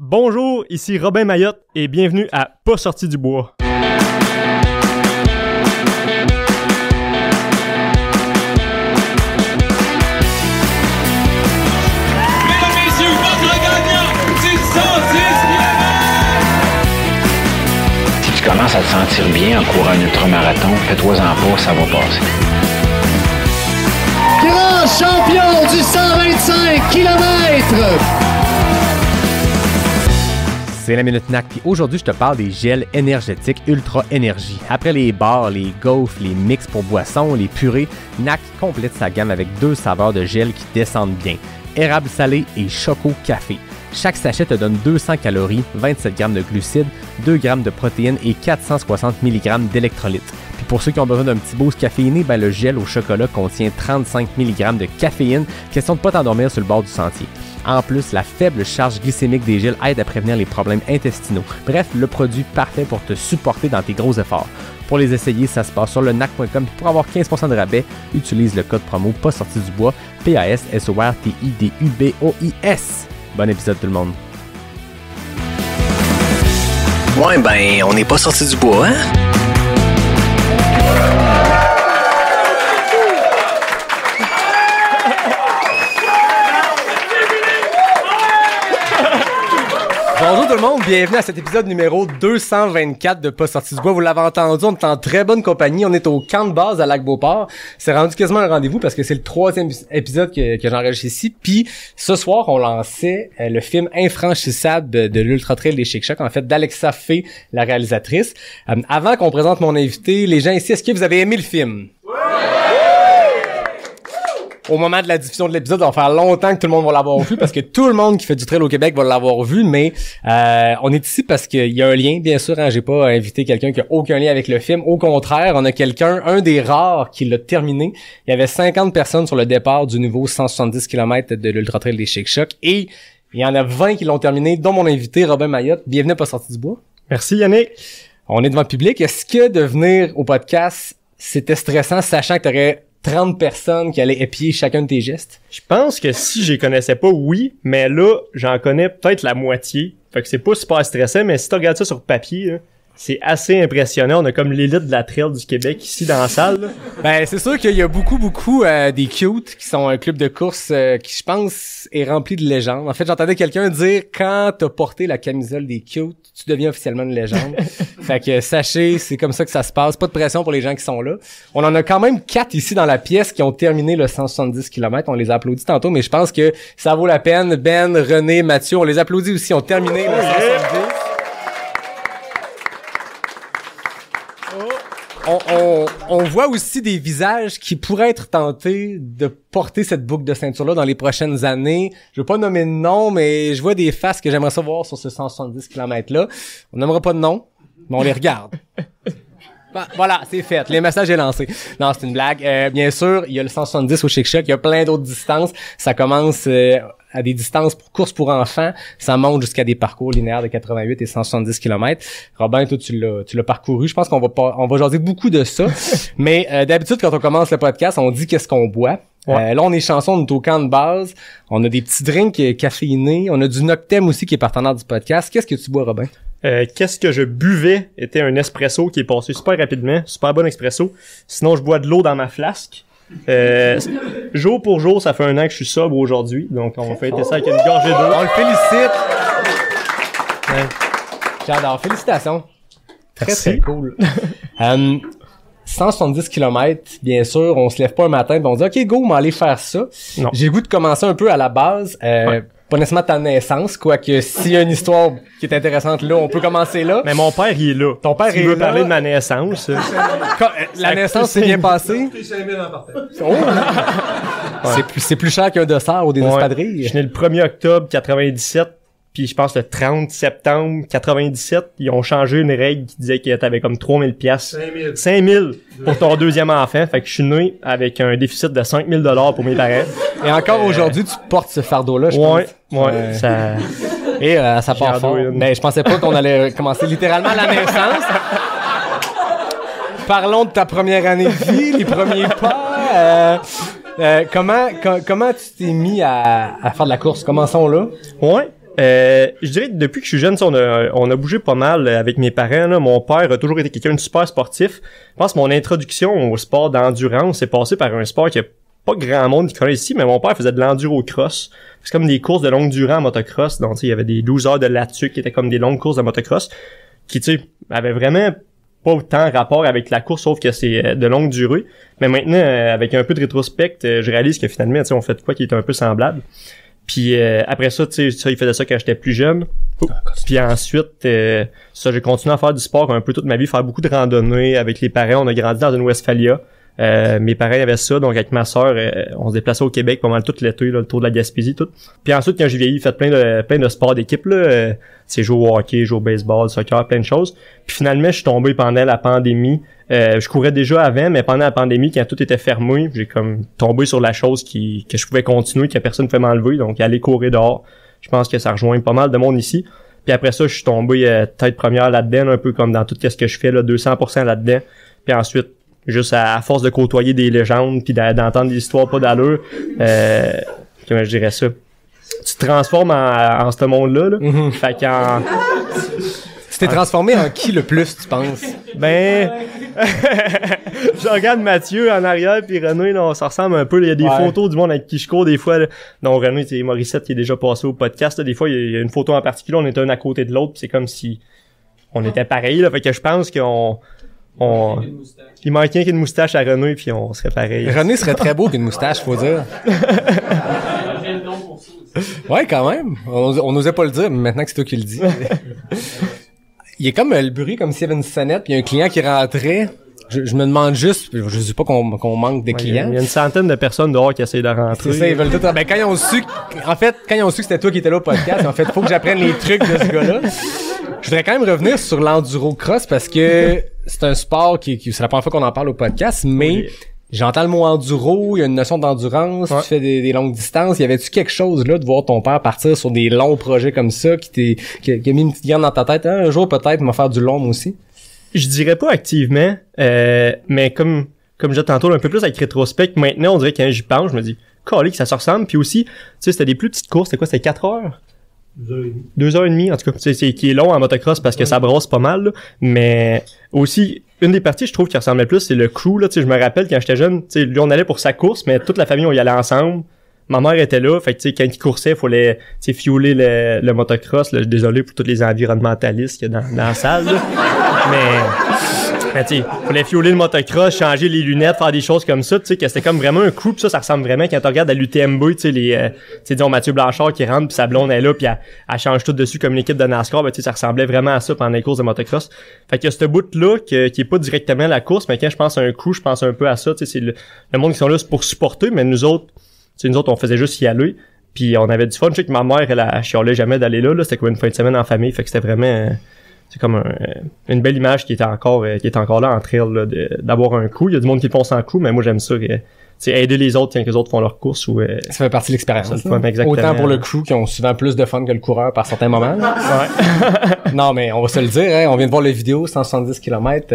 Bonjour, ici Robin Mayotte et bienvenue à Pas sorti du bois. Si tu commences à te sentir bien en courant un ultramarathon, fais-toi-en pas, ça va passer. Grand champion du 125 km! C'est la Minute NAC, puis aujourd'hui, je te parle des gels énergétiques Ultra Énergie. Après les bars, les gaufres, les mix pour boissons, les purées, NAC complète sa gamme avec 2 saveurs de gel qui descendent bien, érable salé et choco café. Chaque sachet te donne 200 calories, 27 g de glucides, 2 g de protéines et 460 mg d'électrolytes. Puis pour ceux qui ont besoin d'un petit boost caféiné, le gel au chocolat contient 35 mg de caféine, question de ne pas t'endormir sur le bord du sentier. En plus, la faible charge glycémique des gels aide à prévenir les problèmes intestinaux. Bref, le produit parfait pour te supporter dans tes gros efforts. Pour les essayer, ça se passe sur le nac.com. Pour avoir 15% de rabais, utilise le code promo pas sorti du bois, PASSORTIDUBOIS. Bon épisode tout le monde. Ouais, on n'est pas sorti du bois, hein? Bonjour tout le monde, bienvenue à cet épisode numéro 224 de Pas sorti du bois. Vous l'avez entendu, on est en très bonne compagnie. On est au camp de base à Lac-Beauport. C'est rendu quasiment un rendez-vous parce que c'est le 3e épisode que j'enregistre ici. Puis ce soir, on lançait le film Infranchissable de l'Ultra Trail des Chic Chocs, en fait d'Alexa Fay, la réalisatrice. Avant qu'on présente mon invité, les gens ici, est-ce que vous avez aimé le film? Au moment de la diffusion de l'épisode, ça va faire longtemps que tout le monde va l'avoir vu parce que tout le monde qui fait du trail au Québec va l'avoir vu, mais on est ici parce qu'il y a un lien, bien sûr, hein, j'ai pas invité quelqu'un qui a aucun lien avec le film. Au contraire, on a quelqu'un, un des rares qui l'a terminé. Il y avait 50 personnes sur le départ du nouveau 170 km de l'Ultra Trail des Chic Chocs et il y en a 20 qui l'ont terminé, dont mon invité, Robin Mayotte. Bienvenue à Pas sorti du bois. Merci Yannick. On est devant le public. Est-ce que de venir au podcast, c'était stressant, sachant que t'aurais 30 personnes qui allaient épier chacun de tes gestes? Je pense que si je les connaissais pas, oui, mais là, j'en connais peut-être la moitié. Fait que c'est pas super stressant, mais si tu regardes ça sur papier, là, c'est assez impressionnant. On a comme l'élite de la trail du Québec ici dans la salle, là. C'est sûr qu'il y a beaucoup des cute qui sont un club de course qui, je pense, est rempli de légendes. En fait, j'entendais quelqu'un dire quand t'as porté la camisole des cute, tu deviens officiellement une légende. Fait que sachez, c'est comme ça que ça se passe. Pas de pression pour les gens qui sont là. On en a quand même 4 ici dans la pièce qui ont terminé le 170 km. On les a applaudis tantôt, mais je pense que ça vaut la peine. Ben, René, Mathieu, on les applaudit aussi. Ils ont terminé le 170. On voit aussi des visages qui pourraient être tentés de porter cette boucle de ceinture-là dans les prochaines années. Je veux pas nommer de nom, mais je vois des faces que j'aimerais savoir sur ce 170 km-là. On nommera pas de nom, mais on les regarde. Voilà, c'est fait. Les messages est lancé. Non, c'est une blague. Bien sûr, il y a le 170 au Chic Choc. Il y a plein d'autres distances. Ça commence à des distances pour course pour enfants. Ça monte jusqu'à des parcours linéaires de 88 et 170 km. Robin, toi, tu l'as parcouru. Je pense qu'on va jaser beaucoup de ça. Mais d'habitude, quand on commence le podcast, on dit qu'est-ce qu'on boit. Ouais. Là, on est chanceux, on est au camp de base. On a des petits drinks caféinés. On a du Noctem aussi qui est partenaire du podcast. Qu'est-ce que tu bois, Robin? Qu'est-ce que je buvais était un espresso qui est passé super rapidement, super bon espresso. Sinon, je bois de l'eau dans ma flasque. Jour pour jour, ça fait 1 an que je suis sobre aujourd'hui, donc on va fêter ça avec une gorgée d'eau. On le félicite. Ouais. J'adore, félicitations. Très cool. 170 km, bien sûr, on se lève pas un matin et on dit « OK, go, on va aller faire ça. » J'ai le goût de commencer un peu à la base. Pas nécessairement ta naissance, quoique s'il y a une histoire qui est intéressante là, on peut commencer là. Mais mon père, il est là. Ton père est là. Tu veux parler de ma naissance? La naissance s'est bien passée. Oh! C'est plus cher qu'un dessert ou des espadrilles. Je suis né le 1er octobre 97. Puis je pense le 30 septembre 97, ils ont changé une règle qui disait que t'avais comme 3000 pièces. 5000 pour ton deuxième enfant. Fait que je suis né avec un déficit de 5000 $ pour mes parents. Et encore aujourd'hui, tu portes ce fardeau-là, je pense. Ouais, ça... Et ça part fort. Mais je pensais pas qu'on allait commencer littéralement à la naissance. Parlons de ta première année de vie, les premiers pas. Comment tu t'es mis à faire de la course? Commençons là. Ouais. Je dirais que depuis que je suis jeune, on a bougé pas mal avec mes parents. Là. Mon père a toujours été quelqu'un de super sportif. Je pense que mon introduction au sport d'endurance s'est passée par un sport qui a pas grand monde qui connaît ici, mais mon père faisait de l'enduro-cross. C'est comme des courses de longue durée en motocross. Donc, il y avait des 12 heures de là-dessus qui étaient comme des longues courses de motocross qui, tu sais, avaient vraiment pas autant rapport avec la course, sauf que c'est de longue durée. Mais maintenant, avec un peu de rétrospect, je réalise que finalement, tu sais, on fait de quoi qui est un peu semblable. Puis après ça, tu sais, il faisait ça quand j'étais plus jeune. Puis ensuite, ça, j'ai continué à faire du sport un peu toute ma vie, faire beaucoup de randonnées avec les parents. On a grandi dans une Westphalia. Mes parents avaient ça, donc avec ma sœur, on se déplaçait au Québec pas mal tout l'été, là, le tour de la Gaspésie, tout. Puis ensuite, quand j'ai vieilli, j'ai fait plein de sports d'équipe, là. C'est jouer au hockey, jouer au baseball, soccer, plein de choses. Puis finalement, je suis tombé pendant la pandémie. Je courais déjà avant, mais pendant la pandémie, quand tout était fermé, j'ai comme tombé sur la chose que je pouvais continuer, que personne ne pouvait m'enlever, donc aller courir dehors. Je pense que ça rejoint pas mal de monde ici. Puis après ça, je suis tombé tête première là-dedans, un peu comme dans tout ce que je fais, là, 200% là-dedans. Puis ensuite, juste à force de côtoyer des légendes puis d'entendre des histoires pas d'allure, comment je dirais ça, tu te transformes en ce monde-là, là. Mm-hmm. Fait qu'en... Tu t'es transformé en qui le plus, tu penses? Ben, je regarde Mathieu en arrière puis René, là, ça ressemble un peu, il y a des photos du monde avec qui je cours des fois, là. Non, René, c'est Morissette qui est déjà passé au podcast, là. Des fois, il y a une photo en particulier, on était un à côté de l'autre puis c'est comme si on était pareil, là. Fait que je pense il manquait qu'une moustache à René puis on serait pareil. René serait très beau qu'une moustache, faut dire. Ouais, quand même. On n'osait pas le dire, mais maintenant que c'est toi qui le dis. Il est comme le bruit, comme s'il y avait une sonnette, puis il y a un client qui rentrait. Je me demande juste, je dis pas qu'on manque de clients. Il y a une centaine de personnes dehors qui essayent de rentrer. C'est ça, ils veulent tout. Ben, quand ils ont su que c'était toi qui étais là au podcast, en fait, faut que j'apprenne les trucs de ce gars-là. Je voudrais quand même revenir sur l'enduro cross parce que c'est un sport qui c'est la première fois qu'on en parle au podcast, mais j'entends le mot enduro, il y a une notion d'endurance, tu fais des longues distances. Y avait-tu quelque chose là de voir ton père partir sur des longs projets comme ça qui a mis une petite graine dans ta tête, hein, un jour peut-être m'en faire du long moi aussi? Je dirais pas activement, mais comme je disais tantôt un peu plus avec rétrospect, maintenant on dirait que quand j'y pense, je me dis calique, ça se ressemble. Puis aussi, tu sais, c'était des plus petites courses, c'était quoi, c'était 4 heures? 2h30, en tout cas. C'est qui est long en motocross parce que ça brosse pas mal, là. Mais aussi, une des parties, je trouve, qui ressemblait plus, c'est le crew, là. Tu sais, je me rappelle quand j'étais jeune, tu sais, lui, on allait pour sa course, mais toute la famille, on y allait ensemble. Ma mère était là, fait que, tu sais, quand il coursait, il fallait, tu sais, fueler le motocross, là. Désolé pour tous les environnementalistes qu'il y a dans la salle, là. Mais tu sais, fallait fioler le motocross, changer les lunettes, faire des choses comme ça, tu sais, que c'était comme vraiment un crew, pis ça ressemble vraiment quand tu regardes à l'UTMB, tu sais, tu sais, disons Mathieu Blanchard qui rentre pis sa blonde est là pis elle change tout dessus comme l'équipe de NASCAR, ben tu sais, ça ressemblait vraiment à ça pendant les courses de motocross. Fait que ce bout-là, qui est pas directement la course, mais quand je pense à un crew, je pense un peu à ça, tu sais, c'est le monde qui sont là, c'est pour supporter, mais nous autres, on faisait juste y aller, puis on avait du fun. Je sais que ma mère, elle chialait jamais d'aller là, c'était comme une fin de semaine en famille, fait que c'était vraiment... c'est comme une belle image qui est encore là entre elles, là, d'avoir un coup. Il y a du monde qui le font sans coup, mais moi j'aime ça, aider les autres quand les autres font leur course ou ça fait partie de l'expérience. Exactement. Autant pour le crew qui ont souvent plus de fun que le coureur par certains moments. Ouais. Non, mais on va se le dire, hein, on vient de voir la vidéo 170 km,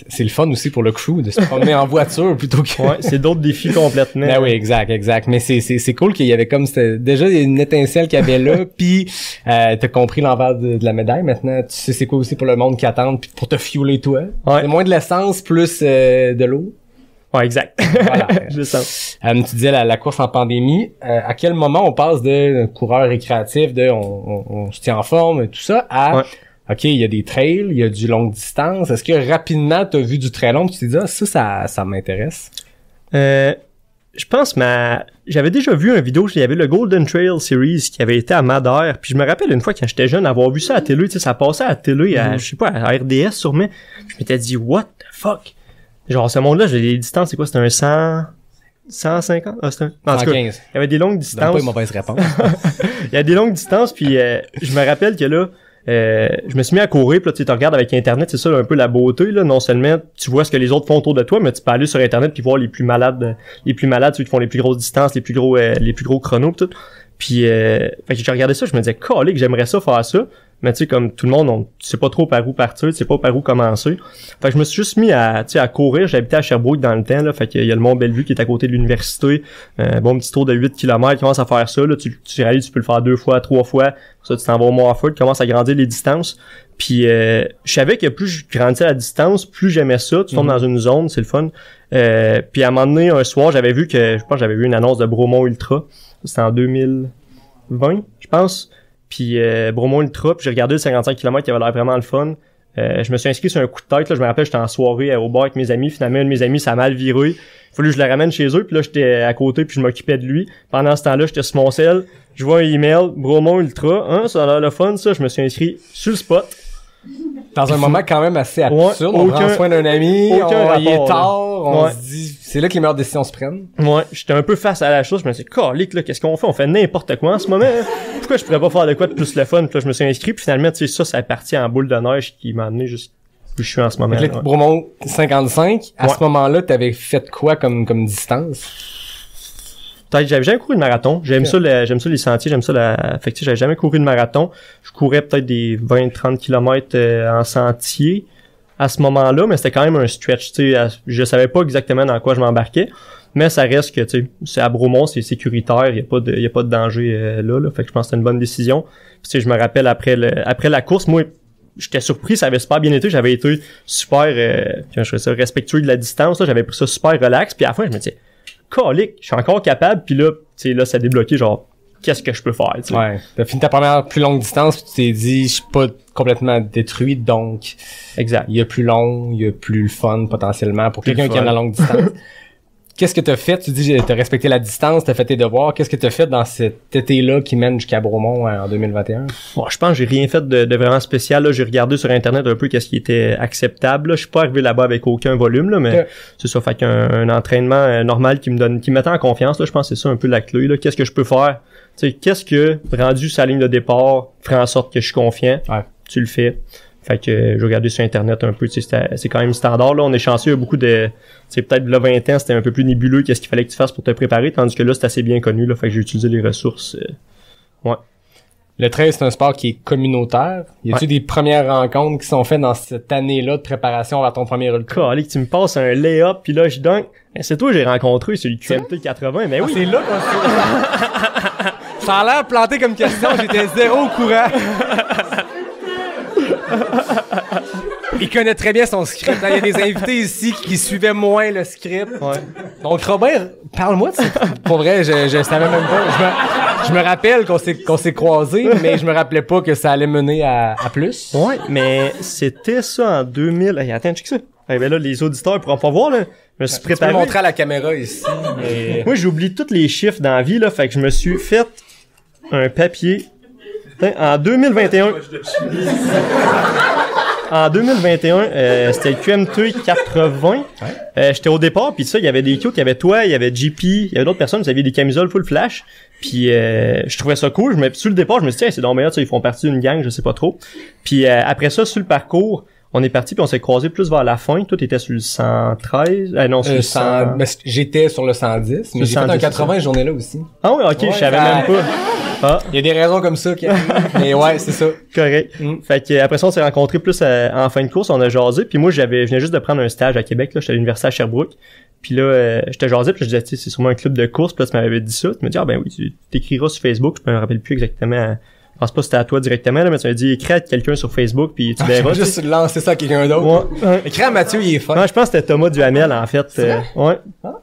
c'est le fun aussi pour le crew de se promener en voiture plutôt que c'est d'autres défis complètement. Ben oui, exact. Mais c'est cool qu'il y avait comme c'était déjà une étincelle qu'il y avait là, puis t'as compris l'envers de la médaille. Maintenant, tu sais c'est quoi aussi pour le monde qui attend puis pour te fueler toi. Ouais. Moins de l'essence plus de l'eau. Ouais, exact. Voilà. Je sens. Tu disais la course en pandémie. À quel moment on passe de coureur récréatif, on se tient en forme, tout ça, à OK, il y a des trails, il y a du longue distance. Est-ce que rapidement t'as vu du très long, tu t'es dit ça m'intéresse? Je pense j'avais déjà vu une vidéo, il y avait le Golden Trail Series qui avait été à Madère, puis je me rappelle une fois quand j'étais jeune avoir vu ça à la télé, tu sais, ça passait à la télé, à, je sais pas, à RDS sûrement. Je m'étais dit what the fuck? Genre, ce monde-là, j'ai des distances, c'est quoi? C'était un 150? Ah, c'était un... En tout cas, 115. il y avait des longues distances. Pas une mauvaise réponse. Il y a des longues distances, puis je me rappelle que là, je me suis mis à courir, puis là, tu regardes avec Internet, c'est ça un peu la beauté, là. Non seulement tu vois ce que les autres font autour de toi, mais tu peux aller sur Internet puis voir les plus malades, ceux qui font les plus grosses distances, les plus gros chronos, pis tout. Puis, fait que j'ai regardé ça, je me disais, calique, j'aimerais ça faire ça. Mais tu sais, comme tout le monde, tu sais pas trop par où partir, tu sais pas par où commencer. Fait que je me suis juste mis à courir. J'habitais à Sherbrooke dans le temps, là. Fait qu'il y a le Mont-Bellevue qui est à côté de l'université. Bon petit tour de 8 km, tu commences à faire ça, là. Tu réalises, tu peux le faire 2 fois, 3 fois. Ça, tu t'en vas au Morford, tu commences à grandir les distances. Puis je savais que plus je grandissais la distance, plus j'aimais ça. Tu tombes dans une zone, c'est le fun. Puis à un moment donné, un soir, j'avais vu j'avais vu une annonce de Bromont Ultra. C'était en 2020, je pense. Puis Bromont Ultra, puis j'ai regardé le 55 km qui avait l'air vraiment le fun. Je me suis inscrit sur un coup de tête, là, je me rappelle, j'étais en soirée au bar avec mes amis. Finalement, un de mes amis, ça a mal viré. Il fallu que je le ramène chez eux, puis là, j'étais à côté, puis je m'occupais de lui. Pendant ce temps-là, j'étais sur mon cell, je vois un email, Bromont Ultra, hein, ça a l'air le fun, ça. Je me suis inscrit sur le spot. Dans un moment quand même assez absurde, on prend soin d'un ami, il est tard, on se dit, c'est là que les meilleures décisions se prennent. Ouais, j'étais un peu face à la chose, je me suis dit, calique, là, qu'est-ce qu'on fait? On fait n'importe quoi en ce moment, hein? Pourquoi je pourrais pas faire de quoi de plus le fun? Puis là, je me suis inscrit, puis finalement, tu sais, ça est parti en boule de neige qui m'a amené jusqu'où je suis en ce moment. Avec Bromont 55, à ce moment-là, t'avais fait quoi comme distance? Peut-être, j'avais jamais couru de marathon. J'aime ça les sentiers, fait que j'avais jamais couru de marathon. Je courais peut-être des 20-30 km en sentier à ce moment-là, mais c'était quand même un stretch, tu sais. Je savais pas exactement dans quoi je m'embarquais, mais ça reste que, tu sais, c'est à Bromont, c'est sécuritaire, y a pas de danger là. Fait que je pense que c'était une bonne décision. Puis, tu sais, je me rappelle après la course, moi, j'étais surpris, ça avait super bien été, j'avais été super, je fais ça, respectueux de la distance, là, j'avais pris ça super relax, puis à la fin, je me disais, calique, je suis encore capable, puis là, tu sais, là, ça a débloqué, genre, qu'est-ce que je peux faire, tu sais. Ouais. T'as fini ta première plus longue distance, puis tu t'es dit, je suis pas complètement détruit, donc. Exact. Il y a plus long, il y a plus le fun, potentiellement, pour quelqu'un qui aime la longue distance. Qu'est-ce que t'as fait? Tu dis, t'as respecté la distance, t'as fait tes devoirs. Qu'est-ce que t'as fait dans cet été-là qui mène jusqu'à Bromont en 2021? Bon, je pense que j'ai rien fait de vraiment spécial, là. J'ai regardé sur Internet un peu qu'est-ce qui était acceptable, là. Je suis pas arrivé là-bas avec aucun volume, là, mais c'est ça. Fait qu'un entraînement normal qui me mettait en confiance, là. Je pense que c'est ça un peu la clé, là. Qu'est-ce que je peux faire? Tu sais, qu'est-ce que, rendu sa ligne de départ, ferait en sorte que je suis confiant? Ouais. Tu le fais. Fait que j'ai regardé sur Internet un peu, tu sais, c'est quand même standard, là. On est chanceux, il y a beaucoup de, tu sais, peut-être là 20 ans, c'était un peu plus nébuleux qu'est-ce qu'il fallait que tu fasses pour te préparer, tandis que là, c'est assez bien connu, là. Fait que j'ai utilisé les ressources, ouais. Le trail, c'est un sport qui est communautaire. Y a-tu des premières rencontres qui sont faites dans cette année-là de préparation à ton premier ultra? Allez, tu me passes un lay-up, puis là, je dunk. C'est toi que j'ai rencontré, celui QMT 80, mais oui. C'est là qu'on Ça a l'air planté comme question, j'étais zéro au courant. Il connaît très bien son script. Il y a des invités ici qui suivaient moins le script. Ouais. Donc, Robert, parle-moi de ça. Pour vrai, je savais même pas. Je me rappelle qu'on s'est croisés, mais je me rappelais pas que ça allait mener à plus. Ouais, mais c'était ça en 2000. Hey, attends, check ça. Eh ben là, les auditeurs pourront pas voir, là. Je me suis préparé. Tu peux montrer à la caméra ici. Mais... Moi, j'oublie tous les chiffres dans la vie, là. Fait que je me suis fait un papier. En 2021. En 2021, c'était le QMT 80. J'étais au départ, puis ça, il y avait des queues, il y avait toi, il y avait JP, il y avait d'autres personnes, vous aviez des camisoles full flash. Puis je trouvais ça cool. Sur le départ, je me suis dit, tiens, c'est donc meilleur, ils font partie d'une gang, je sais pas trop. Puis après ça, sur le parcours, on est parti puis on s'est croisé plus vers la fin. Toi, t'étais sur le 113. Non, sur le 100. J'étais sur le 110, mais j'ai fait un 80 journée-là aussi. Ah oui, ok, je savais même pas. Ah. Il y a des raisons comme ça qui arrivent. Mais ouais, c'est ça. Correct. Fait que après ça, on s'est rencontrés plus en fin de course, on a jasé. Puis moi, je venais juste de prendre un stage à Québec, là. J'étais à l'université à Sherbrooke. Puis là, j'étais jasé, puis je disais, tu sais, c'est sûrement un club de course. Puis là, tu m'avais dit ça. Tu m'as dit, ah ben oui, tu t'écriras sur Facebook. Je me rappelle plus exactement. Je pense pas que c'était à toi directement, là, mais tu m'as dit, écris à quelqu'un sur Facebook, puis tu verras. Juste lancer ça à quelqu'un d'autre. Ouais. Écris à Mathieu, il est fun. Non, je pense que c'était Thomas Duhamel, en fait. Ouais. Ah?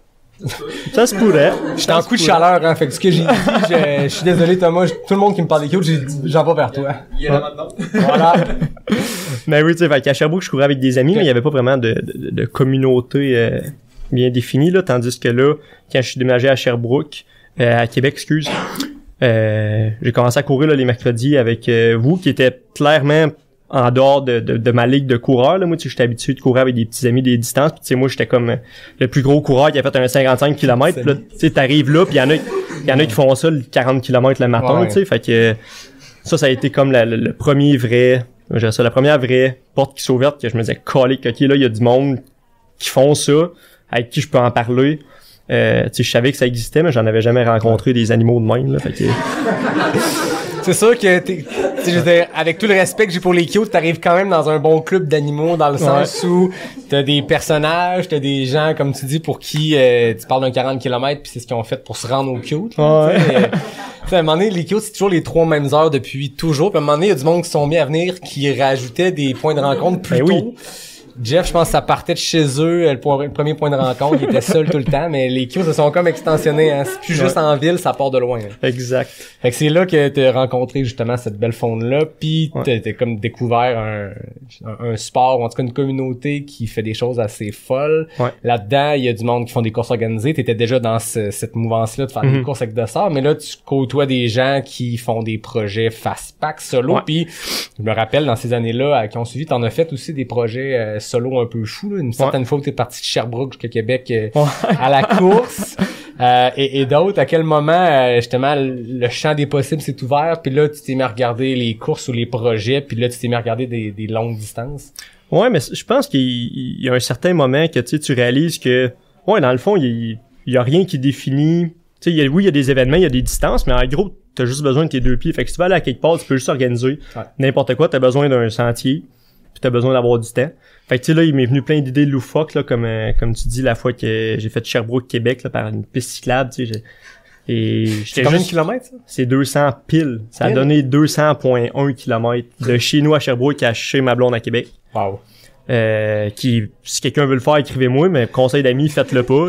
Ça se pourrait. J'étais en coup de chaleur, hein. Fait que ce que j'ai dit, je suis désolé, Thomas. Tout le monde qui me parle des coachs, j'en vais vers toi. Il est là maintenant. Voilà. Mais oui, tu sais, fait qu'à Sherbrooke, je courais avec des amis, mais il y avait pas vraiment de communauté, bien définie, là. Tandis que là, quand je suis déménagé à Sherbrooke, à Québec, excuse, j'ai commencé à courir, là, les mercredis avec, vous, qui était clairement en dehors de ma ligue de coureurs, là. Moi, tu sais, j'étais habitué de courir avec des petits amis des distances, puis tu sais, moi, j'étais comme le plus gros coureur qui a fait un 55 km, puis là, tu sais, t'arrives là, puis il y en a qui font ça le 40 km le matin, tu sais, fait que ça a été comme le premier vrai, la première vraie porte qui s'est ouverte, que je me disais, calique, ok, là, il y a du monde qui font ça, avec qui je peux en parler. Tu sais, je savais que ça existait, mais j'en avais jamais rencontré des animaux de même, là, fait que... c'est sûr que je veux dire, avec tout le respect que j'ai pour les cute, t'arrives quand même dans un bon club d'animaux dans le sens où t'as des personnages, t'as des gens, comme tu dis, pour qui tu parles d'un 40 km puis c'est ce qu'ils ont fait pour se rendre au cute. Là, à un moment donné, les cute, c'est toujours les 3 mêmes heures depuis toujours. Puis à un moment donné, il y a du monde qui sont mis à venir qui rajoutaient des points de rencontre plus tôt. Oui. Jeff, je pense que ça partait de chez eux, le premier point de rencontre, il était seul tout le temps, mais les queues se sont comme extensionnés, hein. C'est plus juste en ville, ça part de loin. Hein. Exact. Fait que c'est là que t'as rencontré justement cette belle faune-là, pis t'as comme découvert un sport, ou en tout cas une communauté qui fait des choses assez folles. Ouais. Là-dedans, il y a du monde qui font des courses organisées, t'étais déjà dans cette mouvance-là de faire des courses avec dossard, mais là, tu côtoies des gens qui font des projets fast-pack solo, puis je me rappelle, dans ces années-là, qui ont suivi, t'en as fait aussi des projets solo un peu fou, là. Une certaine fois où t'es parti de Sherbrooke jusqu'à Québec à la course et d'autres, à quel moment justement le champ des possibles s'est ouvert, puis là tu t'es mis à regarder les courses ou les projets, puis là tu t'es mis à regarder des longues distances. Ouais, mais je pense qu'il y a un certain moment que tu réalises que dans le fond il y a rien qui définit, tu sais, il y a des événements, il y a des distances, mais en gros t'as juste besoin de tes 2 pieds. Fait que si tu vas aller à quelque part, tu peux juste organiser n'importe quoi, t'as besoin d'un sentier, puis t'as besoin d'avoir du temps. Fait que tu sais là, il m'est venu plein d'idées loufoques là, comme tu dis la fois que j'ai fait Sherbrooke Québec là par une piste cyclable, tu sais. C'est combien de kilomètres ça? C'est 200 piles. Ça a donné 200,1 kilomètres de chez nous à Sherbrooke à chez ma blonde à Québec. Wow. Si quelqu'un veut le faire, écrivez-moi, mais conseil d'amis, faites-le pas.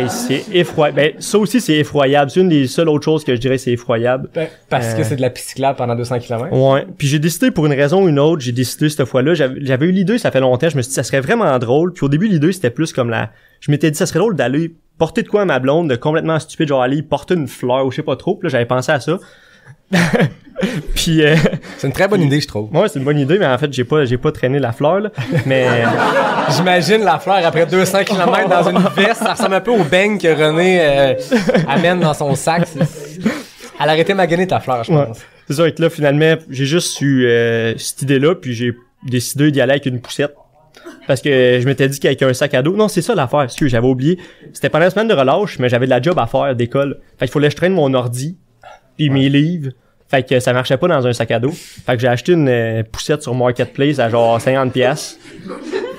C'est effroyable. Ben, ça aussi, c'est effroyable. C'est une des seules autres choses que je dirais, c'est effroyable. Parce que c'est de la piste cyclable pendant 200 km. Ouais. Puis j'ai décidé, pour une raison ou une autre, j'ai décidé cette fois-là, j'avais eu l'idée, ça fait longtemps, je me suis dit, ça serait vraiment drôle. Puis au début, l'idée, c'était plus comme je m'étais dit, ça serait drôle d'aller porter de quoi à ma blonde, de complètement stupide, genre aller porter une fleur ou je sais pas trop. Puis là, j'avais pensé à ça. Puis c'est une très bonne idée, je trouve. Ouais, c'est une bonne idée, mais en fait, j'ai pas traîné la fleur là, mais j'imagine la fleur après 200 km dans une veste, ça ressemble un peu au beigne que René amène dans son sac. Elle a arrêté de maganer ta fleur, je pense. C'est ça, et là finalement, j'ai juste eu cette idée-là, puis j'ai décidé d'y aller avec une poussette. Parce que je m'étais dit qu'avec un sac à dos... Non, c'est ça l'affaire, excuse, j'avais oublié. C'était pendant la semaine de relâche, mais j'avais de la job à faire d'école. Fait qu'il fallait que je traîne mon ordi, puis mes livres. Fait que ça marchait pas dans un sac à dos. Fait que j'ai acheté une poussette sur Marketplace à genre 50$.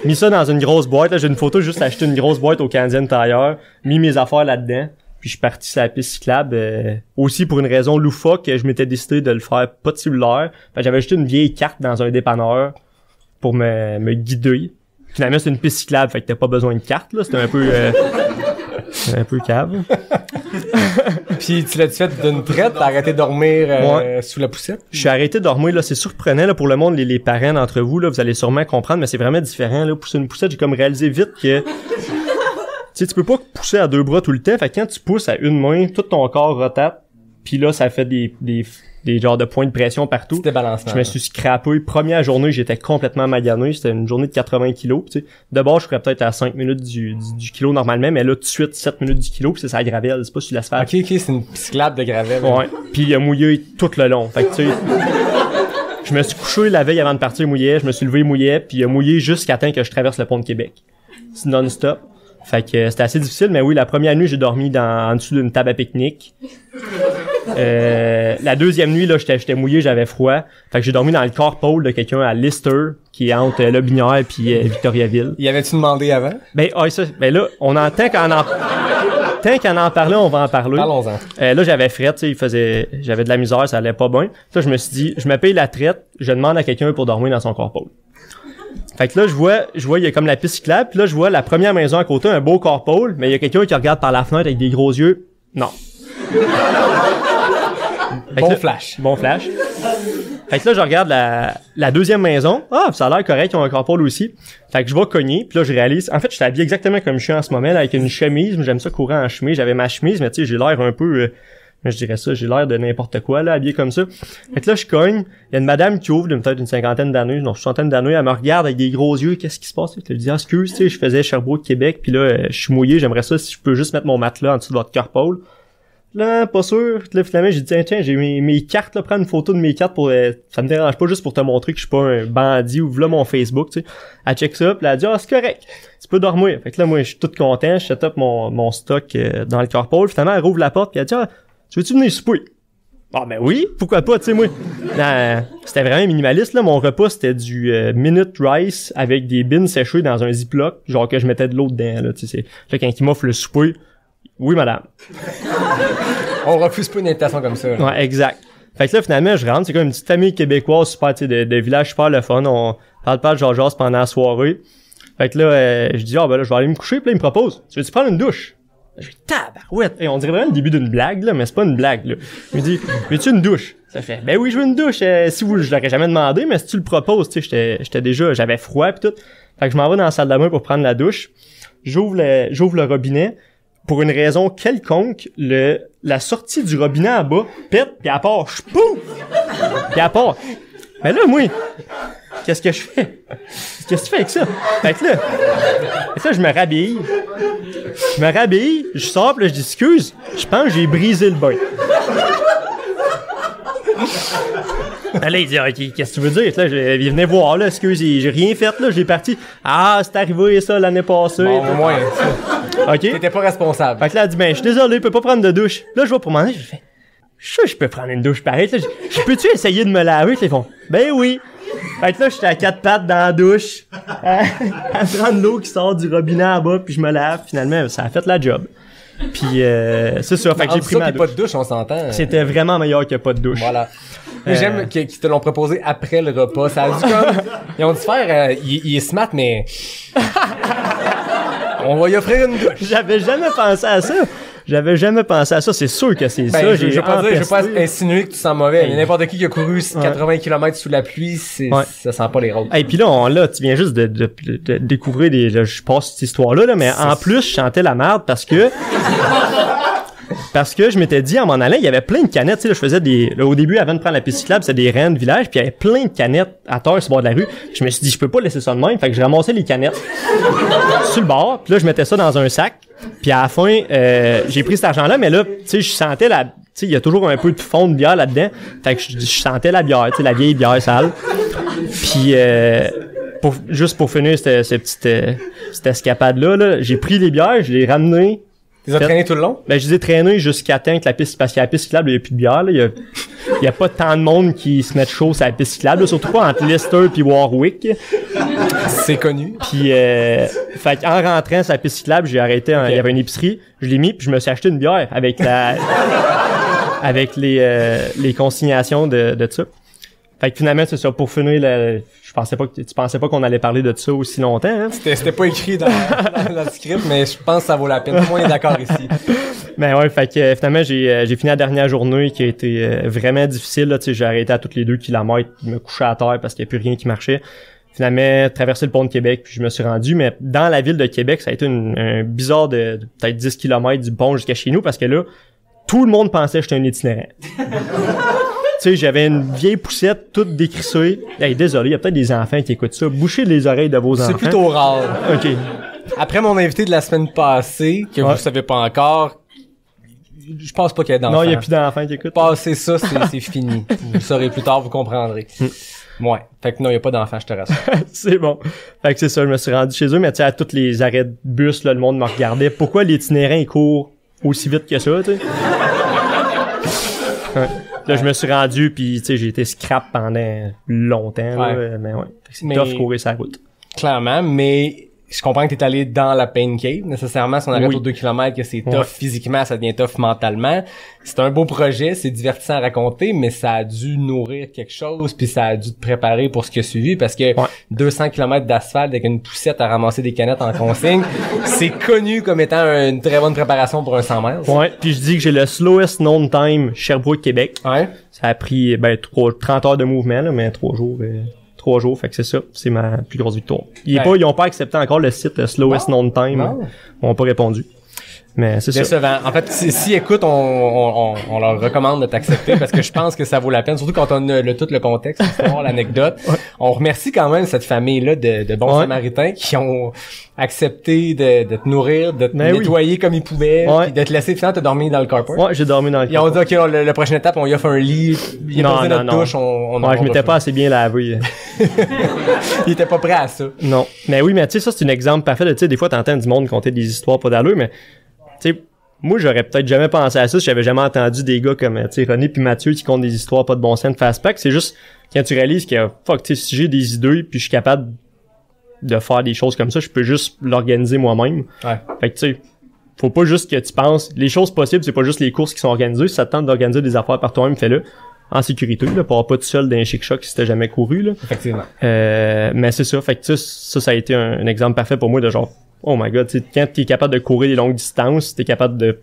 Mis ça dans une grosse boîte. Là, j'ai une photo, juste acheté une grosse boîte au Canadian Tire. Mis mes affaires là-dedans. Puis je suis parti sur la piste cyclable. Aussi pour une raison loufoque, je m'étais décidé de le faire pas de cellulaire. Fait que j'avais acheté une vieille carte dans un dépanneur pour me guider. Finalement, c'est une piste cyclable, fait que t'as pas besoin de carte, là. C'était un peu cave. Puis tu l'as fait d'une traite, t'as arrêté de dormir sous la poussette? Je suis arrêté de dormir, là. C'est surprenant, là, pour le monde, les parents d'entre vous, là. Vous allez sûrement comprendre, mais c'est vraiment différent, là. Pousser une poussette, j'ai comme réalisé vite que, tu sais, tu peux pas pousser à 2 bras tout le temps. Fait que quand tu pousses à une main, tout ton corps rotate. Puis là, ça fait des genres de points de pression partout. C'était balancement. Je me suis scrappé. Première journée, j'étais complètement magané. C'était une journée de 80 kilos. Tu sais. De bord, je serais peut-être à 5 minutes du kilo normalement, mais là, tout de suite, 7 minutes du kilo, puis c'est ça gravelle, c'est pas sur l'asphalte. Ok, c'est une cyclable de gravelle. Ouais. Puis il a mouillé tout le long. Fait que tu sais, je me suis couché la veille avant de partir mouillé, je me suis levé mouillé, puis il a mouillé jusqu'à temps que je traverse le pont de Québec. C'est non-stop. Fait que c'était assez difficile, mais oui, la première nuit, j'ai dormi en dessous d'une table à pique-nique. La deuxième nuit, là, j'étais mouillé, j'avais froid. Fait que j'ai dormi dans le carpool de quelqu'un à Lister, qui est entre Lobinière et Victoriaville. Y avait-tu demandé avant? Ben là, on entend tant qu'en en parlait, on va en parler. Parlons-en. Là, j'avais fret, tu sais, j'avais de la misère, ça allait pas bien. Ça, je me suis dit, je me paye la traite, je demande à quelqu'un pour dormir dans son carpool. Fait que là, je vois, il y a comme la piste cyclable, puis là, je vois la première maison à côté, un beau carpool, mais il y a quelqu'un qui regarde par la fenêtre avec des gros yeux. Non. Bon flash. Bon flash. Fait que là, je regarde la deuxième maison. Ah, ça a l'air correct, ils ont un carpool aussi. Fait que je vais cogner, puis là, je réalise... En fait, je suis habillé exactement comme je suis en ce moment, là, avec une chemise. J'aime ça courir en chemise. J'avais ma chemise, mais tu sais, j'ai l'air un peu... je dirais ça, j'ai l'air de n'importe quoi, là, habillé comme ça. Fait que là, je cogne. Il y a une madame qui ouvre, peut-être une 50aine d'années, non, 60aine d'années. Elle me regarde avec des gros yeux. Qu'est-ce qui se passe? Je lui dis, excuse, tu sais, je faisais Sherbrooke, Québec, puis là, je suis mouillé. J'aimerais ça si je peux juste mettre mon matelas en dessous de votre carpool. Là, pas sûr. Là, finalement, j'ai dit, tiens, j'ai mes cartes, là, prends une photo de mes cartes pour, ça me dérange pas juste pour te montrer que je suis pas un bandit ou là mon Facebook, tu sais. Elle check ça, puis elle a dit, c'est correct. Tu peux dormir. Fait que là, moi, je suis tout content. Je set up mon stock, dans le carpool. Finalement, elle rouvre la porte, puis elle dit, tu veux-tu venir souper? Ah ben oui, pourquoi pas, tu sais, moi. C'était vraiment minimaliste, là. Mon repas, c'était du minute rice avec des beans séchés dans un ziploc, genre que je mettais de l'eau dedans, là, tu sais. Là, quand il m'offre le souper, oui, madame. On refuse pas une invitation comme ça. Là. Ouais, exact. Fait que là, finalement, je rentre, c'est comme une petite famille québécoise super, tu sais, de village super le fun. On parle pas de Georges pendant la soirée. Fait que là, je dis, ben là, je vais aller me coucher, puis là, il me propose, tu veux-tu prendre une douche? Je dis, tabarouette! Et on dirait vraiment le début d'une blague, là, mais c'est pas une blague, là. Il me dit, veux-tu une douche? Ça fait, ben oui, je veux une douche. Si vous, je l'aurais jamais demandé, mais si tu le proposes, tu sais, j'avais froid pis tout. Fait que je m'en vais dans la salle de bain pour prendre la douche. J'ouvre le robinet. Pour une raison quelconque, la sortie du robinet en bas pète, pis à part, pouf! Pis à part. Mais là, moi, qu'est-ce que je fais? Qu'est-ce que tu fais avec ça? Fait que là, je me rhabille. Je sors, pis là, je dis, excuse, je pense que j'ai brisé le bain. Là, il dit, OK, qu'est-ce que tu veux dire? Là, il venait voir, là, excuse, j'ai rien fait, là, j'ai parti. Ah, c'est arrivé, ça, l'année passée. Bon, au moins, OK? T'étais pas responsable. Fait que là, elle dit, ben, je suis désolé, je peux pas prendre de douche. Là, je vais pour m'en aller, je fais, je peux prendre une douche pareil. Là, je peux-tu essayer de me laver? Ils font, ben oui. Fait que là, j'étais à 4 pattes dans la douche, à prendre l'eau qui sort du robinet en bas, puis je me lave. Finalement, ça a fait la job. Puis c'est ça, fait que j'ai pris ma douche. Pas de douche, on s'entend. C'était vraiment meilleur que pas de douche. Voilà. Mais j'aime qu'ils te l'ont proposé après le repas. Ça a dû comme... Ils ont dû faire... il est smart, mais... On va y offrir une douche. J'avais jamais pensé à ça. C'est sûr que c'est ça. Je veux pas insinuer que tu sens mauvais. Il y a n'importe qui a couru 80 km sous la pluie, ça sent pas les roses. Et puis là, tu viens juste de découvrir je passe cette histoire-là, mais en plus, je chantais la merde parce que je m'étais dit, en m'en allant, il y avait plein de canettes, tu sais, là, je faisais au début, avant de prendre la piste cyclable, c'était des rennes de village, puis il y avait plein de canettes à terre sur le bord de la rue. Je me suis dit, je peux pas laisser ça de même, fait que je ramassais les canettes sur le bord, puis là, je mettais ça dans un sac, puis à la fin, j'ai pris cet argent-là, mais là, tu sais, je sentais tu sais, il y a toujours un peu de fond de bière là-dedans, fait que je sentais la bière, tu sais, la vieille bière sale. Puis, juste pour finir cette escapade-là, là, j'ai pris les bières, je les ai ramenées. Tu les as traînées tout le long? Ben, je les ai traînées jusqu'à temps que parce qu'à la piste cyclable, il y a plus de bière, là. Il y a pas tant de monde qui se mettent chaud sur la piste cyclable, là, surtout pas entre Leicester puis Warwick. C'est connu. Puis, fait qu'en rentrant sur la piste cyclable, j'ai arrêté, il y avait une épicerie, je l'ai mis puis je me suis acheté une bière avec avec les consignations de ça. Fait que finalement, c'est ça, pour finir, tu pensais pas qu'on allait parler de ça aussi longtemps, hein? C'était pas écrit dans le script, mais je pense que ça vaut la peine. Tout le monde est d'accord ici. Ben ouais, fait que finalement, j'ai fini la dernière journée qui a été vraiment difficile, là, tu sais, j'ai arrêté à tous les 2 kilomètres, me coucher à terre parce qu'il y a plus rien qui marchait. Finalement, traversé le pont de Québec, puis je me suis rendu, mais dans la ville de Québec, ça a été un bizarre de peut-être 10 kilomètres du pont jusqu'à chez nous, parce que là, tout le monde pensait que j'étais un itinérant. Tu sais, j'avais une vieille poussette toute décrissée. Hey, désolé, il y a peut-être des enfants qui écoutent ça. Bouchez les oreilles de vos enfants. C'est plutôt rare. OK. Après mon invité de la semaine passée, que vous savez pas encore, je pense pas qu'il y ait d'enfants. Non, il y a plus d'enfants qui écoutent. Passer ça, c'est fini. Vous le saurez plus tard, vous comprendrez. Ouais. Fait que non, il y a pas d'enfants, je te rassure. C'est bon. Fait que c'est ça, je me suis rendu chez eux, mais tu sais, à tous les arrêts de bus, là, le monde me regardait. Pourquoi l'itinérant, il court aussi vite que ça, tu sais? Ouais. Là, je me suis rendu, puis tu sais, j'ai été scrap pendant longtemps, là, mais ouais. C'est tough courir sa route. Clairement, mais je comprends que t'es allé dans la pain cave, nécessairement, si on arrête aux 2 km, que c'est tough physiquement, ça devient tough mentalement. C'est un beau projet, c'est divertissant à raconter, mais ça a dû nourrir quelque chose, puis ça a dû te préparer pour ce qui a suivi, parce que 200 km d'asphalte avec une poussette à ramasser des canettes en consigne, c'est connu comme étant une très bonne préparation pour un 100 miles. Ouais, puis je dis que j'ai le slowest known time Sherbrooke-Québec. Ouais. Ça a pris 30 heures de mouvement, là, mais 3 jours. 3 jours, fait que c'est ça, c'est ma plus grosse victoire. Ils ont pas accepté encore le site Slowest Known Time. Non. Ils ont pas répondu. Mais c'est décevant. En fait, si écoute, on leur recommande de t'accepter parce que je pense que ça vaut la peine, surtout quand on a tout le contexte, l'histoire, l'anecdote. Ouais. On remercie quand même cette famille-là de bons Samaritains qui ont accepté de te nourrir, de te nettoyer comme ils pouvaient, puis de te laisser finalement te dormir dans le carport. Ouais, j'ai dormi dans le carport. Ils ont dit, OK, la prochaine étape, on y offre un lit, il a posé notre douche, je m'étais pas assez bien lavé. Il était pas prêt à ça. Non. Mais oui, mais tu sais, ça, c'est un exemple parfait de, tu sais, des fois, t'entends du monde conter des histoires pas d'allure, mais tu sais, moi, j'aurais peut-être jamais pensé à ça si j'avais jamais entendu des gars comme, tu sais, René puis Mathieu qui comptent des histoires pas de bon sens de fast-pack. C'est juste, quand tu réalises que, fuck, tu sais, si j'ai des idées puis je suis capable de faire des choses comme ça, je peux juste l'organiser moi-même. Ouais. Fait que, tu sais, faut pas juste que tu penses, les choses possibles, c'est pas juste les courses qui sont organisées. Si ça te tente d'organiser des affaires par toi-même, fais-le. En sécurité, là, pour pas tout seul d'un chic-choc si t'as jamais couru, là. Effectivement. Mais c'est ça. Fait que, tu sais, ça a été un exemple parfait pour moi de genre, oh my god, tu sais, quand t'es capable de courir des longues distances, t'es capable de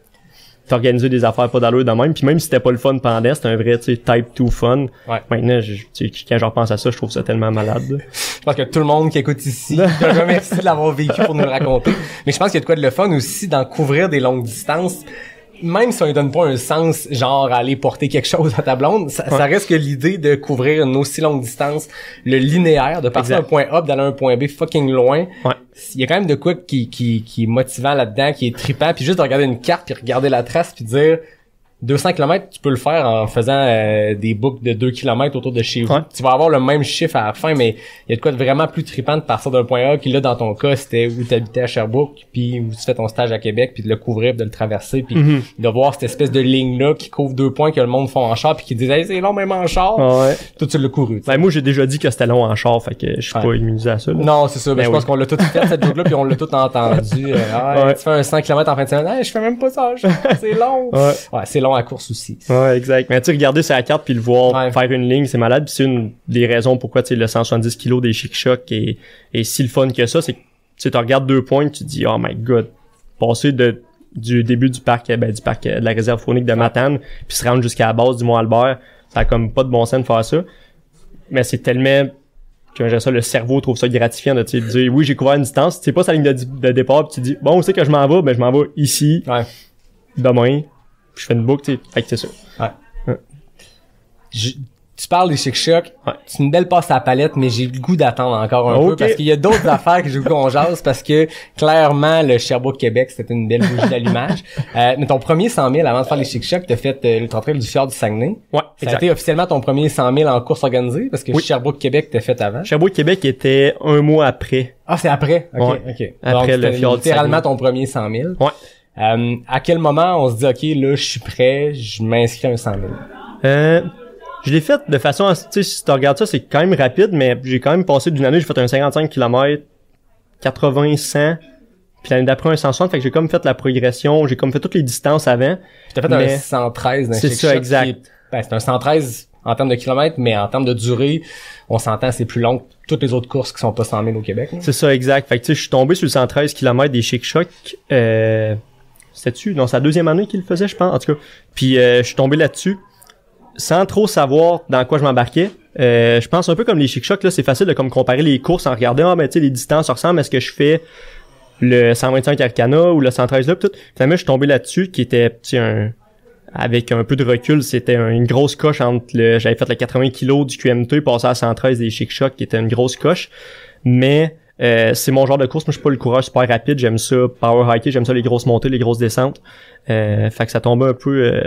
t'organiser des affaires pas d'allure de même, puis même si c'était pas le fun pendant, c'était un vrai, tu sais, type 2 fun. Ouais. Maintenant, tu sais, quand je repense à ça, je trouve ça tellement malade. Je pense que tout le monde qui écoute ici, te remercie de l'avoir vécu pour nous le raconter. Mais je pense qu'il y a de quoi de le fun aussi d'en couvrir des longues distances. Même si on lui donne pas un sens, genre aller porter quelque chose à ta blonde, ça reste que l'idée de couvrir une aussi longue distance, le linéaire, de partir d'un point A d'aller à un point B fucking loin. Ouais. Il y a quand même de quoi qui est motivant là-dedans, qui est trippant, puis juste de regarder une carte puis regarder la trace puis dire 200 km, tu peux le faire en faisant des boucles de 2 km autour de chez vous. Ouais. Tu vas avoir le même chiffre à la fin, mais il y a de quoi de vraiment plus trippant de partir d'un point A qui, là, dans ton cas, c'était où tu habitais à Sherbrooke, puis où tu fais ton stage à Québec, puis de le couvrir, de le traverser, puis de voir cette espèce de ligne-là qui couvre 2 points que le monde font en char, puis qui disent « Hey, c'est long même en char! Ouais. » Toi, tu l'as couru. Ben, moi, j'ai déjà dit que c'était long en char, fait que je suis pas immunisé à ça. Là. Non, c'est ça. Ben, je pense qu'on l'a tout fait, cette joke-là, puis on l'a tout entendu. Tu fais un 100 km en fin de semaine. Hey, je fais même pas ça. C'est long. Ouais, c'est long à course aussi. Ouais, exact. Mais tu sais, regarder sur la carte puis le voir faire une ligne, c'est malade. Puis c'est une des raisons pourquoi, tu sais, le 170 kg des chic-chocs est si le fun que ça, c'est que tu regardes 2 points, tu te dis, oh my god, passer du début du parc, de la réserve faunique de Matane, puis se rendre jusqu'à la base du Mont-Albert, ça a comme pas de bon sens de faire ça. Mais c'est tellement, le cerveau trouve ça gratifiant de te dire, oui, j'ai couvert une distance, c'est pas sa ligne de départ, puis tu dis, bon, où c'est que je m'en vais? Ben, je m'en vais ici, demain. Puis je fais une boucle, tu sais. Fait que c'est ça. Ouais. Tu parles des chic-chocs. Ouais. C'est une belle passe à la palette, mais j'ai le goût d'attendre encore un peu parce qu'il y a d'autres affaires que j'ai le goût qu'on jase parce que clairement, le Sherbrooke-Québec, c'était une belle bougie d'allumage. Mais ton premier 100 000 avant de faire les chic-chocs, t'as fait l'Ultra-Trail du Fjord du Saguenay. Ouais, exact. Ça a été officiellement ton premier 100 000 en course organisée parce que Sherbrooke-Québec t'as fait avant. Sherbrooke-Québec était un mois après. Ah, c'est après? OK. Après donc, le Fjord du Saguenay. Littéralement ton premier 100 000. Ouais. À quel moment on se dit, OK, là, je suis prêt, je m'inscris à un 100 000? Je l'ai fait de façon, tu sais, si tu regardes ça, c'est quand même rapide, mais j'ai quand même passé d'une année, j'ai fait un 55 km, 80, 100, puis l'année d'après un 160, fait que j'ai comme fait la progression, j'ai comme fait toutes les distances avant. Puis t'as fait un 113 d'un C'est ça, exact. C'est un 113 en termes de kilomètres, mais en termes de durée, on s'entend, c'est plus long que toutes les autres courses qui sont pas 100 000 au Québec. Là. C'est ça, exact. Fait que tu sais, je suis tombé sur le 113 km des chic-chocs, c'était-tu? Non, c'est la deuxième année qu'il le faisait, je pense, en tout cas. Puis je suis tombé là-dessus, sans trop savoir dans quoi je m'embarquais. Je pense un peu comme les chic-chocs, là, c'est facile de comme comparer les courses en regardant, ben tu sais, les distances ressemblent à ce que je fais le 125 Arcana ou le 113 là, pis tout. Finalement, je suis tombé là-dessus, qui était, tu sais, avec un peu de recul, c'était une grosse coche entre j'avais fait le 80 kg du QMT, passé à 113 des chic-chocs, qui était une grosse coche. Mais c'est mon genre de course. Moi, je suis pas le coureur super rapide. J'aime ça power hiker. J'aime ça les grosses montées, les grosses descentes. Fait que ça tombait un peu,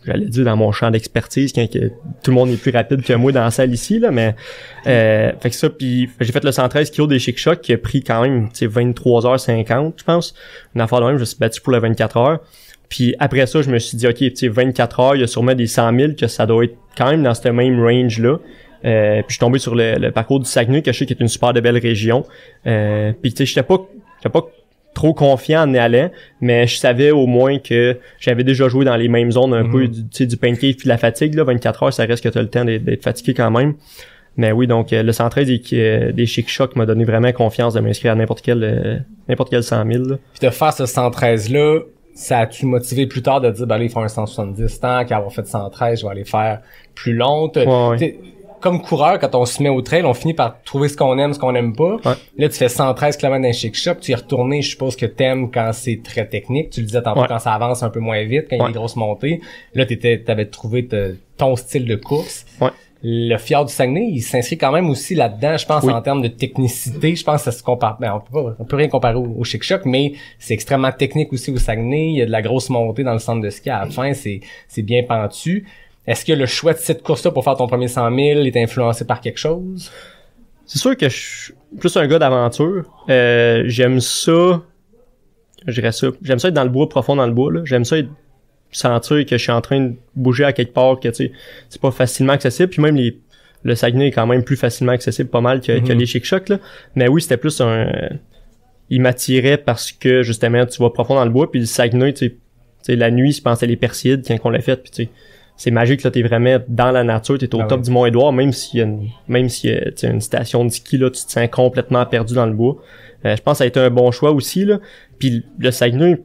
j'allais dire dans mon champ d'expertise, quand que tout le monde est plus rapide que moi dans la salle ici, là. Mais fait que ça, puis j'ai fait le 113 kg des chic-chocs qui a pris quand même, tu sais, 23h50, je pense. Une affaire de même. Je me suis battu pour le 24 heures. Puis après ça, je me suis dit, OK, tu sais, 24 heures, il y a sûrement des 100 000 que ça doit être quand même dans ce même range-là. Puis je suis tombé sur le parcours du Saguenay, que je sais qui est une super de belle région. Puis tu sais, j'étais pas trop confiant en y allant, mais je savais au moins que j'avais déjà joué dans les mêmes zones un peu, tu sais, du pancake puis de la fatigue, là. 24 heures, ça reste que t'as le temps d'être fatigué quand même. Mais oui, donc le 113 des chic-chocs m'a donné vraiment confiance de m'inscrire à n'importe quel 100 000. Là. Puis de faire ce 113-là, ça a-tu motivé plus tard de dire, ben là, il faut un 170 tant qu'à avoir fait 113, je vais aller faire plus long. Ouais. Comme coureur, quand on se met au trail, on finit par trouver ce qu'on aime pas. Ouais. Là, tu fais 113 km dans un chic-choc, tu y es retourné, je suppose que t'aimes quand c'est très technique. Tu le disais tantôt, quand ça avance un peu moins vite, quand il y a des grosses montées. Là, t'avais trouvé ton style de course. Ouais. Le Fjord du Saguenay, il s'inscrit quand même aussi là-dedans, je pense, en termes de technicité. Je pense que ça se compare, on peut rien comparer au chic-choc, mais c'est extrêmement technique aussi au Saguenay. Il y a de la grosse montée dans le centre de ski à la fin, c'est bien pentu. Est-ce que le choix de cette course-là pour faire ton premier 100 000 est influencé par quelque chose? C'est sûr que je suis plus un gars d'aventure. J'aime ça je dirais ça. J'aime ça être dans le bois, profond dans le bois, là. J'aime ça sentir que je suis en train de bouger à quelque part, que tu sais, c'est pas facilement accessible. Puis même le Saguenay est quand même plus facilement accessible pas mal que les Chic-Chocs, là. Mais oui, c'était plus il m'attirait parce que, justement, tu vas profond dans le bois, puis le Saguenay, tu sais, la nuit, je pensais les Persides quand on l'a fait, puis tu sais, c'est magique, là, t'es vraiment dans la nature, t'es au top du Mont-Édouard, même s'il y a une station de ski, là, tu te sens complètement perdu dans le bois. Je pense que ça a été un bon choix aussi, là. Puis le Saguenay,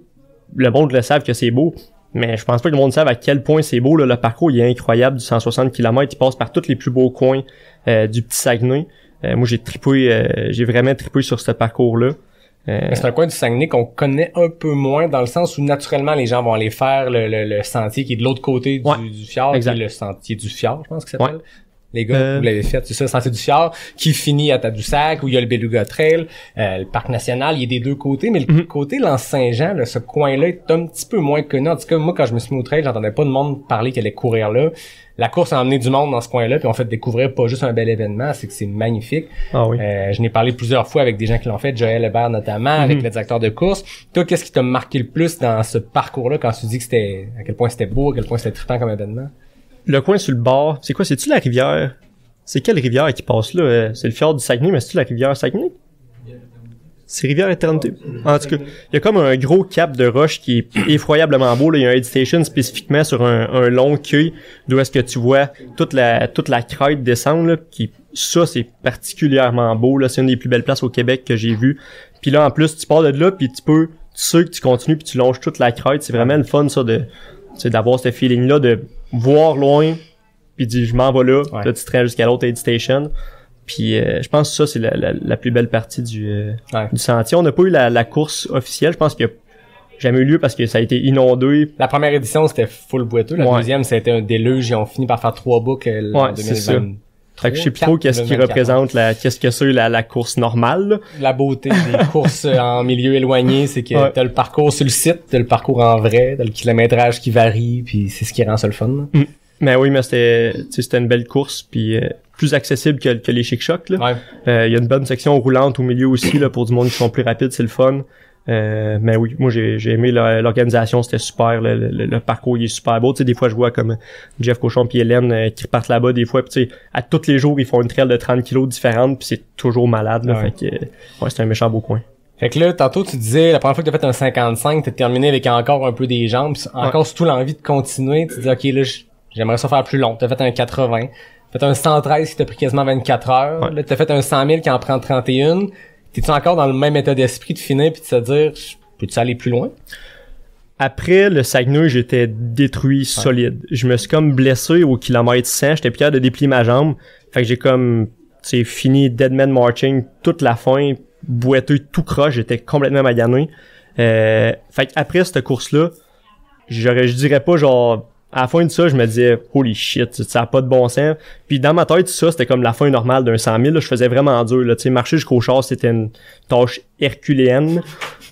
le monde le savent que c'est beau, mais je pense pas que le monde sache à quel point c'est beau, là. Le parcours, il est incroyable, du 160 km, il passe par tous les plus beaux coins du petit Saguenay. Moi, j'ai vraiment trippé sur ce parcours-là. Mais c'est un coin du Saguenay qu'on connaît un peu moins dans le sens où naturellement les gens vont aller faire le sentier qui est de l'autre côté du fjord, qui est le sentier du fjord, je pense que ça s'appelle. Les gars, vous l'avez fait, c'est ça, le sentier du fjord, qui finit à Tadoussac, où il y a le Beluga Trail, le parc national, il est des deux côtés, mais le côté L'Anse-Saint-Jean, là, ce coin-là est un petit peu moins connu. En tout cas, moi, quand je me suis mis au trail, j'entendais pas de monde parler qu'elle allait courir là. La course a emmené du monde dans ce coin-là, puis on fait découvrir pas juste un bel événement, c'est que c'est magnifique. Ah oui. Je n'ai parlé plusieurs fois avec des gens qui l'ont fait, Joël Hébert notamment, avec les directeurs de course. Toi, qu'est-ce qui t'a marqué le plus dans ce parcours-là quand tu dis que à quel point c'était beau, à quel point c'était trippant comme événement? Le coin sur le bord, c'est quoi? C'est-tu la rivière? C'est quelle rivière qui passe là? C'est le fjord du Saguenay, mais c'est-tu la rivière Saguenay? C'est Rivière Éternité. En tout cas, il y a comme un gros cap de roche qui est effroyablement beau. Là. Il y a un aid station spécifiquement sur un long quai d'où est-ce que tu vois toute la crête descendre. Là, ça, c'est particulièrement beau. Là. C'est une des plus belles places au Québec que j'ai vues. Puis là, en plus, tu pars de là, puis tu sais que tu continues, puis tu longes toute la crête. C'est vraiment le fun, ça, d'avoir ce feeling-là, de voir loin, puis dire je m'en vais là. Ouais. Là, tu te rends jusqu'à l'autre aid station. Puis je pense que ça, c'est la plus belle partie du sentier. On n'a pas eu la course officielle. Je pense qu'il n'y a jamais eu lieu parce que ça a été inondé. La première édition, c'était full boiteux. La deuxième, c'était un déluge. Ils ont fini par faire 3 boucles en 2023. Fait que je sais plus trop qu'est-ce qui représente qu'est-ce que c'est la course normale. Là. La beauté des courses en milieu éloigné, c'est que t'as le parcours sur le site, t'as le parcours en vrai, t'as le kilométrage qui varie, puis c'est ce qui rend ça le fun. Mais oui, mais c'était une belle course, puis plus accessible que les Chic-Chocs. Là. Il y a une bonne section roulante au milieu aussi là pour du monde qui sont plus rapides, c'est le fun. Mais oui, moi j'ai aimé l'organisation, c'était super, le parcours il est super beau. Tu sais, des fois je vois comme Jeff Cochon puis Hélène qui repartent là-bas des fois, puis tu sais, à tous les jours ils font une trail de 30 kilos différente, puis c'est toujours malade. Là, fait que c'est un méchant beau coin. Fait que là, tantôt, tu disais, la première fois que t'as fait un 55, t'as terminé avec encore un peu des jambes, pis encore surtout l'envie de continuer. Tu dis, OK, là, j'aimerais ça faire plus long. T'as fait un 80. T'as fait un 113 qui t'a pris quasiment 24 heures. Ouais. Là, t'as fait un 100 000 qui en prend 31. T'es-tu encore dans le même état d'esprit de finir pis de se dire, peux-tu aller plus loin? Après le Saguenay, j'étais détruit solide. Je me suis comme blessé au kilomètre 100. J'étais plus capable de déplier ma jambe. Fait que j'ai comme, tu sais, fini deadman marching toute la fin, boiteux, tout croche. J'étais complètement magané. Fait qu'après cette course-là, je dirais pas genre, à la fin de ça, je me disais holy shit, ça a pas de bon sens. Puis dans ma tête, ça, c'était comme la fin normale d'un 100 000. Là, je faisais vraiment dur. Là, tu sais, marcher jusqu'au char, c'était une tâche herculéenne.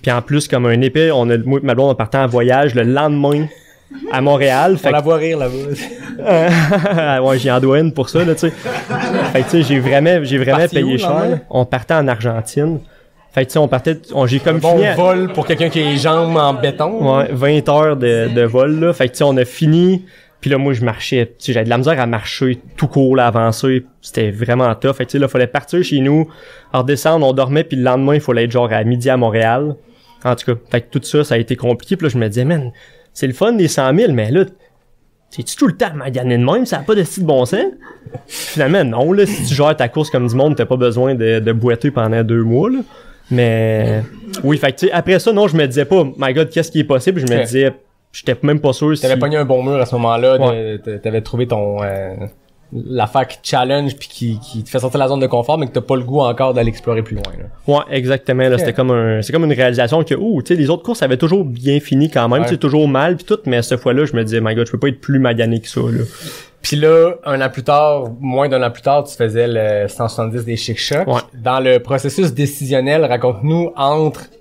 Puis en plus, comme un épée, moi et ma blonde, on partait en voyage le lendemain à Montréal. On la voit rire là-bas. Ouais, j'ai en douane pour ça, là, tu sais. Fait que tu sais, j'ai vraiment payé cher. On partait en Argentine. Fait que tu sais, j'ai comme fini vol pour quelqu'un qui a les jambes en béton. Ouais, 20 heures de vol, là. Fait que tu sais, on a fini. Puis là, moi, je marchais. Tu sais, j'avais de la misère à marcher tout court, là, avancer. C'était vraiment tough. Fait que tu sais, là, fallait partir chez nous, redescendre, on dormait, puis le lendemain, il fallait être genre à midi à Montréal. En tout cas, fait que tout ça, ça a été compliqué. Puis là, je me disais, man, c'est le fun des 100 000, mais là, c'est-tu tout le temps magané de même? Ça a pas de style bon sens? Finalement, non, là. Si tu gères ta course comme du monde, t'as pas besoin de boiter pendant 2 mois, là. Mais oui, fait que tu sais, après ça, non, je me disais pas, my God, qu'est-ce qui est possible? Je me disais, j'étais même pas sûr si... T'avais pogné un bon mur à ce moment-là, t'avais trouvé ton... l'affaire qui te challenge puis qui te fait sortir de la zone de confort, mais que t'as pas le goût encore d'aller explorer plus loin, là. Ouais, exactement, là, c'est comme une réalisation que, tu sais, les autres courses avaient toujours bien fini quand même, tu sais, toujours mal pis tout, mais cette fois-là, je me disais, my God, je peux pas être plus magané que ça, là. Puis là, moins d'un an plus tard, tu faisais le 170 des Chic-Chocs. Ouais. Dans le processus décisionnel, raconte-nous,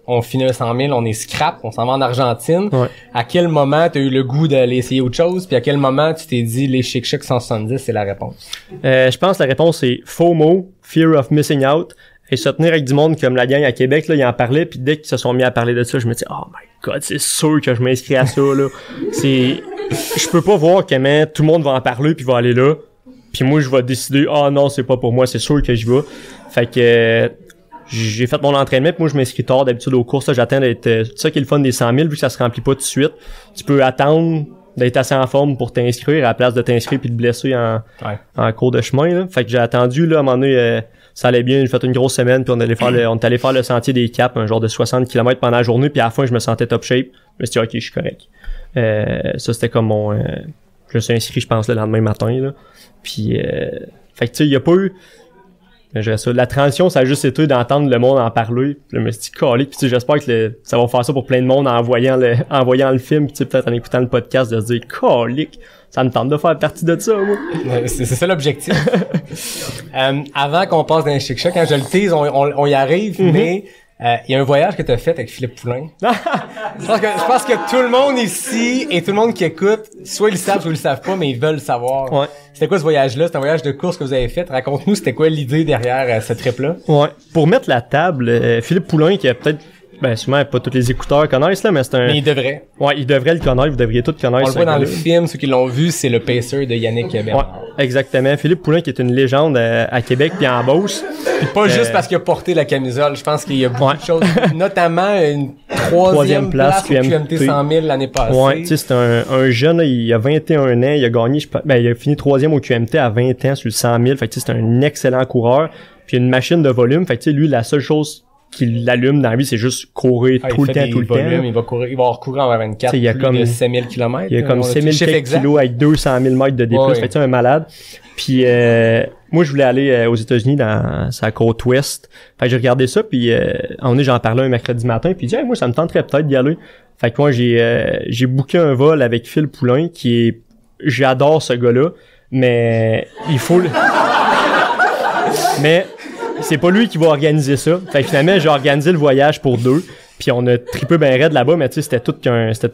on finit le 100 000, on est scrap, on s'en va en Argentine. Ouais. À quel moment t'as eu le goût d'aller essayer autre chose? Puis à quel moment tu t'es dit, les Chic-Chocs 170, c'est la réponse? Je pense que la réponse c'est FOMO, Fear of Missing Out. Et se tenir avec du monde comme la gang à Québec, là, ils en parlaient, puis dès qu'ils se sont mis à parler de ça, je me dis, oh my god, c'est sûr que je m'inscris à ça, là. Je peux pas voir comment tout le monde va en parler puis va aller là, puis moi, je vais décider, non, c'est pas pour moi, c'est sûr que j'y vais. Fait que, j'ai fait mon entraînement, puis moi, je m'inscris tard, d'habitude, aux courses, là, j'attends d'être, c'est ça qui est le fun des 100 000, vu que ça se remplit pas tout de suite. Tu peux attendre d'être assez en forme pour t'inscrire, à la place de t'inscrire puis de blesser en cours de chemin, là. Fait que j'ai attendu, là, à un moment donné, ça allait bien, j'ai fait une grosse semaine, puis on est allé faire le sentier des Caps, un genre de 60 km pendant la journée, puis à la fin, je me sentais top shape. Je me suis dit, ok, je suis correct. Ça, c'était comme mon... je me suis inscrit, je pense, le lendemain matin, là. Puis, fait que, tu sais, il y a pas eu... La transition, ça a juste été d'entendre le monde en parler. Puis je me suis dit, calique. Puis, tu sais, j'espère que ça va faire ça pour plein de monde en voyant le film, puis, tu sais, peut-être en écoutant le podcast, de se dire, calique. Ça me tente de faire partie de ça, moi. C'est ça l'objectif. Avant qu'on passe dans les chic-chocs, quand je le tease, on y arrive, mais il y a un voyage que tu as fait avec Philippe Poulin. je pense que tout le monde ici et tout le monde qui écoute, soit ils le savent, soit ils le savent pas, mais ils veulent savoir. Ouais. C'était quoi ce voyage-là? C'est un voyage de course que vous avez fait. Raconte-nous, c'était quoi l'idée derrière ce trip-là? Ouais. Pour mettre la table, Philippe Poulin, qui a peut-être sûrement pas tous les écouteurs connaissent, là, mais c'est un... Mais il devrait. Ouais, il devrait le connaître, vous devriez tous connaître. On le voit dans le film, ceux qui l'ont vu, c'est le pacer de Yannick Bernard. Ouais, exactement. Philippe Poulin, qui est une légende à Québec puis en Beauce. Puis pas juste parce qu'il a porté la camisole, je pense qu'il y a beaucoup de choses, notamment une troisième place au QMT 100 000 l'année passée. Ouais, tu sais, c'est un jeune, là, il a 21 ans, il a gagné, il a fini troisième au QMT à 20 ans sur le 100 000, fait que tu sais, c'est un excellent coureur, puis une machine de volume, fait que tu sais, lui, la seule chose qui l'allume dans la vie, c'est juste courir tout le temps. Il va courir en 24, il y a plus de 5000 km. Il y a comme 5000 kilos avec 200 000 mètres de D+, fait que c'est un malade. Puis moi, je voulais aller aux États-Unis dans sa côte ouest. Fait que j'ai regardé ça, puis j'en parlais un mercredi matin, puis j'ai dit, moi, ça me tenterait peut-être d'y aller. Fait que moi, j'ai booké un vol avec Phil Poulin, j'adore ce gars-là, mais il faut mais c'est pas lui qui va organiser ça. Fait que finalement, j'ai organisé le voyage pour deux. Puis on a trippé ben raide là-bas, mais tu sais, c'était tout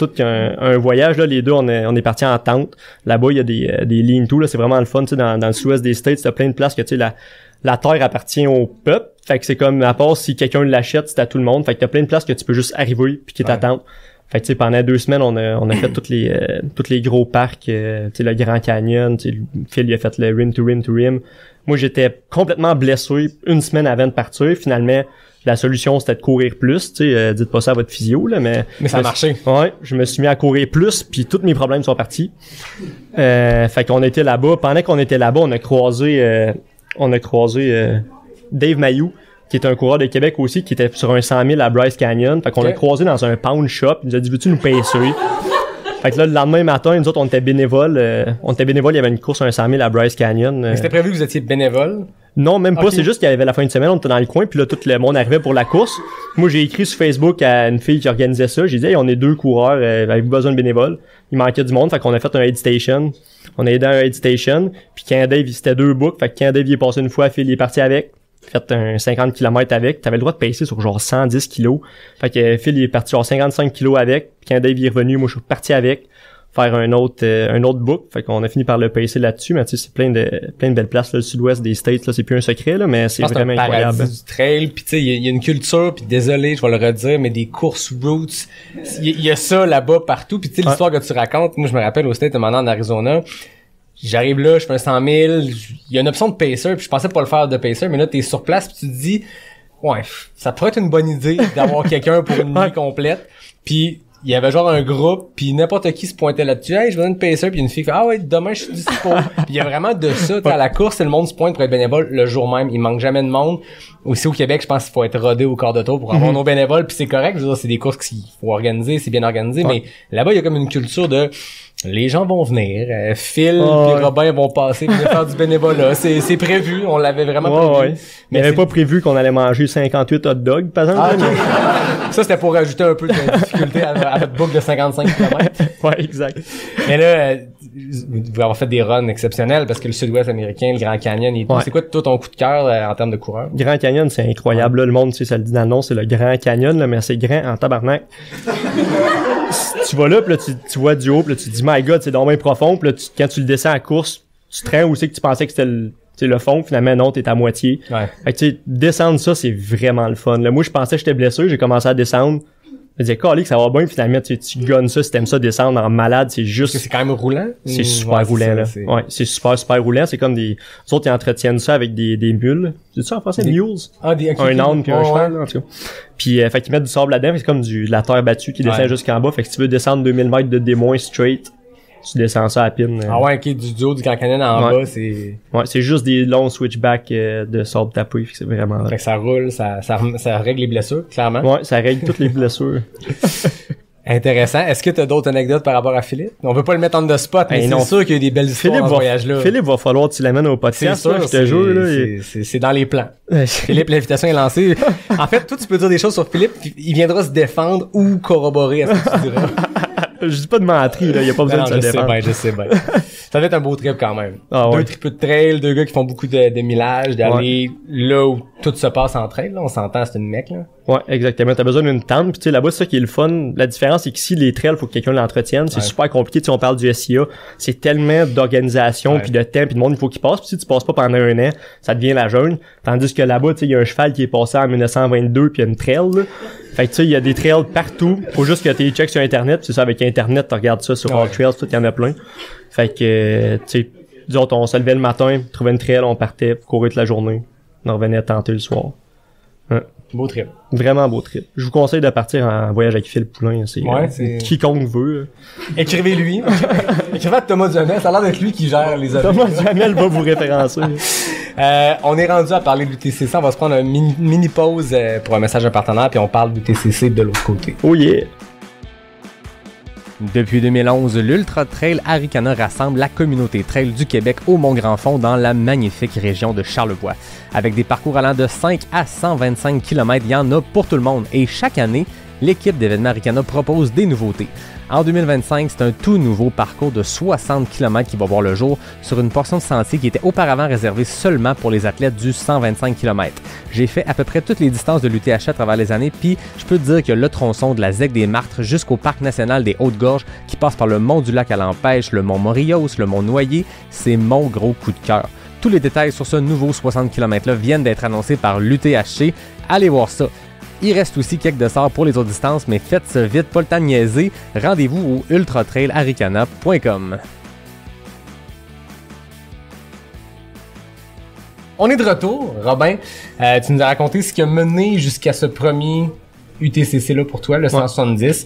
qu'un voyage, là. Les deux, on est partis en tente. Là-bas, il y a des lean-to, là. C'est vraiment le fun, tu sais, dans le sud-ouest des States, t'as plein de places que, tu sais, la terre appartient au peuple. Fait que c'est comme, à part si quelqu'un l'achète, c'est à tout le monde. Fait que t'as plein de places que tu peux juste arriver puis qui t'attendent. Fait que, tu sais, pendant 2 semaines, on a fait tous les gros parcs, tu sais, le Grand Canyon, tu sais, Phil, il a fait le Rim to Rim to Rim. Moi, j'étais complètement blessé une semaine avant de partir. Finalement, la solution, c'était de courir plus, tu sais, dites pas ça à votre physio, là, mais ça a marché. Ouais, je me suis mis à courir plus, puis tous mes problèmes sont partis. Fait qu'on était là-bas. Pendant qu'on était là-bas, on a croisé Dave Mayou, qui est un coureur de Québec aussi, qui était sur un 100 000 à Bryce Canyon. Fait qu'on l'a croisé dans un pound shop. Il nous a dit, veux-tu nous payer? Fait que là, le lendemain matin, nous autres, on était bénévoles. Il y avait une course à un 100 000 à Bryce Canyon. C'était prévu que vous étiez bénévole? Non, même pas. C'est juste qu'il y avait la fin de semaine, on était dans le coin, puis là, tout le monde arrivait pour la course. Moi, j'ai écrit sur Facebook à une fille qui organisait ça. J'ai dit, hey, on est 2 coureurs, avez-vous besoin de bénévoles? Il manquait du monde, fait qu'on a fait un aid station. On a aidé un aid station. Puis quand Dave, c'était 2 books. Fait que quand Dave, il est passé une fois, Phil, il est parti avec. Fait un 50 km avec. T'avais le droit de pacer sur genre 110 kilos. Fait que Phil, il est parti genre 55 kilos avec. Puis quand Dave, il est revenu, moi, je suis parti avec. Faire un autre book. Fait qu'on a fini par le pacer là-dessus, mais tu sais, c'est plein de belles places, là, le sud-ouest des States, là, c'est plus un secret, là, mais c'est vraiment incroyable. C'est un paradis du trail, pis tu sais, il y a une culture, puis désolé, je vais le redire, mais des courses routes, il y a ça là-bas partout, puis tu sais, l'histoire que tu racontes, moi, je me rappelle au State, maintenant en Arizona, j'arrive là, je fais un 100 000, il y a une option de pacer, puis je pensais pas le faire de pacer, mais là, t'es sur place, puis tu te dis, ouais, ça pourrait être une bonne idée d'avoir quelqu'un pour une nuit complète, puis il y avait genre un groupe, puis n'importe qui se pointait là-dessus. Hey, je veux une pacer, puis une fille fait, ah ouais, demain je suis dispo. Puis il y a vraiment de ça, à la course, et le monde se pointe pour être bénévole le jour même. Il manque jamais de monde. Aussi au Québec, je pense qu'il faut être rodé au quart de tour pour avoir nos bénévoles, puis c'est correct. Je veux dire, c'est des courses qu'il faut organiser, c'est bien organisé, mais là-bas, il y a comme une culture de les gens vont venir, Phil et Robin vont passer pour faire du bénévolat. C'est prévu, on l'avait vraiment prévu. Mais il avait pas prévu qu'on allait manger 58 hot dogs, par exemple. Ça, c'était pour rajouter un peu de difficulté à votre boucle de 55 km. Ouais, exact. Mais là, vous devez avoir fait des runs exceptionnels parce que le sud-ouest américain, le Grand Canyon et tout. C'est quoi toi ton coup de cœur en termes de coureur? Grand Canyon, c'est incroyable. Là, le monde, tu sais, ça le dit dans le nom, c'est le Grand Canyon, là, mais c'est grand en tabarnak. Tu vas là, pis là, tu vois du haut, pis là, tu te dis, my God, c'est donc bien profond, pis là, quand tu le descends à course, tu te rends où c'est que tu pensais que c'était sais, le fond, finalement, non, t'es à moitié. Ouais. Fait que, tu sais, descendre ça, c'est vraiment le fun. Là, moi, je pensais que j'étais blessé, j'ai commencé à descendre. Je me disais, calique, ça va bien, finalement, tu gonnes ça, si t'aimes ça descendre en malade, c'est juste... Parce que c'est quand même roulant? C'est super roulant, là. Ouais, c'est super roulant. C'est comme des autres, ils entretiennent ça avec des mules. C'est ça en français, mules? Ah, des un âne puis un cheval, là, en tout cas. Puis, fait qu'ils mettent du sable là-dedans, c'est comme de la terre battue qui descend jusqu'en bas. Fait que si tu veux descendre 2000 mètres de D- straight, tu descends ça à pine. Ah ouais, ok, du haut du Grand Canyon en bas, c'est... Ouais, c'est juste des longs switchbacks de sable tapé, fait que c'est vraiment... Fait que ça roule, ça règle les blessures, clairement. Ouais, ça règle toutes les blessures. Intéressant. Est-ce que t'as d'autres anecdotes par rapport à Philippe? On veut pas le mettre en the spot, mais c'est sûr qu'il y a eu des belles histoires dans ce voyage-là. Philippe va falloir que tu l'amènes au podcast, c'est sûr, là, je te jure, là. C'est dans les plans. Philippe, l'invitation est lancée. En fait, toi, tu peux dire des choses sur Philippe, il viendra se défendre ou corroborer à ce que tu diras. Je dis pas de mentir, là, y a pas besoin de se défendre. Je sais bien. Ça va être un beau trip quand même. Ah, ouais. 2 tripes de trail, 2 gars qui font beaucoup de millage, d'aller là où tout se passe en trail, là. On s'entend, c'est une mecque, là. Ouais, exactement. T'as besoin d'une tente, puis tu sais, là-bas, c'est ça qui est le fun. La différence, c'est qu'ici, les trails, faut que quelqu'un l'entretienne. C'est super compliqué. Tu sais, on parle du SIA. C'est tellement d'organisation, puis de temps, puis de monde, il faut qu'il passe. Puis si tu passes pas pendant un an, ça devient la jeune. Tandis que là-bas, tu sais, il y a un cheval qui est passé en 1922, puis il y a une trail, là. Fait que tu sais, il y a des trails partout. Faut juste que tu checkes sur Internet. C'est ça, avec Internet, tu regardes ça sur All Trails, tout, il y en a plein. Fait que, tu sais, disons, on se levait le matin, trouvait une trail, on partait, courir toute la journée. On revenait tenter le soir. Ouais. Beau trip. Vraiment beau trip. Je vous conseille de partir en voyage avec Phil Poulin. C'est, quiconque veut. Écrivez-lui. Écrivez à Thomas Duhamel. Ça a l'air d'être lui qui gère les affaires. Thomas Duhamel va vous référencer. On est rendu à parler de l'UTCC. On va se prendre une mini pause pour un message d'un partenaire, puis on parle d'UTCC de l'autre côté. Oh yeah! Depuis 2011, l'Ultra Trail Arikana rassemble la communauté trail du Québec au Mont-Grand-Fond dans la magnifique région de Charlevoix. Avec des parcours allant de 5 à 125 km, il y en a pour tout le monde. Et chaque année, l'équipe d'événements Arikana propose des nouveautés. En 2025, c'est un tout nouveau parcours de 60 km qui va voir le jour sur une portion de sentier qui était auparavant réservée seulement pour les athlètes du 125 km. J'ai fait à peu près toutes les distances de l'UTH à travers les années, puis je peux te dire que le tronçon de la ZEC des Martres jusqu'au Parc national des Hautes-Gorges, qui passe par le mont du Lac à l'Empêche, le mont Morillos, le mont Noyer, c'est mon gros coup de cœur. Tous les détails sur ce nouveau 60 km-là viennent d'être annoncés par l'UTHC. Allez voir ça. Il reste aussi quelques desserts pour les autres distances, mais faites ça vite, pas le temps de niaiser. Rendez-vous au ultratrailarikana.com. On est de retour, Robin. Tu nous as raconté ce qui a mené jusqu'à ce premier UTCC-là pour toi, le 170.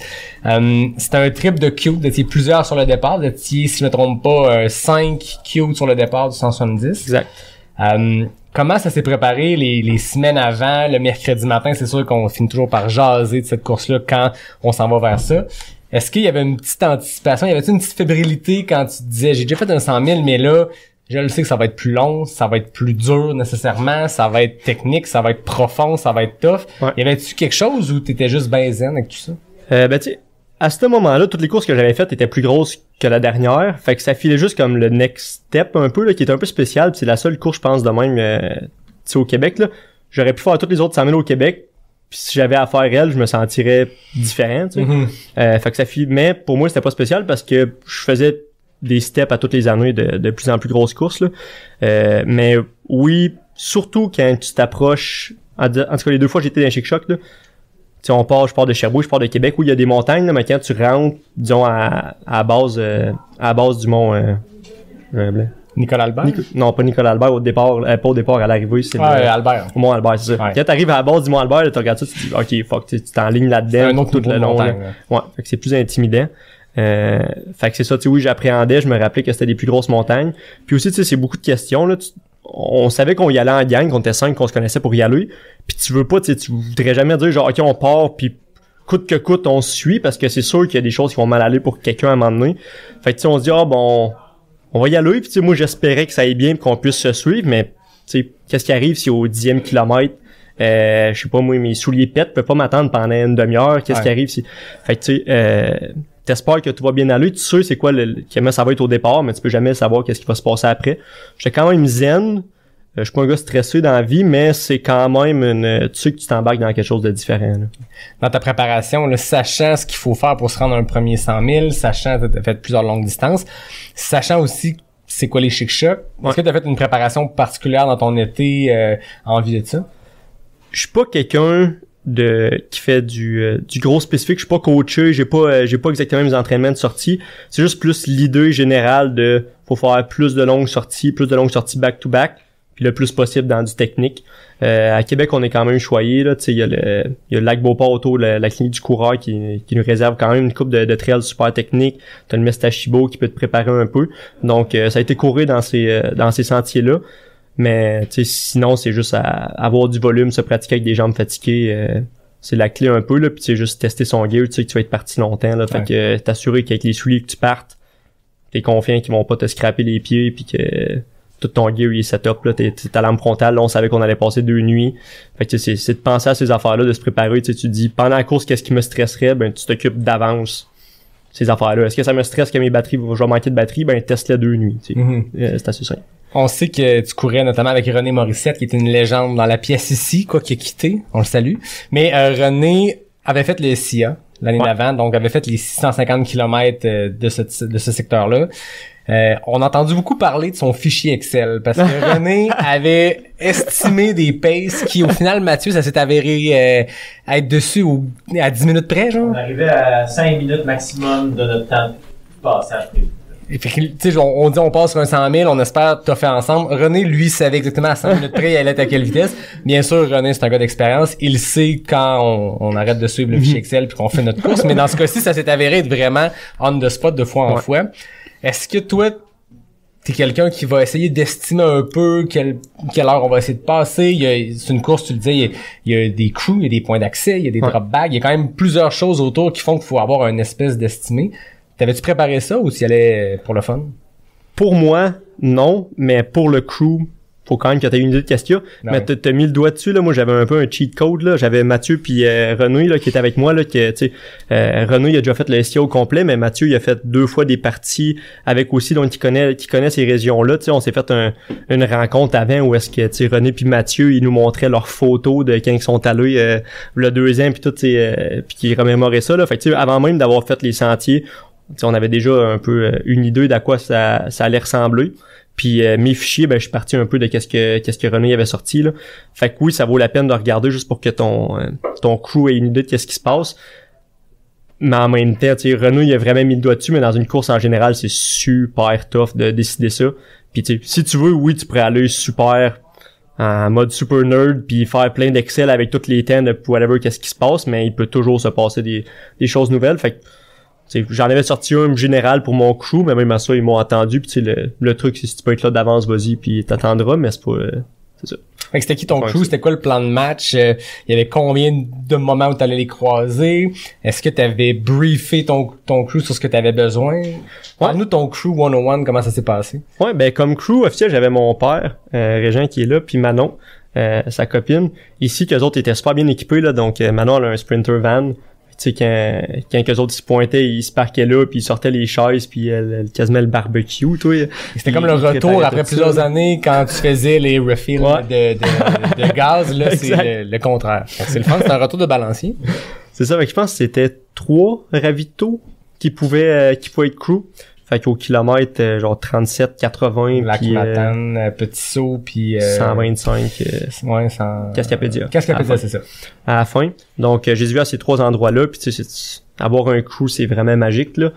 C'était un trip de Q. Vous étiez plusieurs sur le départ. Vous étiez, si je ne me trompe pas, 5 Q sur le départ du 170. Exact. Comment ça s'est préparé les semaines avant, le mercredi matin? C'est sûr qu'on finit toujours par jaser de cette course-là quand on s'en va vers ça. Est-ce qu'il y avait une petite anticipation? Y avait-il une petite fébrilité quand tu disais, j'ai déjà fait un 100 000, mais là, je le sais que ça va être plus long, ça va être plus dur nécessairement, ça va être technique, ça va être profond, ça va être tough. Ouais. Y avait-tu quelque chose où t'étais juste ben zen avec tout ça? Ben tu sais, à ce moment-là, toutes les courses que j'avais faites étaient plus grosses que la dernière. Fait que ça filait juste comme le next step un peu, là, qui était un peu spécial. Puis c'est la seule course, je pense, de même, tu sais, au Québec, là. J'aurais pu faire toutes les autres 100 000 au Québec. Puis si j'avais à faire elle, je me sentirais différent, tu sais. Fait que ça filait, mais pour moi, c'était pas spécial parce que je faisais des steps à toutes les années de plus en plus grosses courses, là. Mais oui, surtout quand tu t'approches, en tout cas, les 2 fois j'étais dans Chic-Choc, là. Tu sais, je pars de Sherbrooke, je pars de Québec, où il y a des montagnes, là, mais quand tu rentres, disons, à la base du mont, Nicolas Albert? Non, pas Nicolas Albert, au départ, pas au départ, à l'arrivée, c'est Albert. au mont Albert, c'est ça. Ouais. Quand t'arrives à la base du mont Albert, là, tu regardes ça, tu te dis, ok, fuck, tu t'enlignes là-dedans. C'est un autre tout le long, montagne, là. Ouais, fait que c'est plus intimidant. Fait que c'est ça, tu sais, oui, j'appréhendais, je me rappelais que c'était des plus grosses montagnes. Puis aussi, tu sais, c'est beaucoup de questions, là. On savait qu'on y allait en gang, qu'on était 5, qu'on se connaissait pour y aller. Puis tu veux pas, tu sais, tu voudrais jamais dire genre, ok, on part, puis coûte que coûte, on se suit, parce que c'est sûr qu'il y a des choses qui vont mal aller pour quelqu'un à un moment donné. Fait que tu sais, on se dit, bon, on va y aller, puis tu sais, moi, j'espérais que ça aille bien, puis qu'on puisse se suivre, mais tu sais, qu'est-ce qui arrive si au 10e kilomètre, je sais pas, moi, mes souliers pètent, je peux pas m'attendre pendant une demi-heure, qu'est-ce qui arrive si... Fait que tu sais, t'espères que tout va bien aller, tu sais c'est quoi comment ça va être au départ, mais tu peux jamais savoir qu'est-ce qui va se passer après. J'étais quand même zen, je suis pas un gars stressé dans la vie, mais c'est quand même tu sais que tu t'embarques dans quelque chose de différent, là. Dans ta préparation, là, sachant ce qu'il faut faire pour se rendre à un premier 100 000, sachant que tu as fait plusieurs longues distances, sachant aussi c'est quoi les Chic Chocs. Ouais. Est-ce que t'as fait une préparation particulière dans ton été en vue de ça? Je suis pas quelqu'un qui fait du gros spécifique. Je suis pas coaché, j'ai pas exactement mes entraînements de sortie. C'est juste plus l'idée générale de faut faire plus de longues sorties back to back, puis le plus possible dans du technique. À Québec, on est quand même choyé là, tu sais, il y a le lac Beauport autour, la clinique du coureur qui nous réserve quand même une coupe de trails super techniques. T'as le Mestachibo qui peut te préparer un peu. Donc ça a été courir dans ces sentiers-là. Mais tu sais, sinon c'est juste à avoir du volume, se pratiquer avec des jambes fatiguées, c'est la clé un peu là, puis c'est juste tester son gear, tu sais que tu vas être parti longtemps là, fait que t'assurer qu'avec les souliers que tu partes, t'es confiant qu'ils vont pas te scraper les pieds puis que tout ton gear il est set-up là, ta lampe frontale, là on savait qu'on allait passer 2 nuits. Fait que c'est de penser à ces affaires-là, de se préparer, tu sais, tu te dis pendant la course qu'est-ce qui me stresserait, ben tu t'occupes d'avance ces affaires-là. Est-ce que ça me stresse que mes batteries, je vais manquer de batterie, ben teste-les 2 nuits, tu sais. C'est assez simple. On sait que tu courais notamment avec René Morissette, qui est une légende dans la pièce ici, quoi, qui a quitté. On le salue. Mais René avait fait le SIA l'année d'avant, donc avait fait les 650 km de ce secteur-là. On a entendu beaucoup parler de son fichier Excel, parce que René avait estimé des paces qui, au final, Mathieu, ça s'est avéré être dessus à 10 minutes près, genre. On arrivait à 5 minutes maximum de notre temps de passage prévu. Et puis, tu sais, on dit on passe sur un 100 000, on espère tout fait ensemble. René, lui, savait exactement à 5 minutes près, il allait être à quelle vitesse. Bien sûr, René, c'est un gars d'expérience. Il sait quand on arrête de suivre le fichier Excel puis qu'on fait notre course. Mais dans ce cas-ci, ça s'est avéré être vraiment on the spot de fois en fois. Est-ce que toi, t'es quelqu'un qui va essayer d'estimer un peu quelle heure on va essayer de passer? C'est une course, tu le disais, il y a des crews, il y a des points d'accès, il y a des drop bags. Il y a quand même plusieurs choses autour qui font qu'il faut avoir une espèce d'estimé. T'avais-tu préparé ça ou t'y allais pour le fun? Pour moi, non, mais pour le crew, faut quand même que t'aies une idée de qu'est-ce qu'il y a. Mais t'as mis le doigt dessus, là. Moi, j'avais un peu un cheat code, là. J'avais Mathieu puis René, là, qui était avec moi, là, tu sais, René, il a déjà fait le SIA au complet, mais Mathieu, il a fait 2 fois des parties avec aussi, donc, qui connaît ces régions-là, tu sais. On s'est fait une rencontre avant où est-ce que, tu sais, René puis Mathieu, ils nous montraient leurs photos de quand ils sont allés, le 2 ans puis tout, puis qu'ils remémoraient ça, là. Fait que, tu sais, avant même d'avoir fait les sentiers, t'sais, on avait déjà un peu une idée d'à quoi ça allait ressembler. Puis mes fichiers, ben je suis parti un peu de qu'est-ce que René avait sorti là. Fait que oui, ça vaut la peine de regarder juste pour que ton crew ait une idée de qu'est-ce qui se passe. Mais en même temps, tu sais, René il a vraiment mis le doigt dessus, mais dans une course en général, c'est super tough de décider ça. Puis tu sais, si tu veux, oui, tu pourrais aller super en mode super nerd puis faire plein d'Excel avec toutes les temps de whatever qu'est-ce qui se passe, mais il peut toujours se passer des choses nouvelles. Fait que t'sais, j'en avais sorti un général pour mon crew, mais même à ça, ils m'ont attendu. Puis le truc, c'est si tu peux être là d'avance, vas-y, puis t'attendras, mais c'est pas... c'est ça. Fait que c'était qui ton crew? C'était quoi le plan de match? Il y avait combien de moments où t'allais les croiser? Est-ce que t'avais briefé ton crew sur ce que t'avais besoin? Parle-nous de ton crew 101, comment ça s'est passé? Ouais, ben comme crew officiel, j'avais mon père, Régent, qui est là, puis Manon, sa copine. Ici, qu'eux autres étaient super bien équipés, là, donc Manon, elle a un Sprinter van. Tu sais, quand qu'eux autres se pointaient, ils se parquaient là, puis ils sortaient les chaises, puis elle quasiment le barbecue, toi. C'était comme le retour après plusieurs années quand tu faisais les refills de gaz, là, c'est le contraire. C'est le fun, c'est un retour de balancier. C'est ça, fait que je pense que c'était 3 ravitaux qui pouvaient être crew. Fait qu'au kilomètre, genre 37, 80, puis Matane, Petit Saut, puis 125. Ouais, 100. Cascapédia. Cascapédia, c'est ça. À la fin. Donc, j'ai vu à ces 3 endroits-là, puis tu sais, avoir un crew, c'est vraiment magique, là.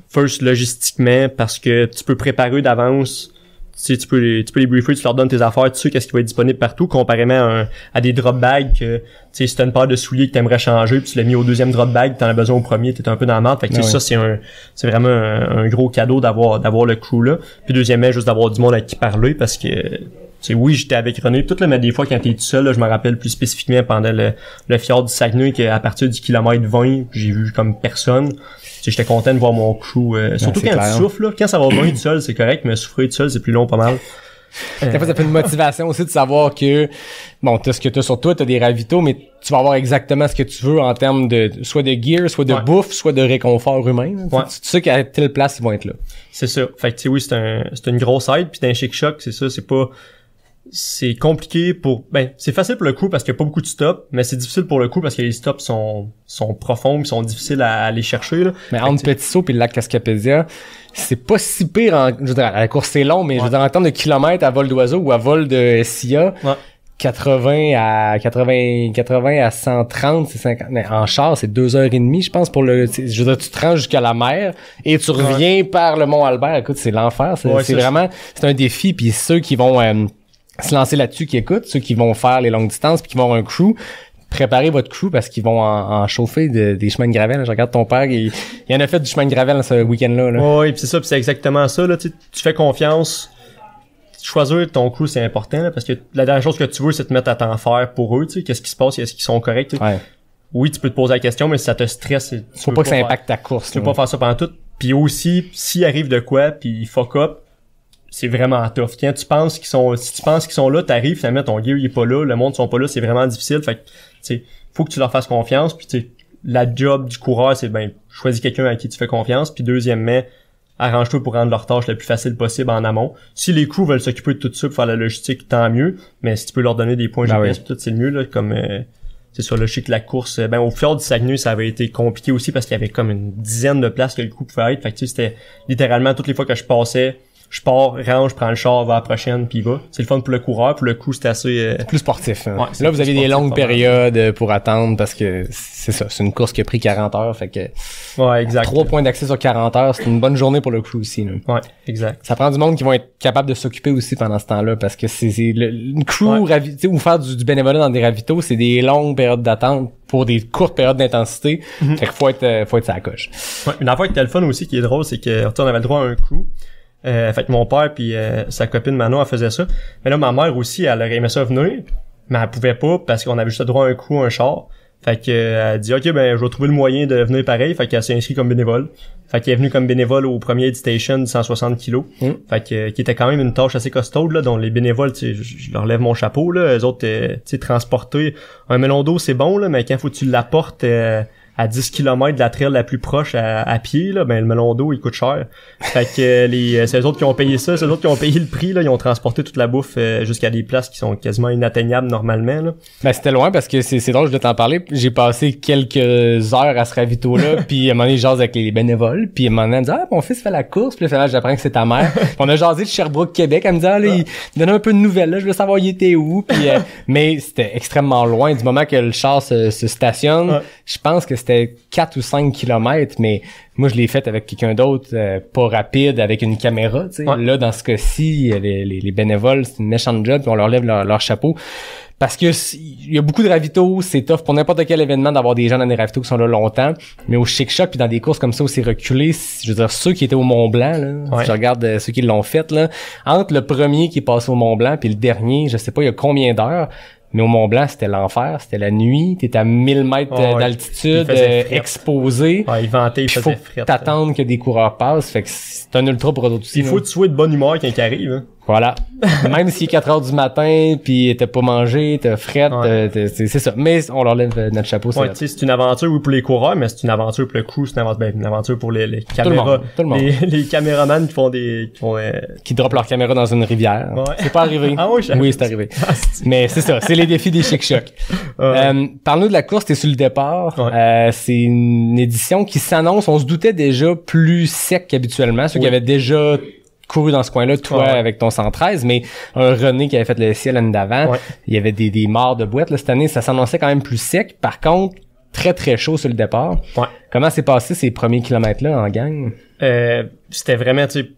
First, logistiquement, parce que tu peux préparer d'avance. Tu sais, tu peux les briefer, tu leur donnes tes affaires, tu sais qu'est-ce qui va être disponible partout, comparément à des drop bags que, tu sais, si t'as une paire de souliers que t'aimerais changer, puis tu l'as mis au 2e drop bag, t'en as besoin au premier, t'es un peu dans la merde. Fait que, ça, c'est vraiment un gros cadeau d'avoir le crew là. Puis deuxièmement, juste d'avoir du monde avec qui parler, parce que, tu sais, oui, j'étais avec René, tout là, mais des fois, quand t'es tout seul, là, je me rappelle plus spécifiquement pendant le fjord du Saguenay, qu'à partir du kilomètre 20, j'ai vu comme personne. J'étais content de voir mon crew, surtout quand tu souffles, là. Quand ça va bien tout seul, c'est correct, mais souffrir tout seul, c'est plus long pas mal. Ça fait une motivation aussi de savoir que, bon, t'as ce que t'as sur toi, t'as des ravitaux, mais tu vas avoir exactement ce que tu veux en termes de, soit de gear, soit de bouffe, soit de réconfort humain. Tu sais qu'à telle place, ils vont être là. C'est ça. Fait que, tu sais, oui, c'est une grosse aide, puis c'est un Chic Choc, c'est ça, c'est pas, c'est compliqué c'est facile pour le crew parce qu'il y a pas beaucoup de stops, mais c'est difficile pour le crew parce que les stops sont profonds pis sont difficiles à aller chercher, là. Mais entre Petit-Saut et le lac Cascapédia, c'est pas si pire je veux dire, la course c'est long, mais je veux dire, en termes de kilomètres à vol d'oiseau ou à vol de SIA, 80 à 130, c'est 50. Mais en char, c'est 2h30, je pense, je veux dire, tu te rends jusqu'à la mer et tu reviens par le Mont-Albert. Écoute, c'est l'enfer. C'est vraiment, c'est un défi. Puis ceux qui vont se lancer là-dessus, qui écoutent, ceux qui vont faire les longues distances puis qui vont avoir un crew, préparez votre crew parce qu'ils vont en chauffer des chemins de gravel. Je regarde ton père, il en a fait du chemin de gravel ce week-end-là. Oui, puis c'est ça, puis c'est exactement ça. Là, tu fais confiance. Choisir ton crew, c'est important, là, parce que la dernière chose que tu veux, c'est te mettre à t'en faire pour eux, tu sais, qu'est-ce qui se passe, est-ce qu'ils sont corrects, ouais. Oui, tu peux te poser la question, mais si ça te stresse, faut pas que ça impacte ta course. Tu peux pas faire ça pendant tout. Puis aussi, s'il arrive de quoi, puis fuck up, c'est vraiment tough. Quand si tu penses qu'ils sont là, t'arrives, finalement, ton gear, il est pas là, le monde sont pas là, c'est vraiment difficile. Fait que, tu sais, faut que tu leur fasses confiance, puis tu sais, la job du coureur, c'est choisis quelqu'un à qui tu fais confiance, puis deuxièmement, arrange-toi pour rendre leur tâche le plus facile possible en amont. Si les crews veulent s'occuper de tout ça pour faire la logistique, tant mieux. Mais si tu peux leur donner des points GPS, tout, c'est le mieux, là, comme, c'est sur le chic la course. Au fjord du Saguenay, ça avait été compliqué aussi parce qu'il y avait comme une dizaine de places que le crew pouvait être. Fait que, tu sais, c'était littéralement toutes les fois que je passais, je pars, range, je prends le char, va à la prochaine, puis va. C'est le fun pour le coureur, pour le coup, c'était assez... plus sportif. Hein. Ouais, là, vous avez des longues périodes pour attendre parce que c'est ça, c'est une course qui a pris 40 heures, fait que... Ouais, exact. 3 points d'accès sur 40 heures, c'est une bonne journée pour le crew aussi, là. Ouais, exact. Ça prend du monde qui vont être capable de s'occuper aussi pendant ce temps-là parce que c'est une crew, tu sais, ou faire du bénévolat dans des ravitaux, c'est des longues périodes d'attente pour des courtes périodes d'intensité. Fait qu'il faut être sur la coche. Ouais, une affaire qui était le fun aussi, qui est drôle, c'est que, on avait le droit à un crew. Fait que mon père puis sa copine Manon, elle faisait ça. Mais là, ma mère aussi, elle aurait aimé ça venir, mais elle pouvait pas parce qu'on avait juste le droit à un coup, un char. Fait que elle dit OK, je vais trouver le moyen de venir pareil. Fait qu'elle s'est inscrite comme bénévole. Fait qu'elle est venue comme bénévole au premier Aid Station de 160 kilos. Fait que qui était quand même une tâche assez costaude là, dont les bénévoles, tu sais, je leur lève mon chapeau là. Eux autres, tu sais, transporter un melon d'eau, c'est bon là, mais quand faut que tu l'apportes à 10 km de la trail la plus proche à pied, là, le melon d'eau, il coûte cher. Fait que c'est eux autres qui ont payé ça, c'est eux autres qui ont payé le prix, là, ils ont transporté toute la bouffe jusqu'à des places qui sont quasiment inatteignables normalement, là. C'était loin parce que c'est drôle, je vais t'en parler. J'ai passé quelques heures à ce ravito-là, puis à un moment donné, je jase avec les bénévoles, puis à un moment donné, elle me dit « Ah, mon fils fait la course », puis là, j'apprends que c'est ta mère. Puis on a jasé de Sherbrooke, Québec, elle me dit « Ah, là, il donnait un peu de nouvelles, là, je veux savoir il était où », puis mais c'était extrêmement loin. Du moment que le char se stationne, je pense que c'était 4 ou 5 kilomètres, mais moi je l'ai fait avec quelqu'un d'autre, pas rapide, avec une caméra, tu sais. Là, dans ce cas-ci, les bénévoles, c'est une méchante job, puis on leur lève leur chapeau. Parce que il y a beaucoup de ravitaux, c'est tough pour n'importe quel événement d'avoir des gens dans des ravitaux qui sont là longtemps, mais au Chic Choc puis dans des courses comme ça où c'est reculé, je veux dire ceux qui étaient au Mont Blanc là, si je regarde ceux qui l'ont fait là, entre le premier qui est passé au Mont Blanc puis le dernier, je sais pas il y a combien d'heures. Mais au Mont Blanc, c'était l'enfer, c'était la nuit, t'es à 1000 mètres d'altitude, exposé. Il ventait, il faisait fret. Faut t'attendre que des coureurs passent, fait que c'est un ultra pour eux aussi. Il faut que tu sois de bonne humeur quand il arrive, hein. Voilà. Même s'il est 4 heures du matin, puis t'as pas mangé, t'as fret, c'est ça. Mais on leur lève notre chapeau. Ouais, tu sais, c'est une aventure pour les coureurs, mais c'est une aventure pour le crew, c'est une aventure pour les caméras. Tout le monde. Les caméramans qui droppent leur caméra dans une rivière. Ouais. C'est pas arrivé. Ah oui, c'est arrivé. Mais c'est ça, c'est les défis des Chic Chocs. Parle-nous de la course, t'es sur le départ. C'est une édition qui s'annonce, on se doutait déjà plus sec qu'habituellement, ceux qui avaient déjà couru dans ce coin-là, toi, avec ton 113, mais un René qui avait fait le ciel l'année d'avant, il y avait des morts de boîte, là, cette année, ça s'annonçait quand même plus sec. Par contre, très, très chaud sur le départ. Comment s'est passé ces premiers kilomètres-là en gang? C'était vraiment, tu sais,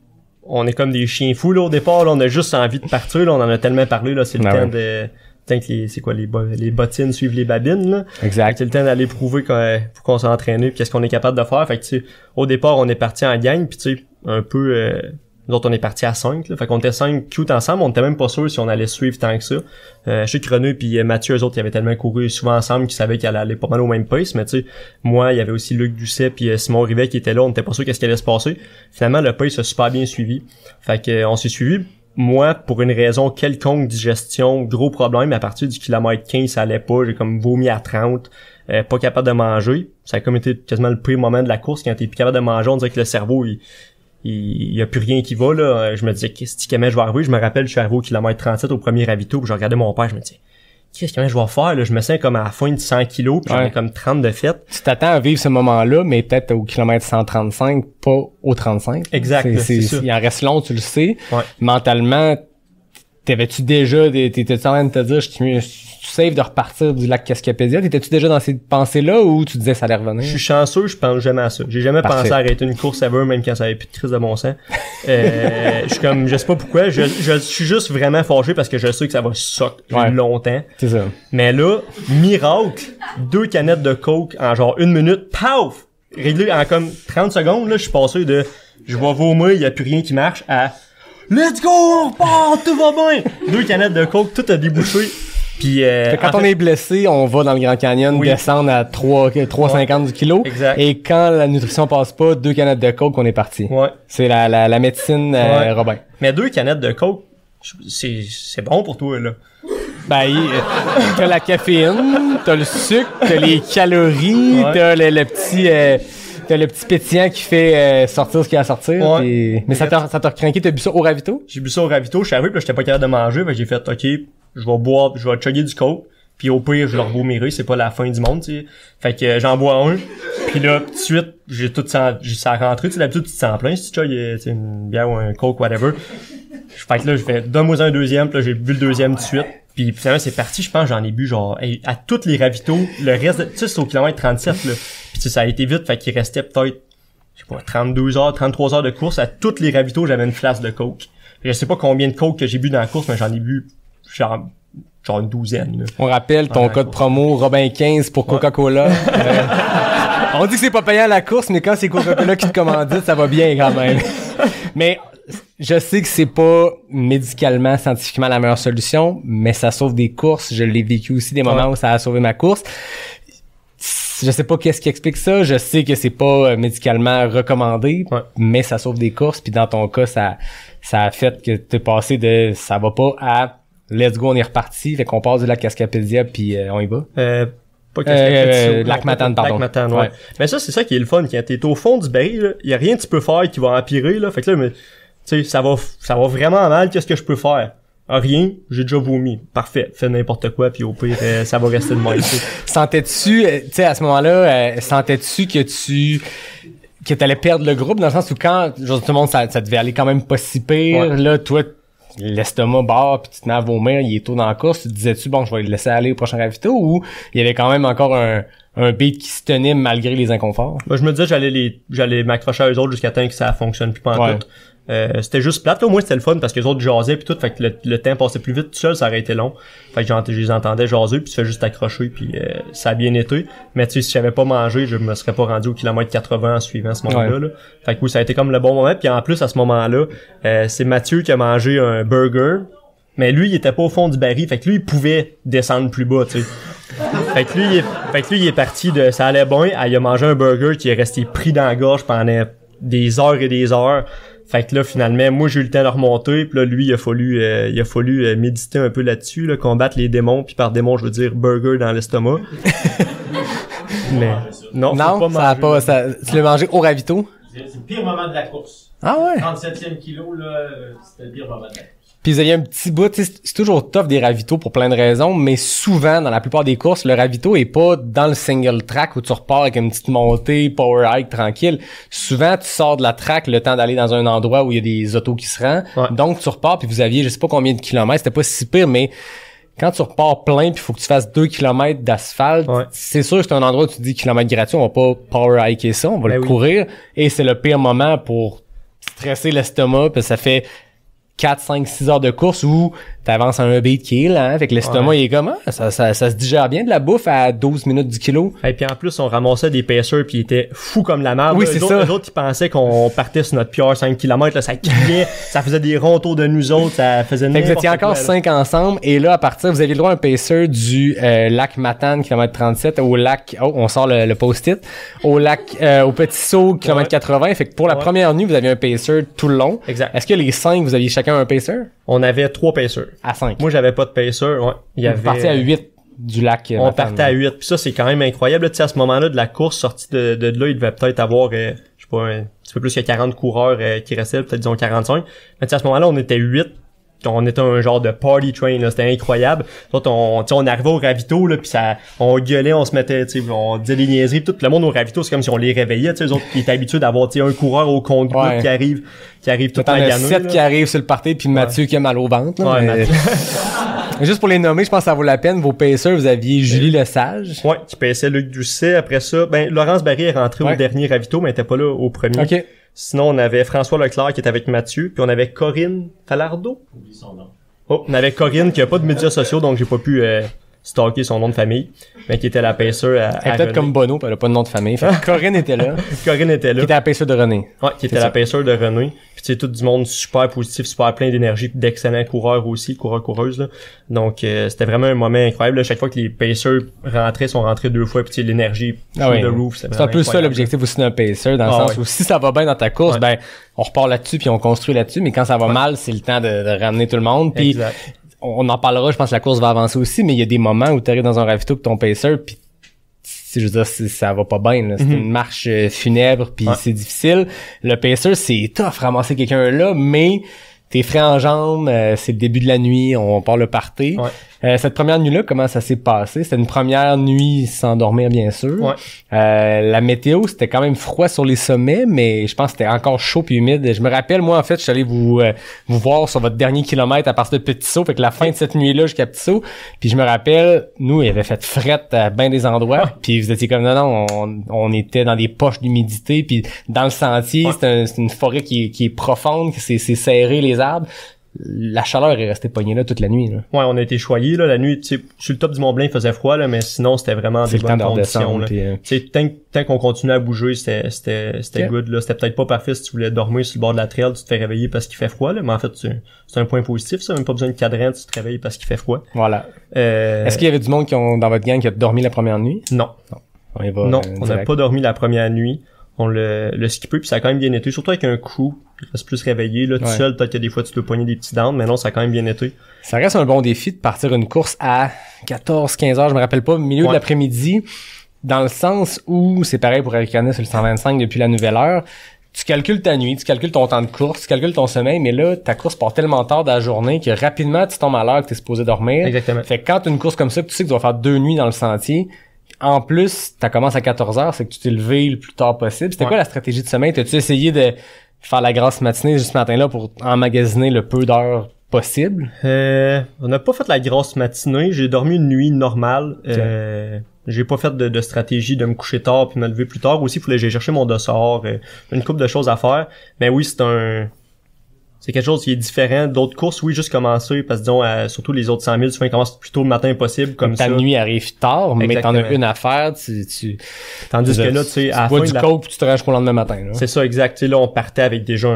on est comme des chiens fous, là, au départ, là, on a juste envie de partir, là, on en a tellement parlé, là, c'est le temps de... les bottines suivent les babines, là. Exact. C'est le temps d'aller prouver pour qu'on s'est entraîné puis qu'est-ce qu'on est capable de faire. Fait que, tu sais, au départ, on est parti en gang puis tu sais, un peu, nous autres, on est parti à 5, là. Fait qu'on était 5 cute ensemble. On était même pas sûr si on allait suivre tant que ça. Je sais que René puis Mathieu, eux autres, ils avaient tellement couru souvent ensemble qu'ils savaient qu'ils allaient aller pas mal au même pace. Mais tu sais, moi, il y avait aussi Luc Doucet puis Simon Rivet qui étaient là. On était pas sûr qu'est-ce qui allait se passer. Finalement, le pace a super bien suivi. Fait que, on s'est suivi. Moi, pour une raison quelconque, digestion, gros problème, à partir du kilomètre 15, ça allait pas. J'ai comme vomi à 30. Pas capable de manger. Ça a comme été quasiment le pire moment de la course. Quand t'es plus capable de manger, on dirait que le cerveau, il y a plus rien qui va, là. Je me disais, qu'est-ce que je vais arriver? Je me rappelle, je suis arrivé au kilomètre 37 au premier ravito, puis je regardais mon père, je me disais, qu'est-ce que je vais faire, là? Je me sens comme à la fin de 100 kilos, puis j'en ai comme 30 de fête. Tu t'attends à vivre ce moment-là, mais peut-être au kilomètre 135, pas au 35. Exact, c'est ça. Il en reste long, tu le sais. Ouais. Mentalement, t'étais-tu en train de te dire, tu safe de repartir du lac Cascapédia? T'étais-tu déjà dans ces pensées-là ou tu disais ça allait revenir? Je suis chanceux, je pense jamais à ça. J'ai jamais pensé à arrêter une course ever, même quand ça avait plus de crise de bon sens. Je suis comme, je sais pas pourquoi, je suis juste vraiment fâché parce que je sais que ça va suck longtemps. C'est ça. Mais là, miracle, 2 canettes de coke en genre 1 minute, paf! Réglé en comme 30 secondes, là, je suis passé de, je vais vomir, il y a plus rien qui marche, à, let's go, on repart, tout va bien! 2 canettes de coke, tout a débouché. Puis quand on est blessé, on va dans le Grand Canyon descendre à 3,50 du kilo. Exact. Et quand la nutrition passe pas, 2 canettes de coke, on est parti. Ouais. C'est la médecine Robin. Mais 2 canettes de coke, c'est bon pour toi, là. Ben, t'as la caféine, t'as le sucre, t'as les calories, t'as le petit pétillant qui fait sortir ce qu'il y a à sortir. Ouais. Mais ça t'a recrinqué, t'as bu ça au ravito? J'ai bu ça au ravito, je suis arrivé, puis là, j'étais pas capable de manger, fait que j'ai fait, ok, je vais boire, je vais chugger du coke, puis au pire, je le rebomirai, c'est pas la fin du monde, tu sais. Fait que j'en bois un, puis là, tout de suite, j'ai ça rentré, tu sais, d'habitude, tu te sens plein, si tu chugges une bière ou un coke, whatever. Fait que là, je fais, donne-moi un deuxième, puis là, j'ai bu le deuxième tout de suite. Puis finalement, c'est parti, je pense, j'en ai bu genre, à toutes les ravitos, le reste, tu sais, c'est au kilomètre 37, là. Puis tu sais, ça a été vite, fait qu'il restait peut-être, je sais pas, 32 heures, 33 heures de course. À toutes les ravitos, j'avais une flasque de coke. Je sais pas combien de coke que j'ai bu dans la course, mais j'en ai bu genre une douzaine, là. On rappelle ton code promo Robin 15 pour Coca-Cola. On dit que c'est pas payant à la course, mais quand c'est Coca-Cola qui te commandite, ça va bien quand même. Mais je sais que c'est pas médicalement, scientifiquement la meilleure solution, mais ça sauve des courses. Je l'ai vécu aussi des moments où ça a sauvé ma course. Je sais pas qu'est-ce qui explique ça. Je sais que c'est pas médicalement recommandé, mais ça sauve des courses. Puis dans ton cas, ça a fait que t'es passé de ça va pas à let's go, on est reparti. Fait qu'on passe du lac Cascapédia puis on y va. Pas Cascapédia, Lac Matane, pardon. Lac Matane, ouais. Mais ça, c'est ça qui est le fun. Quand t'es au fond du baril, il y a rien que tu peux faire qui va empirer, là. Fait que là, mais, tu sais, ça va vraiment mal. Qu'est-ce que je peux faire? Rien, j'ai déjà vomi. Parfait, fais n'importe quoi, puis au pire, ça va rester de moi ici. Sentais-tu, tu sais, à ce moment-là, sentais-tu que t'allais perdre le groupe, dans le sens où quand, genre, tout le monde, ça devait aller quand même pas si pire, là, toi, l'estomac barre, puis tu te mets à vomir, il est tôt dans la course, tu te disais-tu, bon, je vais le laisser aller au prochain ravito, ou il y avait quand même encore un beat qui se tenait malgré les inconforts? Moi, je me disais, j'allais m'accrocher à eux autres jusqu'à temps que ça fonctionne plus pas en tout. C'était juste plate, là. Moi, c'était le fun parce que les autres jasaient pis tout, fait que le temps passait plus vite tout seul, ça aurait été long. Fait que je les entendais jaser puis tu fais juste accrocher puis ça a bien été. Mais tu sais, si j'avais pas mangé, je me serais pas rendu au kilomètre 80 en suivant ce moment-là, là. Fait que oui, ça a été comme le bon moment. Puis en plus, à ce moment-là, c'est Mathieu qui a mangé un burger. Mais lui, il était pas au fond du baril, fait que lui, il pouvait descendre plus bas, tu sais. Fait que lui, il est parti de ça allait bien, il a mangé un burger qui est resté pris dans la gorge pendant des heures et des heures. Fait que là, finalement, moi, j'ai eu le temps de remonter, puis là, lui, il a fallu méditer un peu là-dessus, là, combattre les démons, puis par démons, je veux dire burger dans l'estomac. Mais non, tu l'as mangé au ravito? C'est le pire moment de la course. Ah ouais? 37e kilo, là, c'était le pire moment de la course. Puis vous avez un petit bout, c'est toujours tough des ravitaux pour plein de raisons, mais souvent, dans la plupart des courses, le ravito est pas dans le single track où tu repars avec une petite montée, power hike tranquille. Souvent, tu sors de la track le temps d'aller dans un endroit où il y a des autos qui se rendent. Ouais. Donc, tu repars puis vous aviez, je sais pas combien de kilomètres, c'était pas si pire, mais quand tu repars plein puis faut que tu fasses 2 kilomètres d'asphalte, c'est sûr que c'est un endroit où tu te dis kilomètres gratuits, on va pas power hiker ça, on va le courir. Et c'est le pire moment pour stresser l'estomac parce que ça fait 4, 5, 6 heures de course où t'avances à un beat qui est là, hein, fait que l'estomac il est comment? Ça se digère bien de la bouffe à 12 minutes du kilo. Et puis en plus, on ramassait des pacers puis ils étaient fous comme la merde. Oui, c'est ça. Les autres, ils pensaient qu'on partait sur notre PR 5 km, là, ça criait, ça faisait des ronds autour de nous autres, ça faisait n'importe quoi. Vous étiez encore 5 ensemble et là, à partir, vous aviez le droit à un pacer du lac Matane, kilomètre 37, au lac, on sort le post-it, au lac, au Petit Saut, kilomètre 80. Fait que pour la première nuit, vous aviez un pacer tout le long. Exact. Est-ce que les 5, vous aviez chacun un pacer? On avait 3 pacers. À 5. Moi, j'avais pas de pacer, Vous partiez à 8 du lac Matane. Partait à 8. Puis ça, c'est quand même incroyable. Tu sais, à ce moment-là de la course, sortie de là, il devait peut-être avoir, je sais pas, un petit peu plus que 40 coureurs qui restaient, peut-être disons 45. Mais à ce moment-là, on était 8. On était un genre de party train, là, c'était incroyable. On arrivait au ravito, là, puis on gueulait, on se mettait, on disait des niaiseries, tout le monde au ravito, c'est comme si on les réveillait, eux autres qui étaient habitués d'avoir, un coureur au compte-gouttes qui arrive tout le temps. 7 qui arrive sur le party, puis Mathieu qui a mal au ventre, là, mais... Juste pour les nommer, je pense que ça vaut la peine. Vos pacers, vous aviez Julie Lesage. Ouais, qui paissait Luc Doucet. Après ça, Laurence Barry est rentrée au dernier ravito, mais elle était pas là au premier. OK. Sinon, on avait François Leclerc qui était avec Mathieu, puis on avait Corinne Falardeau. Oublie son nom. Oh, on avait Corinne qui a pas de médias sociaux, donc j'ai pas pu stalker son nom de famille, mais qui était la pacer à peut-être René. comme Bono, puis elle a pas de nom de famille. Fait que Corinne était là. Corinne était là. Qui était la pacer de René. Ouais, qui était la pacer de René. Puis tu sais, tout du monde super positif, super plein d'énergie, puis d'excellents coureurs aussi, coureurs-coureuses, là. Donc, c'était vraiment un moment incroyable, là. Chaque fois que les pacers rentraient, sont rentrés 2 fois, puis tu sais, l'énergie oui. de roof, c'est un peu ça l'objectif aussi d'un pacer, dans le sens où si ça va bien dans ta course, on repart là-dessus puis on construit là-dessus, mais quand ça va mal, c'est le temps de ramener tout le monde. Puis on en parlera, je pense que la course va avancer aussi, mais il y a des moments où tu arrives dans un ravito avec ton pacer, puis je veux dire, ça va pas bien, là. C'est une marche funèbre, puis c'est difficile. Le pacer, c'est tough ramasser quelqu'un là, mais t'es frais en jambes, c'est le début de la nuit, on part le party. Cette première nuit-là, comment ça s'est passé? C'était une première nuit sans dormir, bien sûr. La météo, c'était quand même froid sur les sommets, mais je pense que c'était encore chaud puis humide. Je me rappelle, moi, en fait, je suis allé vous voir sur votre dernier kilomètre à partir de Petit-Saut, fait que la fin de cette nuit-là jusqu'à Petit-Saut. Puis je me rappelle, nous, il avait fait frette à bien des endroits, puis vous étiez comme, non, on était dans des poches d'humidité, puis dans le sentier, c'est une forêt qui est profonde, c'est serré, les arbres. La chaleur est restée pognée là toute la nuit, là. Ouais, on a été choyés, là, la nuit, tu sais, sur le top du Mont-Blanc, il faisait froid, là, mais sinon, c'était vraiment des bonnes conditions, là. Tu sais, tant qu'on continuait à bouger, c'était good, là. C'était peut-être pas parfait si tu voulais dormir sur le bord de la trail, tu te fais réveiller parce qu'il fait froid, là, mais en fait, c'est un point positif, ça, même pas besoin de cadran, tu te réveilles parce qu'il fait froid. Voilà. Est-ce qu'il y avait du monde dans votre gang qui a dormi la première nuit? Non. On n'a pas dormi la première nuit. On le skippé, puis ça a quand même bien été, surtout avec un crew. Il reste plus réveillé, là, tout seul, peut-être que des fois tu peux pogner des petits downs, mais non, ça a quand même bien été. Ça reste un bon défi de partir une course à 14-15 heures, je me rappelle pas, milieu de l'après-midi, dans le sens où c'est pareil pour Eric Canet sur le 125 depuis la nouvelle heure. Tu calcules ta nuit, tu calcules ton temps de course, tu calcules ton sommeil, mais là, ta course part tellement tard dans la journée que rapidement, tu tombes à l'heure que t'es supposé dormir. Exactement. Fait que quand t'as une course comme ça, que tu sais que tu vas faire 2 nuits dans le sentier, en plus, t'as commencé à 14 heures, c'est que tu t'es levé le plus tard possible. C'était quoi la stratégie de sommeil? T'as-tu essayé de faire la grasse matinée juste ce matin-là pour emmagasiner le peu d'heures possible? On n'a pas fait la grosse matinée. J'ai dormi une nuit normale. J'ai pas fait de stratégie de me coucher tard puis me lever plus tard. Aussi, il fallait que j'aille chercher mon dossard. Une couple de choses à faire. Mais oui, c'est quelque chose qui est différent d'autres courses. Oui, juste commencer, parce que disons, surtout les autres 100 000, souvent ils commencent plus tôt le matin possible, comme ça. Ta nuit arrive tard, mais t'en as une à faire, Tandis que là, tu sais, à la fin du coke, tu te ranges pour le lendemain matin, là. C'est ça, exact. Tu sais, là, on partait avec déjà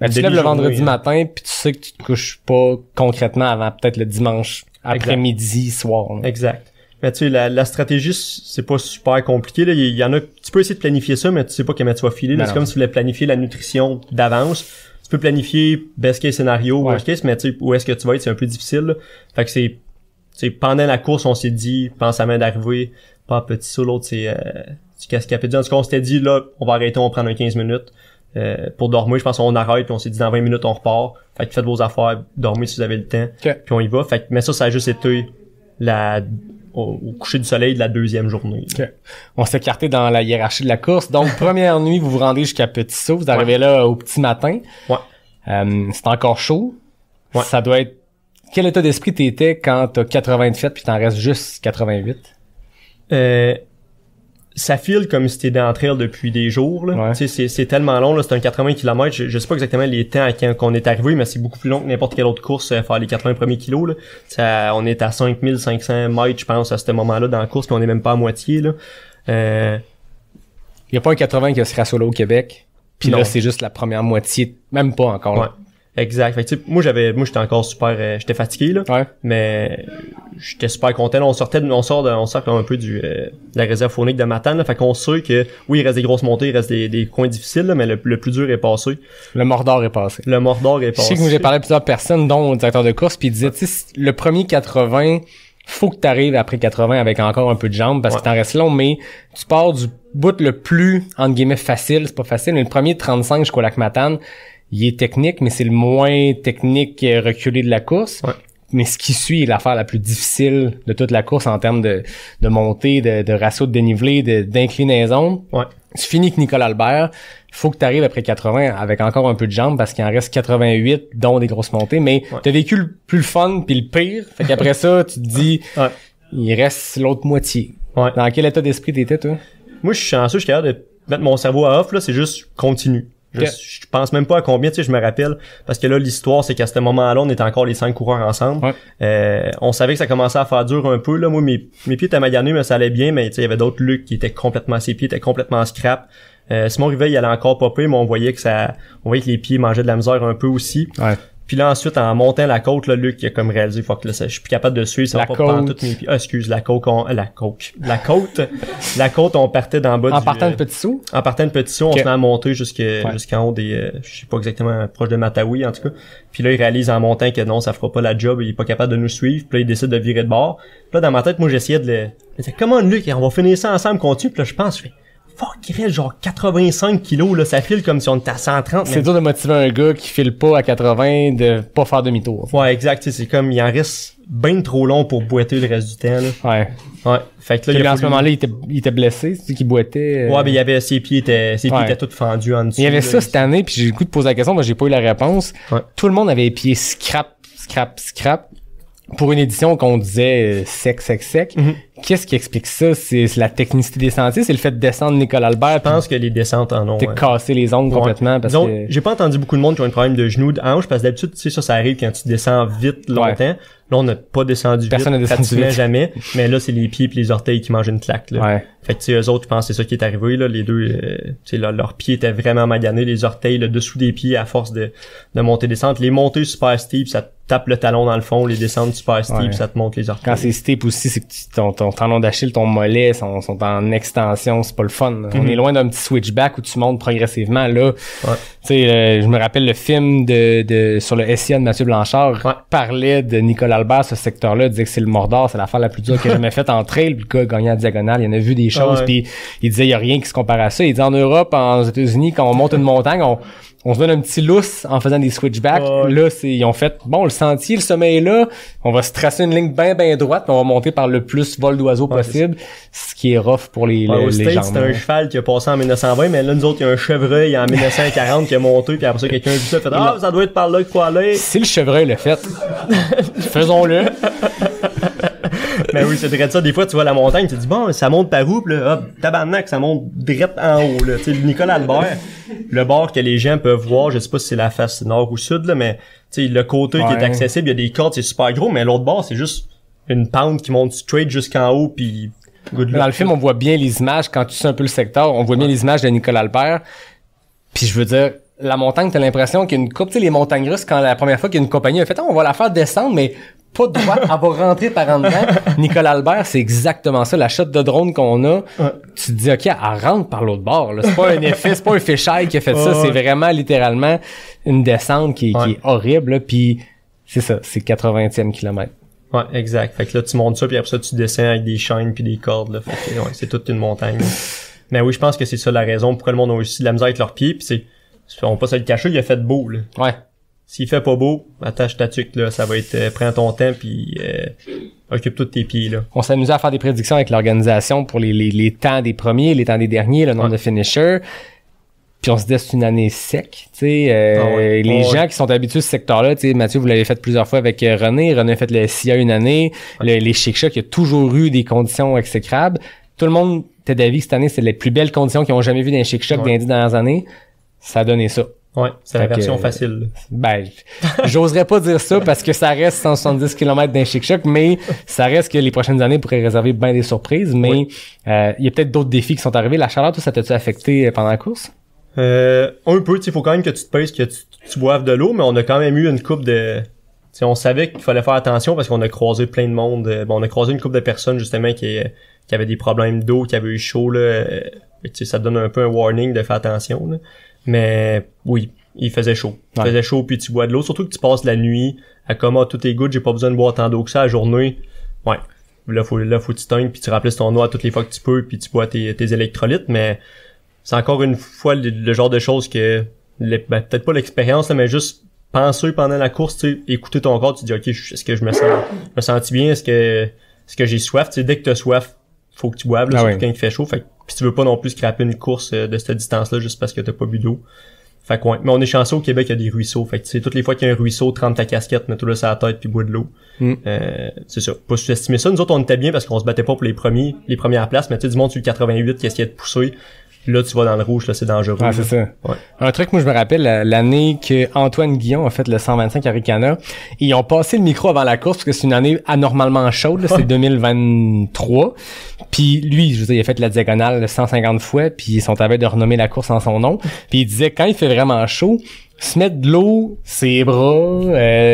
tu te lèves le vendredi matin, puis tu sais que tu te couches pas concrètement avant peut-être le dimanche après-midi, soir, là. Exact. Mais tu sais, la stratégie, c'est pas super compliqué, là. Il y en a, tu peux essayer de planifier ça, mais tu sais pas comment tu vas filer, là. C'est comme si tu voulais planifier la nutrition d'avance. Tu peux planifier best case scénario, worst case, mais tu sais, où est-ce que tu vas être, c'est un peu difficile, là. Fait que c'est pendant la course, on s'est dit, pense à main d'arrivée, pas petit saut, l'autre, c'est Cascapédia. En tout cas, on s'était dit, là, on va arrêter, on va prendre un 15 minutes, pour dormir. Je pense qu'on arrête, puis on s'est dit, dans 20 minutes, on repart. Fait que faites vos affaires, dormez si vous avez le temps. Puis on y va. Fait que, mais ça a juste été au coucher du soleil de la deuxième journée. On s'est écarté dans la hiérarchie de la course. Donc, première nuit, vous vous rendez jusqu'à Petit-Saut. Vous arrivez là au petit matin. C'est encore chaud. Ça doit être... Quel état d'esprit t'étais quand t'as 80 de fête puis t'en restes juste 88? Ça file comme si t'es dans le trail depuis des jours, là. Tu sais, c'est tellement long, là. C'est un 80 km. Je sais pas exactement les temps à quand on est arrivé, mais c'est beaucoup plus long que n'importe quelle autre course, faire les 80 premiers kilos, là. On est à 5500 mètres, je pense, à ce moment-là dans la course, puis on est même pas à moitié, là. Y a pas un 80 qui sera solo au Québec. Puis là, c'est juste la première moitié, même pas encore, là. Exact. Fait que, tu sais, moi j'étais encore super, j'étais fatigué, là. Mais j'étais super content. Là, on sort un peu de la réserve faunique de Matane, là. Fait qu'on sait que, oui, il reste des grosses montées, il reste des coins difficiles, là, mais le plus dur est passé. Le Mordor est passé. Je sais que j'ai parlé à plusieurs personnes, dont le directeur de course, puis il disait, tu sais, le premier 80, faut que t'arrives après 80 avec encore un peu de jambes parce que t'en restes long, mais tu pars du bout le plus, entre guillemets, facile. C'est pas facile, mais le premier de 35 jusqu'au lac Matane, il est technique, mais c'est le moins technique reculé de la course. Ouais. Mais ce qui suit est l'affaire la plus difficile de toute la course en termes de montée, de ratio de dénivelé, d'inclinaison. Ouais. Tu finis que Nicolas Albert, faut que tu arrives après 80 avec encore un peu de jambes parce qu'il en reste 88, dont des grosses montées, mais t'as vécu le plus le fun puis le pire. Fait qu'après ça, tu te dis, il reste l'autre moitié. Ouais. Dans quel état d'esprit t'étais, toi? Moi, je suis chanceux, je suis capable de mettre mon cerveau à off, là, c'est juste continue. Je pense même pas à combien, tu sais, je me rappelle, parce que là, l'histoire, c'est qu'à ce moment-là, on était encore les 5 coureurs ensemble. Ouais. On savait que ça commençait à faire dur un peu, là. Moi, mes pieds étaient maganés, mais ça allait bien, mais tu sais, il y avait d'autres Luc qui étaient complètement, ses pieds étaient complètement scrap. Simon Rivet, il allait encore popper, mais on voyait que les pieds mangeaient de la misère un peu aussi. Ouais. Puis là, ensuite, en montant la côte, là, Luc, il a comme réalisé, fuck, là, je suis plus capable de suivre, ça va pas prendre toutes mes pieds. La côte, on partait d'en bas en partant de Petit Saut? En partant de Petit Saut, on se met à monter jusqu'en haut des, je sais pas exactement, proche de Matawi, en tout cas. Puis là, il réalise en montant que non, ça fera pas la job, il est pas capable de nous suivre. Puis là, il décide de virer de bord. Puis là, dans ma tête, moi, j'essayais de le, comment Luc, on va finir ça ensemble, continue. Puis là, je pense, fuck, il reste genre 85 kilos, là, ça file comme si on était à 130. C'est dur de motiver un gars qui file pas à 80 de pas faire demi-tour. Ouais, exact, c'est comme, il en reste bien trop long pour boiter le reste du temps, là. Ouais. Ouais. Fait que là, en ce moment-là, il était blessé, c'est qu'il boitait. Ouais, mais il y avait, ses pieds étaient tous fendus en dessous. Il y avait ça cette année, puis j'ai le coup de poser la question, moi j'ai pas eu la réponse. Ouais. Tout le monde avait les pieds scrap. Pour une édition qu'on disait sec. Mm-hmm. Qu'est-ce qui explique ça? C'est la technicité des sentiers? C'est le fait de descendre Nicolas Albert? Je pense que les descentes en ont. T'es cassé les ongles complètement parce disons, que... J'ai pas entendu beaucoup de monde qui ont un problème de genoux, de hanche, parce que d'habitude, tu sais, ça arrive quand tu descends vite longtemps. Ouais. Là, on n'a pas descendu Personne vite. Personne n'a descendu vite. Jamais. Mais là, c'est les pieds et les orteils qui mangent une claque, là. Ouais. Fait que, tu sais, eux autres, je pense que c'est ça qui est arrivé, là. Les deux, tu sais, leurs pieds étaient vraiment maganés, les orteils, le dessous des pieds, à force de monter, descendre. Les montées super steep, ça te tape le talon dans le fond, les descentes super steep, ça te monte les orteils. Quand c'est steep aussi, c'est que ton talon d'Achille, ton mollet sont en extension, c'est pas le fun. Mm-hmm. On est loin d'un petit switchback où tu montes progressivement, là. Ouais. Tu sais, je me rappelle le film sur le SIA de Mathieu Blanchard, parlait de Nicolas Albert, ce secteur-là, disait que c'est le Mordor, c'est l'affaire la plus dure qu'il a jamais faite en trail, puis le gars gagnait à diagonale, il en a vu des choses, puis il disait il y a rien qui se compare à ça. Il dit en Europe, aux États-Unis, quand on monte une montagne, on se donne un petit lousse en faisant des switchbacks. Là, ils ont fait, bon, le sentier, le sommet est là, on va se tracer une ligne bien droite, puis on va monter par le plus vol d'oiseau possible, ce qui est rough pour les States, jambes. C'était un cheval qui a passé en 1920, mais là, nous autres, il y a un chevreuil en 1940 qui a monté, puis après ça, quelqu'un a vu ça, fait « ça doit être par là qu'il faut aller! » Si le chevreuil l'a fait, faisons-le! Mais oui, c'est vrai de ça. Des fois, tu vois la montagne, tu te dis, bon, ça monte par où? Pis là, hop, tabarnak, ça monte direct en haut, là. Tu sais, Nicolas Albert, le bord que les gens peuvent voir, je sais pas si c'est la face nord ou sud, là, mais, tu sais, le côté qui est accessible, il y a des cordes, c'est super gros, mais l'autre bord, c'est juste une pente qui monte straight jusqu'en haut, puis dans le film, on voit bien les images, quand tu sais un peu le secteur, on voit bien les images de Nicolas Albert. Puis je veux dire, la montagne, t'as l'impression qu'il y a une coupe, tu sais, les montagnes russes, quand la première fois qu'il y a une compagnie a fait, on va la faire descendre, mais pas droite, elle va rentrer par en dedans. Nicolas Albert, c'est exactement ça. La shot de drone qu'on a, tu te dis, OK, elle rentre par l'autre bord, là. C'est pas un effet, c'est pas un fisheye qui a fait ça. C'est vraiment, littéralement, une descente qui est horrible, là. Puis c'est ça, c'est 80e kilomètre. Ouais, exact. Fait que là, tu montes ça, puis après ça, tu descends avec des chaînes puis des cordes, là. Fait que, c'est toute une montagne, là. Mais oui, je pense que c'est ça la raison pourquoi le monde a aussi de la misère avec leurs pieds, puis on va pas se le cacher, il a fait beau, là. Ouais. S'il fait pas beau, attache ta tuque, là, ça va être, prends ton temps puis occupe tous tes pieds, là. On s'amusait à faire des prédictions avec l'organisation pour les temps des premiers, les temps des derniers, le nombre de finishers. Puis on se dit c'est une année sec, tu sais, les gens qui sont habitués à ce secteur-là, tu sais, Mathieu, vous l'avez fait plusieurs fois avec René a fait le SIA une année, les Chic-Chocs, il y a toujours eu des conditions exécrables. Tout le monde était d'avis que cette année, c'est les plus belles conditions qu'ils ont jamais vues dans les Chic-Chocs dans les 10 dernières années. Ça a donné ça. Ouais, c'est la version facile. Ben, j'oserais pas dire ça parce que ça reste 170 km d'un Chic-Choc, mais ça reste que les prochaines années pourraient réserver bien des surprises, mais il y a peut-être d'autres défis qui sont arrivés. La chaleur, toi, ça t'a-tu affecté pendant la course? Un peu, tu sais, faut quand même que tu te pèses, que tu boives de l'eau, mais on a quand même eu une couple de... Tu sais, on savait qu'il fallait faire attention parce qu'on a croisé plein de monde. On a croisé une couple de personnes, justement, qui avaient des problèmes d'eau, qui avaient eu chaud, là. Tu sais, ça te donne un peu un warning de faire attention, là. Mais oui, il faisait chaud. Il faisait chaud puis tu bois de l'eau. Surtout que tu passes la nuit à comment tout est good, j'ai pas besoin de boire tant d'eau que ça la journée. Ouais. là faut que tu teignes puis tu remplisses ton eau à toutes les fois que tu peux puis tu bois tes électrolytes, mais c'est encore une fois le genre de choses que peut-être pas l'expérience là, mais juste penser pendant la course, tu sais, écouter ton corps, tu te dis OK, est-ce que je me sens bien, est-ce que j'ai soif, tu sais, dès que t'as soif, faut que tu boives là, surtout quand il fait chaud, fait puis tu veux pas non plus scraper une course de cette distance-là juste parce que t'as pas bu d'eau. Fait que ouais. Mais on est chanceux au Québec, il y a des ruisseaux. Fait que tu sais, toutes les fois qu'il y a un ruisseau, trempe ta casquette, mets-toi là sur la tête puis bois de l'eau. C'est ça. Pas sous-estimer ça. Nous autres, on était bien parce qu'on se battait pas pour les premières places, mais tu sais, du monde sur le 88 qui essayait de pousser. Là, tu vas dans le rouge, là, c'est dangereux. Ah, c'est ça. Ouais. Un truc, moi, je me rappelle, l'année que Antoine Guillon a fait le 125 à Ricana, ils ont passé le micro avant la course parce que c'est une année anormalement chaude, là, c'est 2023. Puis lui, je veux dire, il a fait la diagonale 150 fois, puis ils sont à veille de renommer la course en son nom. Puis il disait, quand il fait vraiment chaud, se mettre de l'eau, ses bras,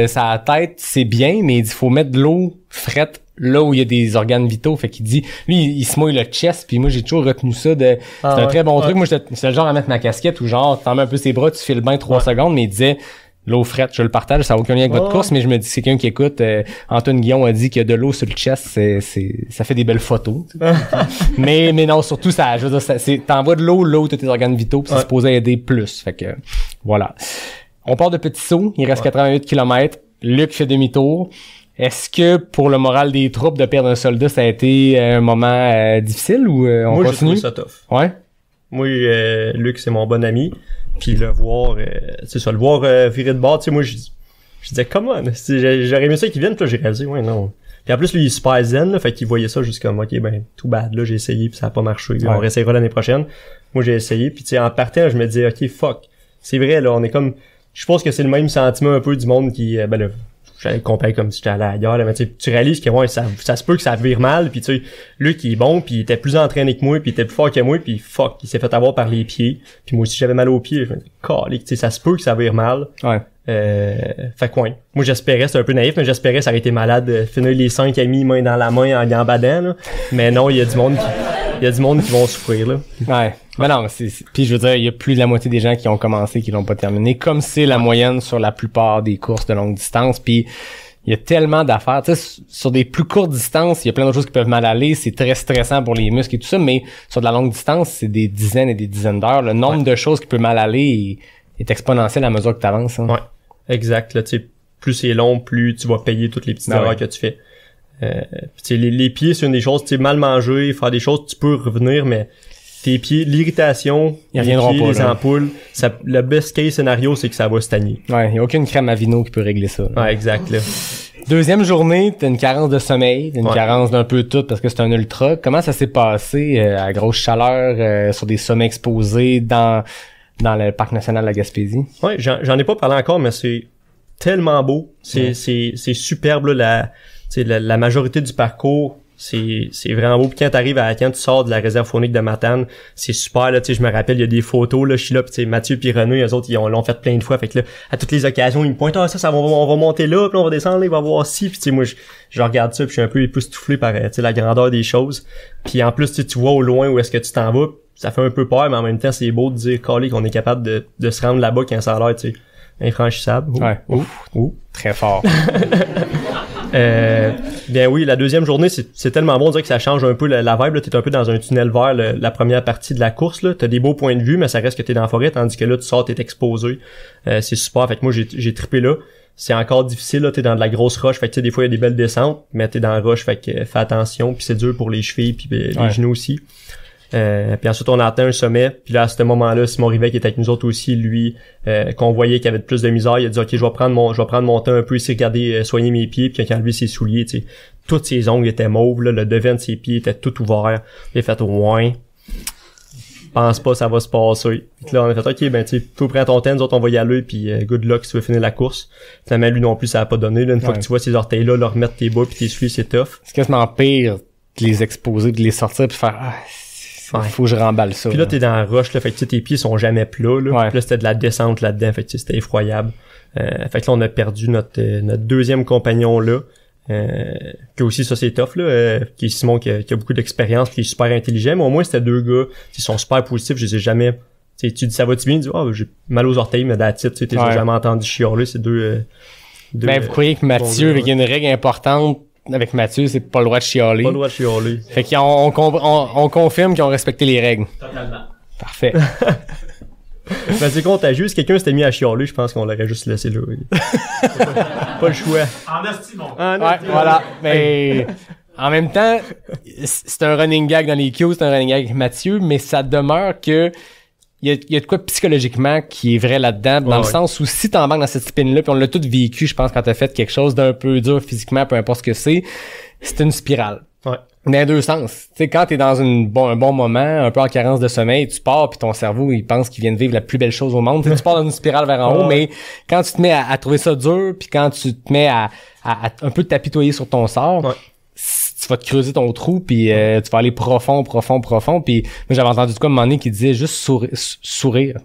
sa tête, c'est bien, mais il dit, faut mettre de l'eau frette là où il y a des organes vitaux. Fait qu'il dit, lui, il se mouille le chest, puis moi, j'ai toujours retenu ça c'est un très bon truc. Moi, c'est le genre à mettre ma casquette où genre, t'en mets un peu ses bras, tu files bien 3 secondes, mais il disait, l'eau frette, je le partage, ça n'a aucun lien avec votre course, mais je me dis, c'est quelqu'un qui écoute, Antoine Guillon a dit qu'il y a de l'eau sur le chest, ça fait des belles photos. mais non, surtout, ça, je veux dire, t'envoies de l'eau, t'as tes organes vitaux, pis c'est supposé aider plus. Fait que, voilà. On part de Petit Saut, il reste 88 km, Luc fait demi-tour. Est-ce que pour le moral des troupes de perdre un soldat, ça a été un moment difficile ou on moi, continue? Moi, j'ai trouvé ça tough. Ouais. Moi, Luc, c'est mon bon ami. Puis le voir, le voir virer de bord, tu sais, moi, je disais, comment? J'aurais aimé ça qu'il vienne, puis là, j'ai réalisé, ouais, non. Puis en plus, lui, il est super zen, là, fait qu'il voyait ça juste comme, ok, ben, tout bad, là, j'ai essayé, puis ça a pas marché. On réessayera l'année prochaine. Moi, j'ai essayé, puis tu sais, en partant, je me disais, ok, fuck. C'est vrai, là, on est comme, je pense que c'est le même sentiment un peu du monde qui, ben là, j'allais le comparer comme si j'étais allé ailleurs, là, mais tu réalises que ouais, ça se peut que ça vire mal, puis tu sais, Luc il est bon, puis il était plus entraîné que moi, puis il était plus fort que moi, puis fuck, il s'est fait avoir par les pieds, puis moi aussi j'avais mal aux pieds, je me disais, calique, tu sais, ça se peut que ça vire mal. Ouais. Fait que ouais, moi j'espérais, c'est un peu naïf, mais j'espérais ça aurait été malade, finir les 5 amis main dans la main en gambadant, là. Mais non, il y a du monde qui vont souffrir, là. Ouais. Mais non, puis je veux dire, il y a plus de la moitié des gens qui ont commencé qui l'ont pas terminé, comme c'est la moyenne sur la plupart des courses de longue distance. Puis il y a tellement d'affaires, tu sais, sur des plus courtes distances, il y a plein d'autres choses qui peuvent mal aller, c'est très stressant pour les muscles et tout ça, mais sur de la longue distance, c'est des dizaines et des dizaines d'heures. Le nombre de choses qui peut mal aller est exponentiel à mesure que tu avances. Hein. Ouais, exact. Là, tu sais, plus c'est long, plus tu vas payer toutes les petites erreurs que tu fais. Tu sais, les pieds, c'est une des choses, tu sais, mal manger, faire des choses, tu peux revenir, mais tes pieds, l'irritation, les ampoules, le best case scénario, c'est que ça va stagner. Ouais, il y a aucune crème à vino qui peut régler ça. Là. Ouais, exact, là. Deuxième journée, t'as une carence de sommeil, t'as une carence d'un peu tout parce que c'est un ultra. Comment ça s'est passé à grosse chaleur sur des sommets exposés dans le parc national de la Gaspésie? Ouais, j'en ai pas parlé encore, mais c'est tellement beau. C'est superbe, là, la majorité du parcours. C'est vraiment beau. Puis quand tu sors de la réserve faunique de Matane, c'est super, là, tu sais, je me rappelle, il y a des photos, là, je suis là, puis Mathieu puis René, eux autres, ils l'ont fait plein de fois, fait que là, à toutes les occasions, ils me pointent, on va monter là, puis on va descendre là, il va voir ci, puis tu sais, moi, je regarde ça, puis je suis un peu époustouflé par, tu sais, la grandeur des choses. Puis en plus, tu vois au loin où est-ce que tu t'en vas, ça fait un peu peur, mais en même temps, c'est beau de dire, calé, qu'on est capable de se rendre là-bas quand ça a l'air, tu sais, infranchissable. Ouais. Ouf. Très fort. Bien oui, la deuxième journée, c'est tellement bon, on dirait que ça change un peu la vibe, là. T'es un peu dans un tunnel vert, la première partie de la course, là. T'as des beaux points de vue, mais ça reste que t'es dans la forêt, tandis que là, tu sors, t'es exposé. C'est super. Fait que moi, j'ai trippé là. C'est encore difficile, là. T'es dans de la grosse roche. Fait que tu sais, des fois, il y a des belles descentes, mais t'es dans la roche. Fait que fais attention. Puis c'est dur pour les chevilles puis les genoux aussi. Puis ensuite on a atteint un sommet, puis là à ce moment-là Simon Rivet qui était avec nous autres aussi, lui qu'on voyait qu'il avait de plus de misère, il a dit ok, je vais prendre mon temps un peu ici, regarder, soigner mes pieds, puis quand il a enlevé ses souliers, tu sais, tous ses ongles étaient mauves, là, le devant de ses pieds était tout ouvert. Il a fait ouais, pense pas ça va se passer. Puis là on a fait ok, ben tu sais, tu prends ton temps, nous autres on va y aller, puis good luck si tu veux finir la course. Finalement lui non plus ça a pas donné, là, une fois que tu vois ces orteils là, leur remettre tes bas puis tes souliers, c'est tough. C'est quasiment pire de les exposer, de les sortir puis faire faut que je remballe ça. Puis là, t'es dans la roche, là, fait que tes pieds sont jamais plats, là. Ouais. Puis là, c'était de la descente là-dedans, fait que c'était effroyable. Fait que là, on a perdu notre deuxième compagnon là. Que aussi, ça c'est tough, là. Qui est Simon qui a beaucoup d'expérience, qui est super intelligent, mais au moins c'était deux gars qui sont super positifs, je les ai jamais. Tu dis ça va-tu bien? Ils disent j'ai mal aux orteils, mais that's it, tu sais, j'ai jamais entendu chialer, c'est deux ben, vous croyez que Mathieu, avec une règle importante, avec Mathieu, c'est pas le droit de chialer. Pas le droit de chialer. Fait qu'on confirme qu'ils ont respecté les règles. Totalement. Parfait. Ben, c'est contagieux. Si quelqu'un s'était mis à chialer, je pense qu'on l'aurait juste laissé là. Pas le choix. En hostie, mon Ouais, voilà. Mais en même temps, c'est un running gag dans les Q, c'est un running gag avec Mathieu, mais ça demeure que il y a de quoi psychologiquement qui est vrai là-dedans, dans le sens où si t'embarques dans cette spin-là, puis on l'a tout vécu, je pense, quand t'as fait quelque chose d'un peu dur physiquement, peu importe ce que c'est une spirale. Ouais. Dans les deux sens. Tu sais, quand t'es dans un bon moment, un peu en carence de sommeil, tu pars puis ton cerveau, il pense qu'il vient de vivre la plus belle chose au monde. Tu pars dans une spirale vers en haut, mais quand tu te mets à trouver ça dur, puis quand tu te mets à un peu t'apitoyer sur ton sort, tu vas te creuser ton trou, puis tu vas aller profond, puis moi j'avais entendu de quoi à un moment donné qui disait juste sourire.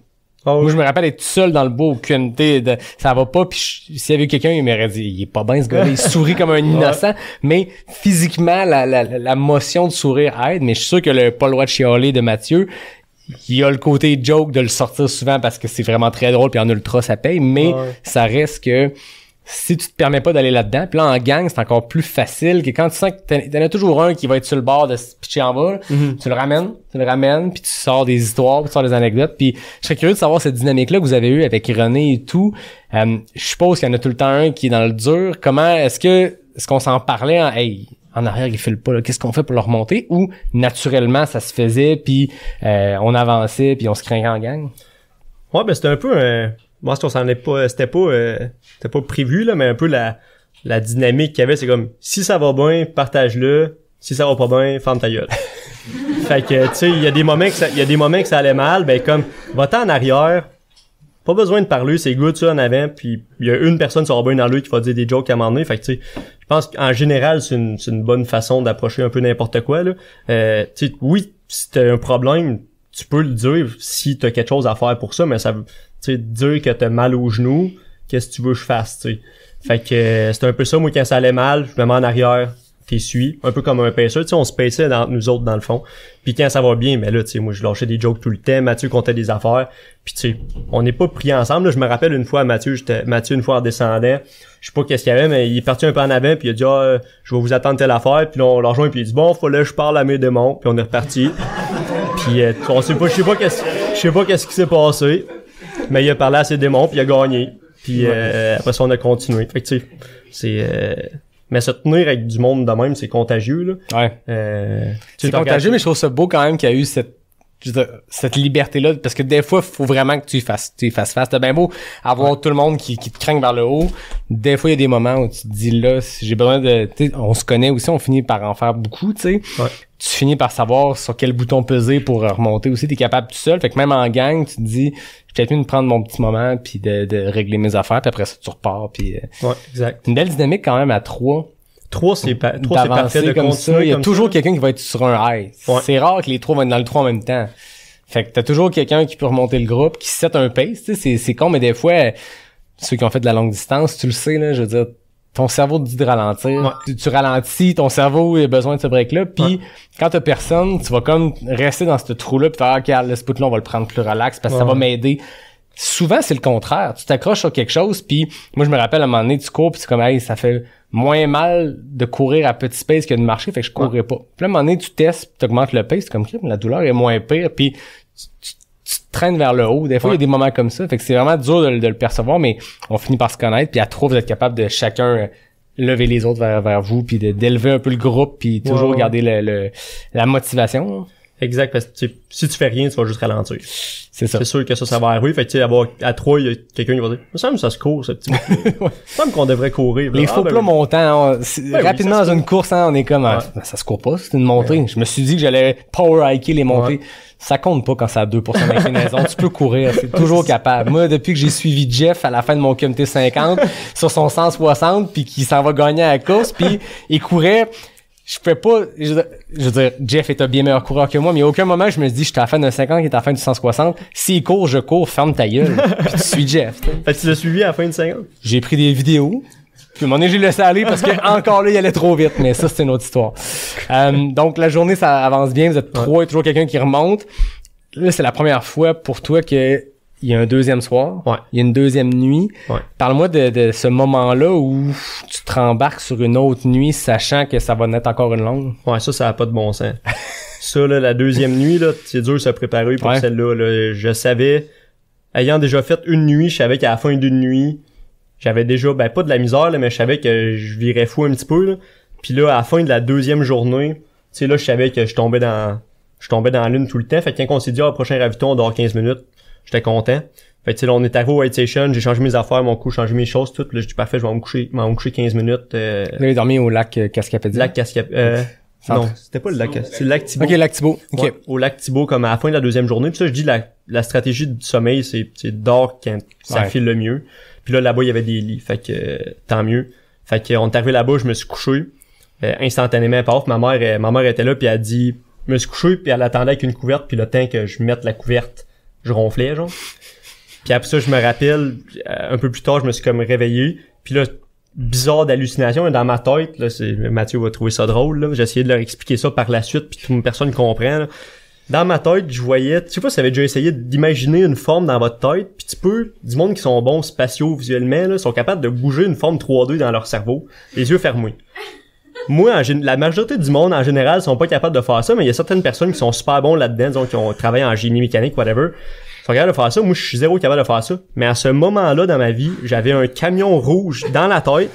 Moi, je me rappelle être tout seul dans le bois au QNT, ça va pas, puis s'il y avait eu quelqu'un, il m'aurait dit, il est pas bien ce gars-là, il sourit comme un innocent, mais physiquement, la motion de sourire aide, mais je suis sûr que le pas le droit de chialer de Mathieu, il y a le côté joke de le sortir souvent parce que c'est vraiment très drôle, puis en ultra, ça paye, mais ça reste que si tu te permets pas d'aller là-dedans, puis là, en gang, c'est encore plus facile que quand tu sens que t'en as toujours un qui va être sur le bord de se pitcher en bas, tu le ramènes, puis tu sors des histoires, puis tu sors des anecdotes, puis je serais curieux de savoir cette dynamique-là que vous avez eue avec René et tout. Je suppose qu'il y en a tout le temps un qui est dans le dur. Comment, est-ce qu'on s'en parlait en arrière, il file pas, là, qu'est-ce qu'on fait pour le remonter? Ou, naturellement, ça se faisait, puis on avançait, puis on se craquait en gang? Ouais, ben c'était un peu moi, on s'en est pas, c'était pas prévu, là, mais un peu la dynamique qu'il y avait, c'est comme, si ça va bien, partage-le. Si ça va pas bien, ferme ta gueule. Fait que, tu sais, il y a des moments que ça allait mal, ben, comme, va-t'en en arrière. Pas besoin de parler, c'est good, ça, en avant, puis il y a une personne sur le bien dans lui qui va dire des jokes à m'emmener. Fait que, tu sais, je pense qu'en général, c'est une bonne façon d'approcher un peu n'importe quoi, là. Tu sais, oui, si t'as un problème, tu peux le dire si t'as quelque chose à faire pour ça, mais ça veut, tu sais, dire que t'as mal au genou, qu'est-ce que tu veux que je fasse, tu sais. Fait que c'est un peu ça, moi, quand ça allait mal, je me mets en arrière, t'essuies, un peu comme un paceur, tu sais, on se paçait dans nous autres dans le fond. Puis quand ça va bien, mais là, tu sais, moi, je lâchais des jokes tout le temps, Mathieu comptait des affaires, puis tu sais, on n'est pas pris ensemble, là. Je me rappelle une fois, Mathieu une fois en descendant, je sais pas qu'est-ce qu'il y avait, mais il est parti un peu en avant, puis il a dit, je vais vous attendre telle affaire, puis là, on l'a rejoint, puis il dit, bon, faut là, je parle à mes démons, puis on est reparti. Puis on sait pas, je sais pas qu'est-ce qui s'est passé, mais il a parlé à ses démons, puis il a gagné. Puis après ça, on a continué. Fait que tu sais, c'est mais se tenir avec du monde de même, c'est contagieux, là. Ouais. C'est contagieux, mais je trouve ça beau quand même qu'il y a eu cette liberté-là, parce que des fois, faut vraiment que tu y fasses face. T'as bien beau avoir tout le monde qui te craint vers le haut. Des fois, il y a des moments où tu te dis, là, si j'ai besoin de, tu sais, on se connaît aussi, on finit par en faire beaucoup, tu sais. Ouais. Tu finis par savoir sur quel bouton peser pour remonter aussi. T'es capable tout seul. Fait que même en gang, tu te dis, j'ai peut-être mieux de prendre mon petit moment puis de régler mes affaires, puis après ça, tu repars. Puis ouais, exact. Une belle dynamique quand même à 3. 3, c'est parfait de comme continuer. Ça. Il y a comme toujours ça. Quelqu'un qui va être sur un high. Ouais. C'est rare que les 3 vont être dans le 3 en même temps. Fait que t'as toujours quelqu'un qui peut remonter le groupe, qui set un pace. Tu sais, c'est con, mais des fois, ceux qui ont fait de la longue distance, tu le sais, là, je veux dire, ton cerveau te dit de ralentir. Ouais. Tu ralentis, ton cerveau a besoin de ce break-là. Puis quand t'as personne, tu vas comme rester dans ce trou-là puis faire, OK, le spot-là, on va le prendre plus relax parce que ça va m'aider. Souvent, c'est le contraire. Tu t'accroches sur quelque chose, puis moi, je me rappelle, à un moment donné, tu cours, puis c'est comme, hey, ça fait moins mal de courir à petit pace que de marcher, fait que je courrais pas. Puis là, à un moment donné, tu testes, puis t'augmentes le pace, c'est comme, la douleur est moins pire, puis tu te traînes vers le haut. Des fois, il y a des moments comme ça, fait que c'est vraiment dur de le percevoir, mais on finit par se connaître, puis à 3, vous êtes capable de chacun lever les autres vers vous, puis d'élever un peu le groupe, puis toujours garder la motivation. Exact, parce que si tu fais rien, tu vas juste ralentir. C'est ça. C'est sûr que ça va arriver. Fait que tu sais, à 3, il y a quelqu'un qui va dire, il me semble que ça se court, ce petit bout. Il me semble qu'on devrait courir. Les faux plats montants, rapidement dans une course, on est comme, ça se court pas, c'est une montée. Je me suis dit que j'allais power hiker les montées. Ouais. Ça compte pas quand ça a 2% d'inclinaison. Tu peux courir, c'est toujours capable. Moi, depuis que j'ai suivi Jeff à la fin de mon QMT 50 sur son 160 puis qu'il s'en va gagner à la course, puis il courait, je fais pas, je veux dire, Jeff est un bien meilleur coureur que moi, mais à aucun moment je me dis, je suis à la fin d'un 50 qui est à la fin du 160. S'il court, je cours, ferme ta gueule. Puis tu suis Jeff. T'sais. Fait que tu l'as suivi à la fin du 50? J'ai pris des vidéos. Puis à un moment donné, j'ai laissé aller parce que encore là, il allait trop vite. Mais ça, c'est une autre histoire. Donc, la journée, ça avance bien. Vous êtes 3, il y a toujours quelqu'un qui remonte. Là, c'est la première fois pour toi que il y a un deuxième soir. Ouais. Il y a une deuxième nuit. Ouais. Parle-moi de ce moment-là où tu te rembarques sur une autre nuit, sachant que ça va être encore une longue. Ouais, ça a pas de bon sens. Ça, là, la deuxième nuit, là, c'est dur de se préparer pour celle-là. Là. Je savais, ayant déjà fait une nuit, je savais qu'à la fin d'une nuit, j'avais déjà, pas de la misère, là, mais je savais que je virais fou un petit peu, là. Puis là, à la fin de la deuxième journée, tu sais, là, je savais que je tombais dans la lune tout le temps. Fait que quand on s'est dit, prochain ravito, on dort 15 minutes, j'étais content. Fait que, tu sais, là, on est arrivé au White Station, j'ai changé mes affaires, mon coup, changé mes choses, tout. Là, je dis, parfait, je vais me coucher 15 minutes. Là, il est dormi au lac Cascapédia. Lac Cascapédia. Non, c'était pas le lac, c'est le lac Thibault. Ok, lac Thibault. Ok. Ouais, au lac Thibault, comme à la fin de la deuxième journée. Puis ça, je dis, la stratégie du sommeil, c'est dors quand ça file le mieux. Puis là-bas, il y avait des lits. Fait que, tant mieux. Fait que, on est arrivé là-bas, je me suis couché. Instantanément, paf, ma mère était là, puis elle a dit, je me suis couché, puis elle attendait avec une couverte, puis le temps que je mette la couverte, je ronflais, genre. Puis après ça, je me rappelle, un peu plus tard, je me suis comme réveillé, puis là, bizarre d'hallucination dans ma tête, là, Mathieu va trouver ça drôle, là. J'ai essayé de leur expliquer ça par la suite, puis personne comprend, là. Dans ma tête, je voyais, tu sais pas si vous avez déjà essayé d'imaginer une forme dans votre tête, puis du monde qui sont bons spatio-visuellement, là, sont capables de bouger une forme 3D dans leur cerveau, les yeux fermés. Moi, la majorité du monde, en général, sont pas capables de faire ça, mais il y a certaines personnes qui sont super bons là-dedans, disons, qui ont travaillé en génie mécanique, whatever, sont capables de faire ça. Moi, je suis zéro capable de faire ça. Mais à ce moment-là, dans ma vie, j'avais un camion rouge dans la tête,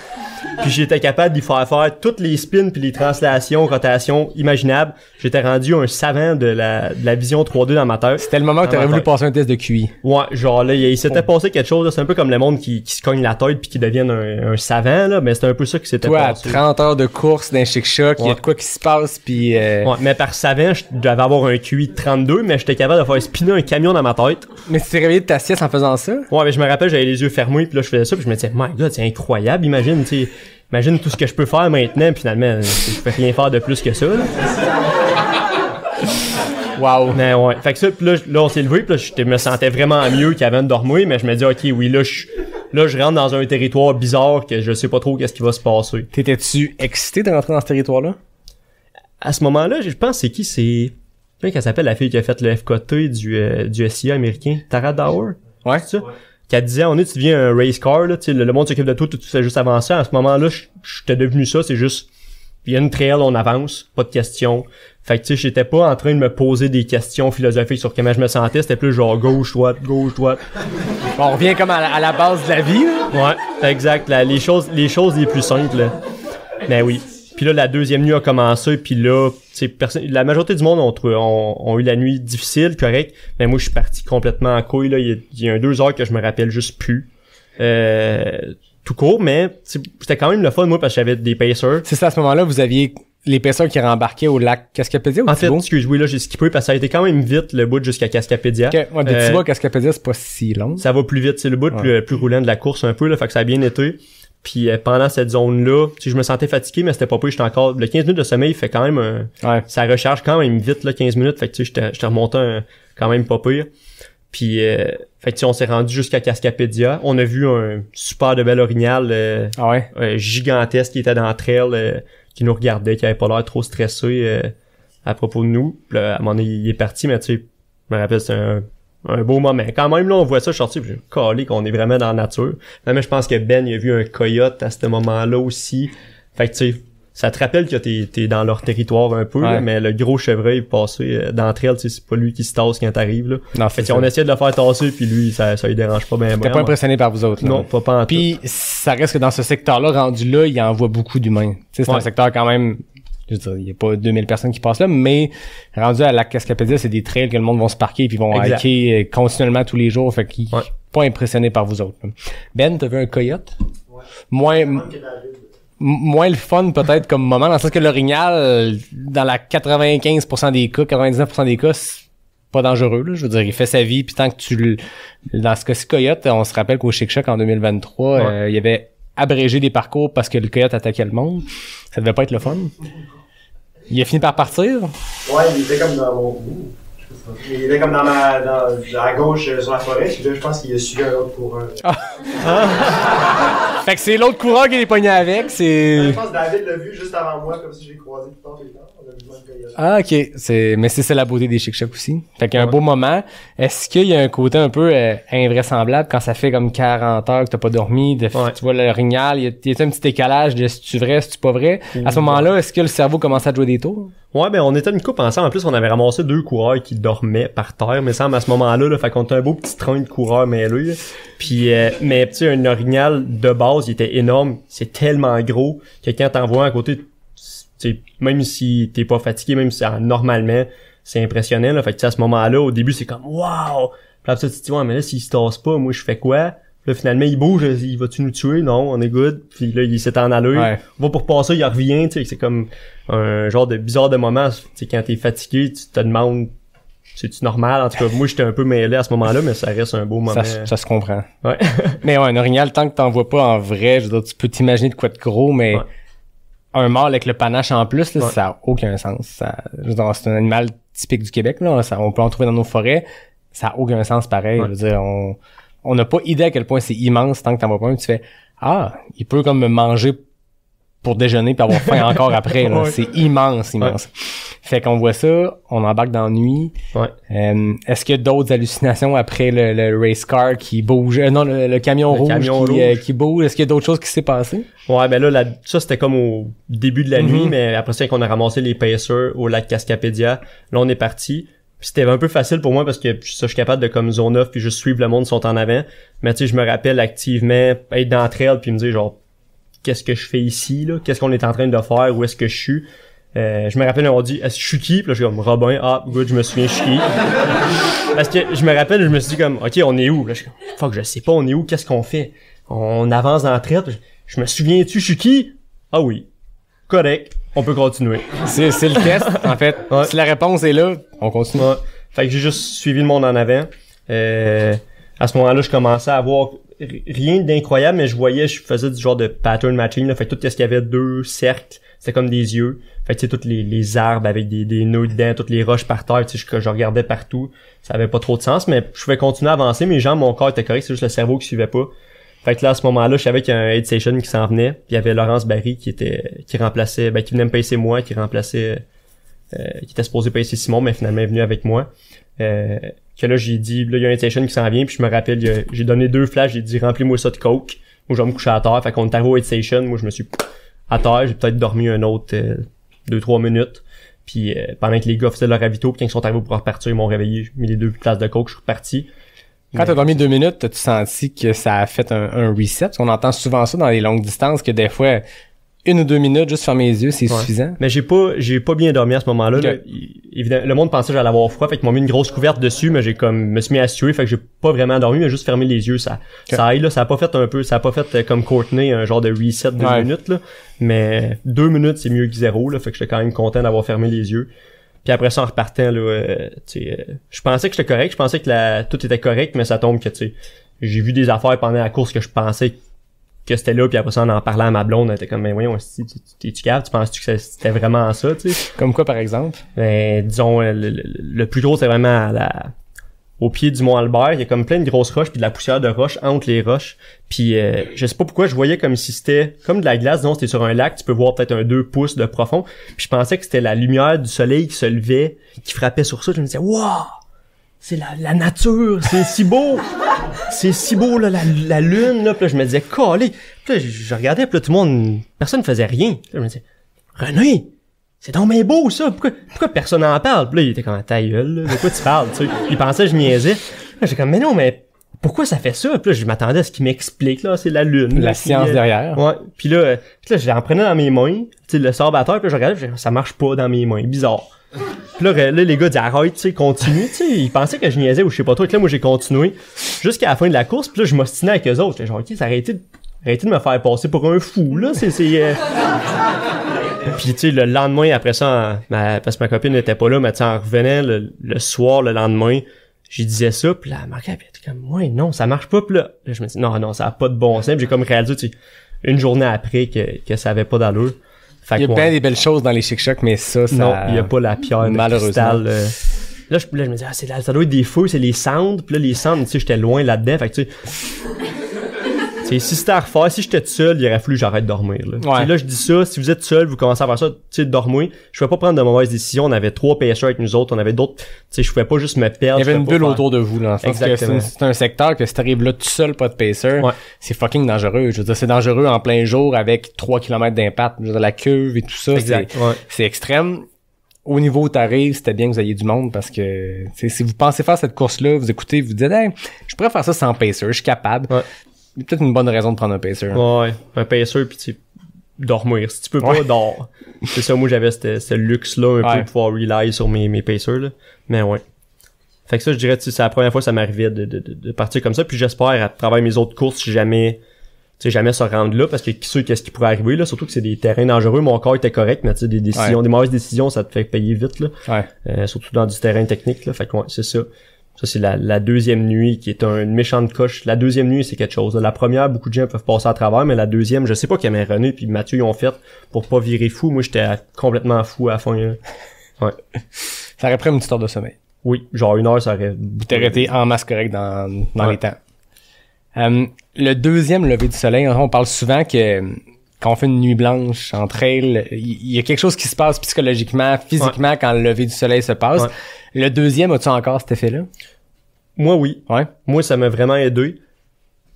puis j'étais capable d'y faire toutes les spins puis les translations, rotations imaginables. J'étais rendu un savant de la vision 3D dans ma tête. C'était le moment où t'aurais voulu passer un test de QI. Ouais, genre là, il s'était passé quelque chose, là. C'est un peu comme le monde qui se cogne la tête puis qui deviennent un savant, là. Mais c'était un peu ça qui s'était passé. Toi, à 30 heures de course d'un chic-choc, il y a de quoi qui se passe puis Ouais, mais par savant, je devais avoir un QI de 32, mais j'étais capable de faire spinner un camion dans ma tête. Mais tu t'es réveillé de ta sieste en faisant ça? Ouais, mais je me rappelle, j'avais les yeux fermés, puis là, je faisais ça, puis je me disais, my God, c'est incroyable, imagine tout ce que je peux faire maintenant, puis finalement, je peux rien faire de plus que ça, là. Wow. Mais ouais. Fait que ça, puis là, on s'est levé, puis là, je me sentais vraiment mieux qu'avant de dormir, mais je me dis, ok, oui, là, je rentre dans un territoire bizarre que je sais pas trop qu'est-ce qui va se passer. T'étais-tu excité de rentrer dans ce territoire-là? À ce moment-là, je pense, c'est qui, c'est... Tu sais qu'elle s'appelle la fille qui a fait le FKT du SIA américain? Tara Dower? Ouais. C'est ça? Ouais. Qu'elle disait, tu deviens un race car, là, tu sais, le monde s'occupe de tout fais juste avancer. À ce moment-là, j'étais devenu ça, c'est juste, il y a une trail, on avance, pas de questions. Fait que, tu sais, j'étais pas en train de me poser des questions philosophiques sur comment je me sentais, c'était plus genre gauche, droite. On revient comme à la base de la vie, là. Ouais, exact, là, les choses les plus simples, là. Mais oui. Puis là, la deuxième nuit a commencé, puis là, la majorité du monde ont eu la nuit difficile, correct, mais moi, je suis parti complètement en couille, là. Il y a 2 heures que je me rappelle juste plus. Tout court, mais c'était quand même le fun, moi, parce que j'avais des pacers. C'est ça, à ce moment-là, vous aviez les pacers qui rembarquaient au lac Cascapédia ou en Thibault? En fait, oui, là, j'ai skippé parce que ça a été quand même vite, le bout jusqu'à Cascapédia. Okay. Ouais, de Thibault à Cascapédia, c'est pas si long. Ça va plus vite, c'est le bout plus roulant de la course un peu, là, fait que ça a bien été. Puis pendant cette zone-là, je me sentais fatigué, mais c'était pas pire, j'étais encore... Le 15 minutes de sommeil fait quand même... Ça recharge quand même vite, là, 15 minutes, fait que j'étais remonté quand même pas pire. Puis, fait que on s'est rendu jusqu'à Cascapédia. On a vu un super de bel orignal gigantesque qui était dans la trail, qui nous regardait, qui avait pas l'air trop stressé à propos de nous. Puis là, à un moment donné, il est parti, mais tu sais, je me rappelle, c'est un beau moment. Quand même, là, on voit ça, je suis sorti, puis j'ai calé qu'on est vraiment dans la nature. Mais je pense que Ben, il a vu un coyote à ce moment-là aussi. Fait que, tu sais, ça te rappelle que t'es dans leur territoire un peu, là, mais le gros chevreuil passé d'entre elles, c'est pas lui qui se tasse quand t'arrives, là. Non, fait qu'on essayait de le faire tasser, puis lui, ça lui dérange pas bien. T'es pas impressionné par vous autres, là. Non, pas en tout. Puis, ça reste que dans ce secteur-là, rendu là, il envoie beaucoup d'humains. Tu sais, c'est un secteur quand même, je veux dire, il y a pas 2000 personnes qui passent là, mais rendu à la Cascapédia, c'est des trails que le monde vont se parquer puis vont hiker continuellement tous les jours, fait qu'ils pas impressionné par vous autres. Ben, t'as vu un coyote? Ouais. Moins le fun peut-être comme moment, dans le sens que l'orignal, dans la 95% des cas, 99% des cas, c'est pas dangereux, là. Je veux dire, il fait sa vie, puis tant que dans ce cas-ci, coyote, on se rappelle qu'au Chic-Choc en 2023, il y avait abrégé des parcours parce que le coyote attaquait le monde. Ça devait pas être le fun. Il a fini par partir? Ouais, il était comme dans mon... Il était comme à gauche sur la forêt, puis là, je pense qu'il a suivi un autre coureur. Fait que c'est l'autre coureur qui est pogné avec, c'est... Je pense que David l'a vu juste avant moi, comme si je l'ai croisé tout le temps. On a vu le même coyote. Ah, ok. Mais c'est la beauté des chic-chocs aussi. Fait qu'il y a un beau moment. Est-ce qu'il y a un côté un peu invraisemblable quand ça fait comme 40 heures que t'as pas dormi, tu vois le rignal, il y a un petit décalage de si tu vrai, si tu pas vrai. À ce moment-là, est-ce que le cerveau commence à jouer des tours? Ouais, ben on était une couple ensemble. En plus, on avait ramassé 2 coureurs qui dormaient par terre, mais semble à ce moment-là, là, fait qu'on était un beau petit train de coureurs mêlés. Là. Puis, mais tu sais, un orignal de base, il était énorme. C'est tellement gros que quand t'en vois à côté, même si t'es pas fatigué, même si normalement, c'est impressionnant. Là. Fait que à ce moment-là, au début, c'est comme wow. Puis après ça, tu te dis ouais, mais là, s'il se tasse pas, moi, je fais quoi? Là, finalement, il bouge, il va-tu nous tuer? Non, on est good. Puis là, il s'est en allé. Ouais. On va pour passer, il revient, tu sais, c'est comme un genre de bizarre de moment. Tu sais, quand t'es fatigué, tu te demandes, c'est-tu normal? En tout cas, moi, j'étais un peu mêlé à ce moment-là, mais ça reste un beau moment. Ça se comprend. Ouais. Mais ouais, un orignal, tant que t'en vois pas en vrai, je veux dire, tu peux t'imaginer de quoi de gros, mais un mâle avec le panache en plus, là, ça a aucun sens. Je veux dire, c'est un animal typique du Québec, là. On peut en trouver dans nos forêts. Ça a aucun sens pareil. Je veux dire, on n'a pas idée à quel point c'est immense tant que t'en vois pas un. Tu fais, il peut comme me manger pour déjeuner puis avoir faim encore après, là. C'est immense. Fait qu'on voit ça, on embarque dans la nuit. Est-ce qu'il y a d'autres hallucinations après le race car qui bouge? Non, le camion rouge qui bouge. Est-ce qu'il y a d'autres choses qui s'est passé? Ouais, ben là, ça c'était comme au début de la nuit, mais après ça, qu'on a ramassé les Pacers au lac Cascapédia, là on est parti. Puis c'était un peu facile pour moi parce que ça, je suis capable de comme zone off puis juste suivre le monde qui sont en avant. Mais tu sais, je me rappelle activement être d'entre elles puis me dire genre qu'est-ce que je fais ici là, qu'est-ce qu'on est en train de faire, où est-ce que je suis. Je me rappelle, on dit est-ce que je suis qui? Puis là je suis comme Robin, good, je me souviens je suis qui. Parce que je me rappelle, je me suis dit comme OK, on est où? Là je suis comme fuck, je sais pas on est où, qu'est-ce qu'on fait? On avance dans la traite, je me souviens-tu je suis qui? Ah oui. Correct. On peut continuer. C'est le test, en fait. Si la réponse est là, on continue. Fait que j'ai juste suivi le monde en avant. À ce moment-là, je commençais à avoir rien d'incroyable, mais je faisais du genre de pattern matching, là. Fait que tout ce qu'il y avait 2 cercles, c'était comme des yeux. Fait que tu sais, tous les arbres avec des nœuds dedans, toutes les roches par terre, tu sais, je regardais partout. Ça avait pas trop de sens, mais je pouvais continuer à avancer. Mes jambes, mon corps était correct, c'est juste le cerveau qui suivait pas. Fait que là, à ce moment-là, je savais qu'il y a un aid station qui s'en venait. Puis il y avait Laurence Barry qui remplaçait, qui venait me pacer moi, qui était supposé pacer Simon, mais finalement est venu avec moi. Que là, j'ai dit, là, il y a un aid station qui s'en vient, puis je me rappelle, j'ai donné 2 flashs, j'ai dit, remplis-moi ça de coke. Moi, je vais me coucher à terre. Fait qu'on est arrivé au aid station, moi, je me suis à terre, j'ai peut-être dormi un autre 2-3 minutes. Puis pendant que les gars faisaient leur ravito, puis quand ils sont arrivés pour repartir, ils m'ont réveillé, j'ai mis les 2 places de coke, je suis reparti. Quand t'as dormi 2 minutes, t'as-tu senti que ça a fait un reset? Parce qu'on entend souvent ça dans les longues distances, que des fois, 1 ou 2 minutes, juste fermer les yeux, c'est suffisant. Mais j'ai pas bien dormi à ce moment-là. Okay. Là. Évidemment, le monde pensait que j'allais avoir froid, fait qu'ils m'ont mis une grosse couverte dessus, mais me suis mis à suer, fait que j'ai pas vraiment dormi, mais juste fermé les yeux, ça aille, là, ça a pas fait comme Courtney, un genre de reset de 2 minutes, là. Mais 2 minutes, c'est mieux que 0, là, fait que j'étais quand même content d'avoir fermé les yeux. Puis après ça, en repartant, là, je pensais que j'étais correct, je pensais que tout était correct, mais ça tombe que, tu sais, j'ai vu des affaires pendant la course que je pensais que c'était là, puis après ça, en parlant à ma blonde, elle était comme, mais voyons, t'es-tu capable? Tu penses-tu que c'était vraiment ça, tu sais? Comme quoi, par exemple? Ben, disons, le plus gros, c'est vraiment au pied du Mont Albert, il y a comme plein de grosses roches puis de la poussière de roches entre les roches. Puis je sais pas pourquoi je voyais comme si c'était comme de la glace, disons c'était sur un lac, tu peux voir peut-être un 2 pouces de profond. Puis je pensais que c'était la lumière du soleil qui se levait, qui frappait sur ça. Je me disais waouh, c'est la nature, c'est si beau. C'est si beau là la lune là, puis là je me disais calé. Puis là je regardais, puis là tout le monde, personne faisait rien. Puis là, je me disais René, c'est donc bien beau, ça. Pourquoi personne n'en parle? Puis là, il était comme, ta gueule, là. De quoi tu parles, tu sais? Il pensait que je niaisais. Là, j'ai comme, mais non, mais pourquoi ça fait ça? Puis là, je m'attendais à ce qu'il m'explique, là. C'est la lune. La science derrière. Ouais. Puis là, j'en prenais dans mes mains, tu sais, le sable à terre, puis là, je regardais, ça marche pas dans mes mains. Bizarre. Puis là, les gars disaient, arrête, tu sais, continue, tu sais. Ils pensaient que je niaisais ou je sais pas trop. Et là, moi, j'ai continué jusqu'à la fin de la course. Puis là, je m'ostinais avec eux autres. J'étais genre, ok, arrêtez de me faire passer pour un fou, là. Puis tu sais, le lendemain, après ça, parce que ma copine n'était pas là, mais tu sais, en revenant le soir, le lendemain, j'y disais ça, puis là, elle marquait, puis elle était comme, ouais, non, ça marche pas, puis là, je me dis, non, ça a pas de bon sens, puis j'ai comme réalisé, tu sais, une journée après que ça avait pas d'allure. Fait il y a bien des belles choses dans les chic-chocs, mais ça... Non, il y a pas la pierre de cristal. Là, je me dis, ça doit être des feux, c'est les cendres, puis là, les cendres, tu sais, j'étais loin là-dedans, fait que tu sais... si c'était à refaire, si j'étais tout seul, il aurait fallu que j'arrête de dormir, là. Ouais. Là, je dis ça, si vous êtes seul, vous commencez à faire ça, tu sais, dormir. Je pouvais pas prendre de mauvaises décisions. On avait 3 pêcheurs avec nous autres, on avait d'autres, tu sais, je pouvais pas juste me perdre. Il y avait une je pouvais bulle pas autour de vous, là. En Exactement. C'est un secteur que si t'arrives là tout seul, pas de pacer, Ouais. c'est fucking dangereux. Je veux dire, c'est dangereux en plein jour avec 3 km d'impact. Je veux dire, la cuve et tout ça, Exact. Ouais. c'est extrême. Au niveau où t'arrives, c'était bien que vous ayez du monde parce que, tu sais, si vous pensez faire cette course-là, vous écoutez, vous dites, hey, je pourrais faire ça sans pacer, je suis capable. Ouais. Il y a peut-être une bonne raison de prendre un pacer. Ouais, un pacer pis tu sais, dormir. Si tu peux pas, dors. C'est ça, moi j'avais ce luxe-là un peu de pouvoir rely sur mes pacers, là. Mais ouais. Fait que ça, je dirais, tu sais, c'est la première fois que ça m'arrivait de partir comme ça, puis j'espère à travers mes autres courses, jamais se rendre là, parce que qui sait qu'est-ce qui pourrait arriver, là, surtout que c'est des terrains dangereux, mon corps était correct, mais tu sais, des décisions, des mauvaises décisions, ça te fait payer vite, là. Ouais. Surtout dans du terrain technique, là. Fait que ouais, c'est ça. Ça, c'est la deuxième nuit qui est une méchante coche. La deuxième nuit, c'est quelque chose. La première, beaucoup de gens peuvent passer à travers, mais la deuxième, je sais pas qu'Aimé René puis Mathieu ils ont fait pour pas virer fou. Moi, j'étais complètement fou à la fin. Là. Ouais. Ça aurait pris une petite heure de sommeil. Oui, genre 1 heure, ça aurait... T'aurais été en masse correct dans les temps. Le deuxième lever du soleil, on parle souvent que quand on fait une nuit blanche en trail, il y a quelque chose qui se passe psychologiquement, physiquement quand le lever du soleil se passe. Ouais. Le deuxième, as-tu encore cet effet-là? Moi, oui. Ouais. Moi, ça m'a vraiment aidé.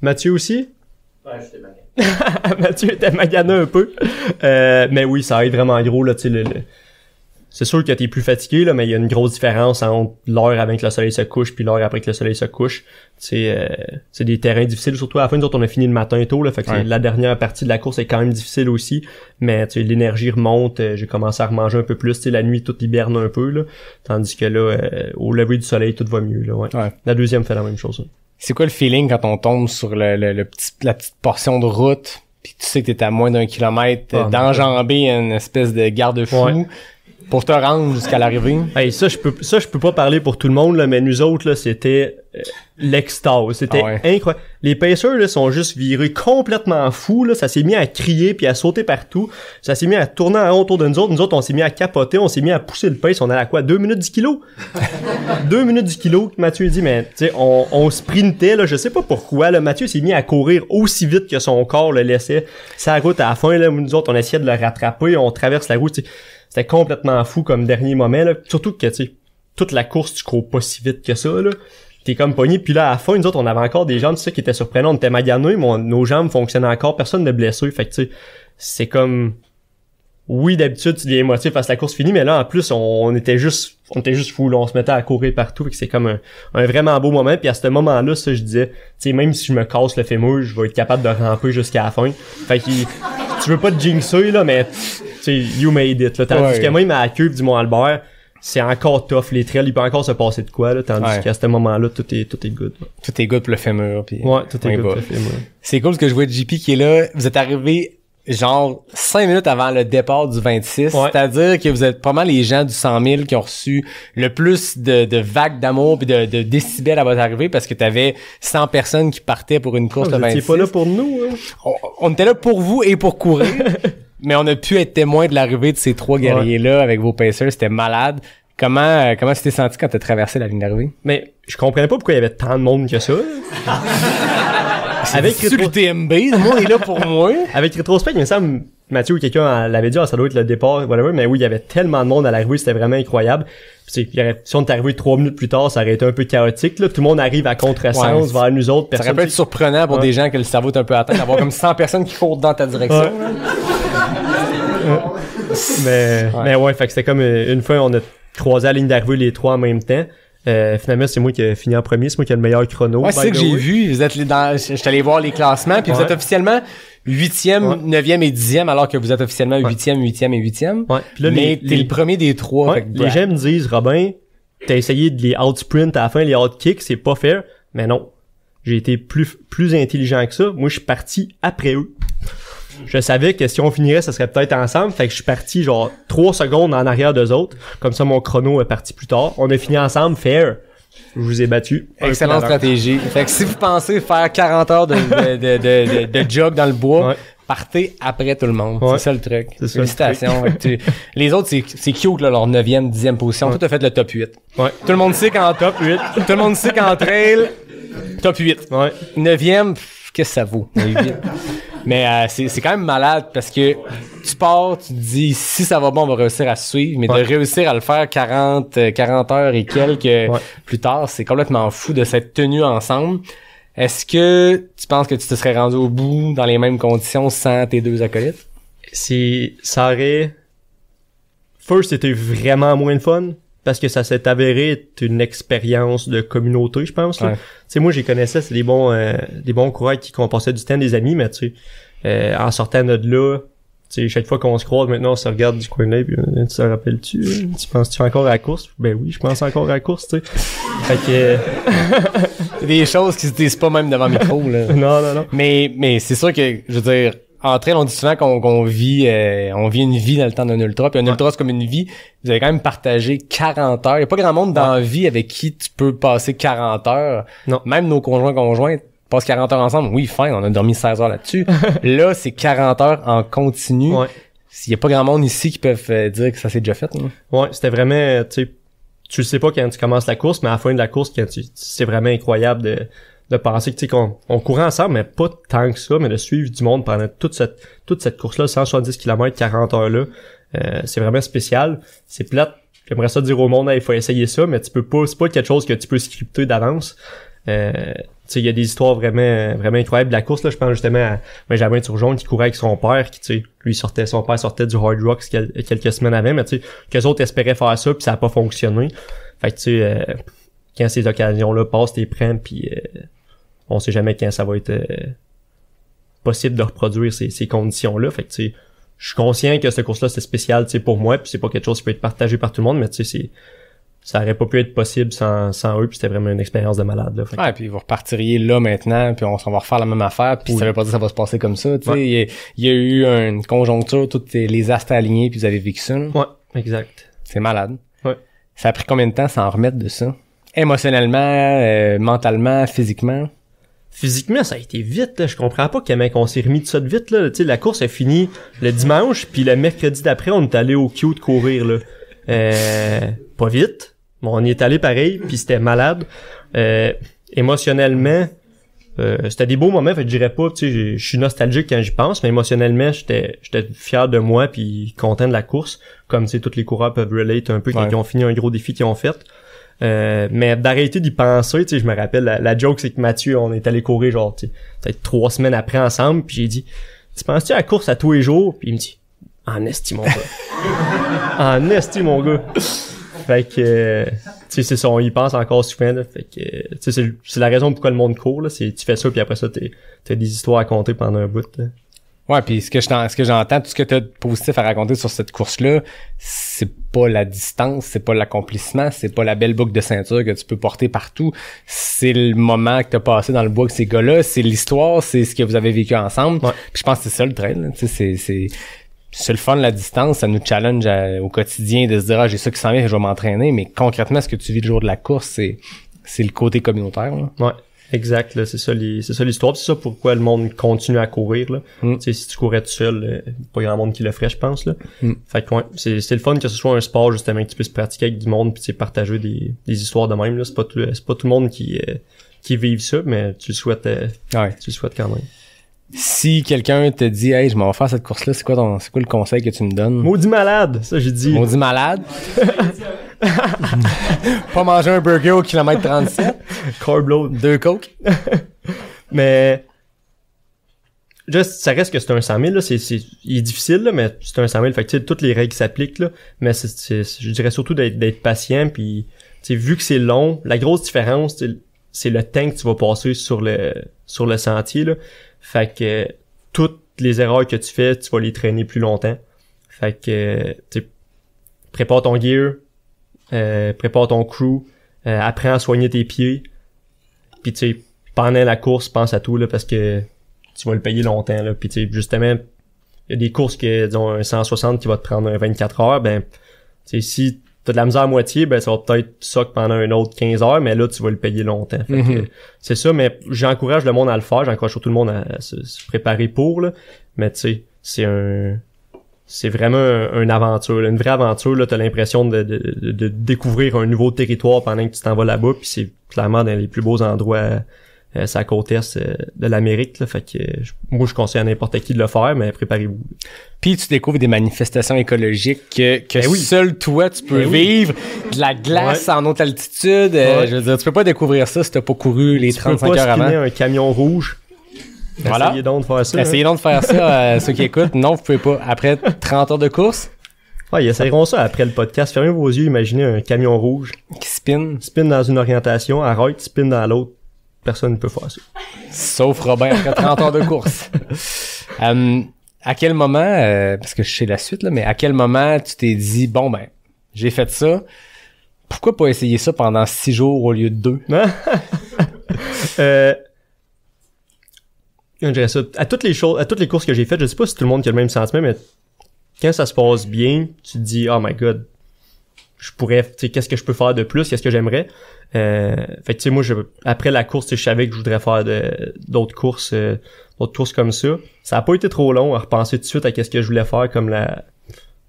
Mathieu aussi? Ouais, j'étais magané. Mathieu était magané un peu. Mais oui, ça aide vraiment gros, là, tu sais, c'est sûr que t'es plus fatigué, là, mais il y a une grosse différence entre l'heure avant que le soleil se couche puis l'heure après que le soleil se couche. C'est des terrains difficiles, surtout à la fin, nous autres, on a fini le matin tôt, là, fait que la dernière partie de la course est quand même difficile aussi, mais tu sais, l'énergie remonte, j'ai commencé à remanger un peu plus, tu sais, la nuit, tout hiberne un peu, là, tandis que là, au lever du soleil, tout va mieux, là, ouais. La deuxième fait la même chose, là. C'est quoi le feeling quand on tombe sur la petite portion de route, puis tu sais que t'es à moins d'1 kilomètre, d'enjamber une espèce de garde-fou, pour te rendre jusqu'à l'arrivée? Hey, ça je peux pas parler pour tout le monde, là, mais nous autres, là, c'était l'extase. C'était incroyable. Les pacers, là, sont juste virés complètement fous, là. Ça s'est mis à crier puis à sauter partout. Ça s'est mis à tourner en rond autour de nous autres. Nous autres, on s'est mis à capoter. On s'est mis à pousser le pace. On allait à quoi? 2 minutes 10 kilos? 2 minutes 10 kilos. Mathieu dit, mais, tu sais, on sprintait, là. Je sais pas pourquoi, là. Mathieu s'est mis à courir aussi vite que son corps le laissait. Sa route à la fin, là. Nous autres, on essayait de le rattraper. On traverse la route, tu sais. C'était complètement fou comme dernier moment, là. Surtout que, tu sais, toute la course, tu cours pas si vite que ça, là. T'es comme pogné. Puis là, à la fin, nous autres, on avait encore des jambes, tu sais, qui étaient surprenants. On était maganés, mais nos jambes fonctionnaient encore. Personne ne blessé. Fait que, tu sais, c'est comme... Oui, d'habitude, tu es émotif parce que la course finie, mais là, en plus, on était juste fous, là. On se mettait à courir partout. Fait que c'est comme un vraiment beau moment. Puis à ce moment-là, ça, je disais, tu sais, même si je me casse le fémur, je vais être capable de ramper jusqu'à la fin. Fait que tu veux pas te jinxer, là, mais... you made it, là. Tandis que même à la queue du Mont-Albert, c'est encore tough, les trails, il peut encore se passer de quoi, là. Tandis qu'à ce moment-là, tout est good. Là. Tout est good pour le fémur, puis. Ouais, tout est good pour le fémur. C'est cool ce que je vois de JP qui est là. Vous êtes arrivé, genre, 5 minutes avant le départ du 26. Ouais. C'est-à-dire que vous êtes probablement les gens du 100 000 qui ont reçu le plus de vagues d'amour pis de décibels à votre arrivée parce que t'avais 100 personnes qui partaient pour une course de 26. Vous étiez pas là pour nous, hein? On était là pour vous et pour courir. Mais on a pu être témoin de l'arrivée de ces 3 guerriers-là avec vos pacers. C'était malade. Comment tu t'es senti quand t'as traversé la ligne d'arrivée? Mais je comprenais pas pourquoi il y avait tant de monde que ça. Avec l'UTMB, le monde est là pour moi. Avec rétrospect, il me semble, Mathieu ou quelqu'un l'avait dit, ça doit être le départ, whatever, mais oui, il y avait tellement de monde à l'arrivée, c'était vraiment incroyable. Puis si on était arrivé 3 minutes plus tard, ça aurait été un peu chaotique, là. Tout le monde arrive à contresens vers nous autres. Ça aurait pu être surprenant pour des gens que le cerveau est un peu atteint, d'avoir comme 100 personnes qui courent dans ta direction. Mais ouais, fait que c'était comme une fois, on a croisé la ligne d'arrivée les 3 en même temps. Finalement, c'est moi qui ai fini en premier, c'est moi qui ai le meilleur chrono. Ouais, c'est ça que j'ai vu. Vous êtes je suis allé voir les classements, puis vous êtes officiellement 8e, 9e et 10e, alors que vous êtes officiellement 8e, 8e et 8e. Ouais. Puis là, mais t'es le premier des 3. Ouais, les gens me disent, Robin, t'as essayé de les out-sprint à la fin, les out-kick, c'est pas fair. Mais non. J'ai été plus intelligent que ça. Moi, je suis parti après eux. Je savais que si on finirait, ça serait peut-être ensemble. Fait que je suis parti genre 3 secondes en arrière d'eux autres. Comme ça, mon chrono est parti plus tard. On a fini ensemble, fair. Je vous ai battu. Excellente stratégie. Fait que si vous pensez faire 40 heures de jog dans le bois, partez après tout le monde. C'est ça le truc. Félicitations. Les autres, c'est cute, là, leur 9e, 10e position. Tout a fait le top 8. Ouais. Tout le monde sait qu'en top 8. Tout le monde sait qu'en trail, top 8. 9e, qu'est-ce que ça vaut? Mais c'est quand même malade parce que tu pars, tu te dis si ça va bon, on va réussir à suivre, mais de réussir à le faire 40 heures et quelques plus tard, c'est complètement fou de s'être tenu ensemble. Est-ce que tu penses que tu te serais rendu au bout dans les mêmes conditions sans tes deux acolytes? Ça aurait... First, c'était vraiment moins de fun parce que ça s'est avéré être une expérience de communauté, je pense. Tu sais, moi, j'y connaissais, c'est des bons coureurs qui passaient du temps, des amis, mais tu sais, en sortant de là, tu sais, chaque fois qu'on se croise, maintenant, on se regarde du coin de l'œil, puis tu te rappelles-tu? Tu penses-tu encore à la course? Ben oui, je pense encore à la course, tu sais. Fait que... c'est des choses qui se disent pas même devant le micro, là. Non. Mais c'est sûr que, je veux dire, en trail, on dit souvent qu'on vit une vie dans le temps d'un ultra, puis un ultra, c'est comme une vie. Vous avez quand même partagé 40 heures. Il y a pas grand monde dans la vie avec qui tu peux passer 40 heures. Non. Même nos conjoints passent 40 heures ensemble. Oui, fine, on a dormi 16 heures là-dessus. Là, c'est 40 heures en continu. Il y a pas grand monde ici qui peuvent dire que ça s'est déjà fait. Là. Ouais, c'était vraiment, tu le sais pas quand tu commences la course, mais à la fin de la course, c'est vraiment incroyable de penser que, tu sais, qu'on courait ensemble, mais pas tant que ça, mais de suivre du monde pendant toute cette course-là, 170 km, 40 heures là, c'est vraiment spécial. C'est plate. J'aimerais ça dire au monde, il faut essayer ça, mais tu peux pas, c'est pas quelque chose que tu peux scripter d'avance. Tu sais, il y a des histoires vraiment incroyables de la course, là. Je pense justement à Benjamin Turgeon qui courait avec son père, qui, tu sais, son père sortait du Hard Rocks quelques semaines avant, mais tu sais, qu'eux autres espéraient faire ça, puis ça a pas fonctionné. Fait que, tu sais, quand ces occasions-là passent, t'es prends, puis on sait jamais quand ça va être possible de reproduire ces conditions-là. Fait que, tu sais, je suis conscient que cette course-là, c'est spécial, tu sais, pour moi, puis c'est pas quelque chose qui peut être partagé par tout le monde, mais tu sais, ça aurait pas pu être possible sans eux, puis c'était vraiment une expérience de malade, là. Ouais, puis vous repartiriez là maintenant, puis on s'en va refaire la même affaire, puis ça veut pas dire que ça va se passer comme ça, tu sais. Il y a eu une conjoncture, toutes les astres alignés, puis vous avez vécu ça, là. Ouais, exact. C'est malade. Ouais. Ça a pris combien de temps s'en remettre de ça? Émotionnellement, mentalement, physiquement? Physiquement, ça a été vite, là. Je comprends pas comment on s'est remis de ça de vite, là. Tu sais, la course est finie le dimanche, puis le mercredi d'après, on est allé au queue de courir, là. Pas vite. Bon, on y est allé pareil, puis c'était malade. Émotionnellement, c'était des beaux moments, fait que je dirais pas, tu sais, je suis nostalgique quand j'y pense, mais émotionnellement, j'étais fier de moi puis content de la course, comme tu sais, tous les coureurs peuvent relate un peu quand ils ont fini un gros défi qu'ils ont fait. Mais d'arrêter d'y penser, tu sais, je me rappelle, la joke, c'est que Mathieu, on est allé courir genre, tu sais, peut-être 3 semaines après ensemble, puis j'ai dit, tu penses-tu à la course à tous les jours? Puis il me dit, en esti, mon gars. En esti, mon gars. Fait que, tu sais, c'est ça, on y pense encore souvent, là. Fait que, tu sais, c'est la raison pourquoi le monde court, là. C'est, tu fais ça, puis après ça, t'as des histoires à compter pendant un bout, là. Ouais, puis ce que j'entends, tout ce que t'as de positif à raconter sur cette course-là, c'est pas la distance, c'est pas l'accomplissement, c'est pas la belle boucle de ceinture que tu peux porter partout. C'est le moment que t'as passé dans le bois avec ces gars-là, c'est l'histoire, c'est ce que vous avez vécu ensemble. Ouais. Puis je pense que c'est ça le trail, là. Tu sais, c'est le fun de la distance, ça nous challenge au quotidien de se dire, j'ai ça qui s'en vient, je vais m'entraîner, mais concrètement, ce que tu vis le jour de la course, c'est le côté communautaire, là. Ouais. Exact, là, c'est ça l'histoire, c'est ça pourquoi le monde continue à courir, là. Tu sais, si tu courais tout seul, pas grand monde qui le ferait, je pense, là. Fait que ouais, c'est le fun que ce soit un sport justement que tu puisses pratiquer avec du monde puis tu sais partager des histoires de même, là. C'est pas tout le monde qui vive ça, mais tu le souhaites tu le souhaites quand même. Si quelqu'un te dit, hey, je m'en vais faire cette course-là, c'est quoi le conseil que tu me donnes? Maudit malade, ça j'ai dit. Maudit malade? Pas manger un burger au kilomètre 37. Carb load. 2 coke. Mais, juste, ça reste que c'est un 100 000, là. Il est difficile, là, mais c'est un 100 000. Fait que, tu sais, toutes les règles s'appliquent, là. Mais je dirais surtout d'être patient, puis, tu sais, vu que c'est long, la grosse différence, c'est le temps que tu vas passer sur le sentier, là. Fait que, toutes les erreurs que tu fais, tu vas les traîner plus longtemps. Fait que, tu sais, prépare ton gear, prépare ton crew, apprends à soigner tes pieds. Puis tu sais, pendant la course, pense à tout là parce que tu vas le payer longtemps là. Puis tu sais, justement, il y a des courses que disons un 160 qui va te prendre un 24 heures, ben tu sais si t'as de la misère à moitié, ben ça va peut-être sock pendant un autre 15 heures, mais là tu vas le payer longtemps. Fait que, c'est ça, mais j'encourage le monde à le faire, j'encourage tout le monde à se préparer pour là. Mais tu sais, c'est vraiment une aventure, là, une vraie aventure, là, t'as l'impression de découvrir un nouveau territoire pendant que tu t'en vas là-bas, puis c'est clairement dans les plus beaux endroits c'est la côte est de l'Amérique, là. Fait que moi, je conseille à n'importe qui de le faire, mais préparez-vous. Puis tu découvres des manifestations écologiques que seul toi tu peux vivre, de la glace en haute altitude, je veux dire, tu peux pas découvrir ça si t'as pas couru les 35 heures avant. Tu peux pas un camion rouge. Voilà. Essayez donc de faire ça. Essayez donc de faire ça, ceux qui écoutent. Non, vous pouvez pas. Après 30 heures de course. Ouais, ils essayeront ça après le podcast. Fermez vos yeux, imaginez un camion rouge. Qui spin. Spin dans une orientation, arrête, spin dans l'autre. Personne ne peut faire ça. Sauf Robin après 30 heures de course. À quel moment, parce que je sais la suite, là, mais à quel moment tu t'es dit, bon ben, j'ai fait ça, pourquoi pas essayer ça pendant 6 jours au lieu de 2? Je dirais ça. À toutes les courses que j'ai faites, je sais pas si tout le monde a le même sentiment, mais quand ça se passe bien, tu te dis, oh my god, je pourrais, tu sais, qu'est-ce que je peux faire de plus, qu'est-ce que j'aimerais. Fait que tu sais, moi, après la course, je savais que je voudrais faire d'autres courses comme ça. Ça a pas été trop long à repenser tout de suite à qu'est-ce que je voulais faire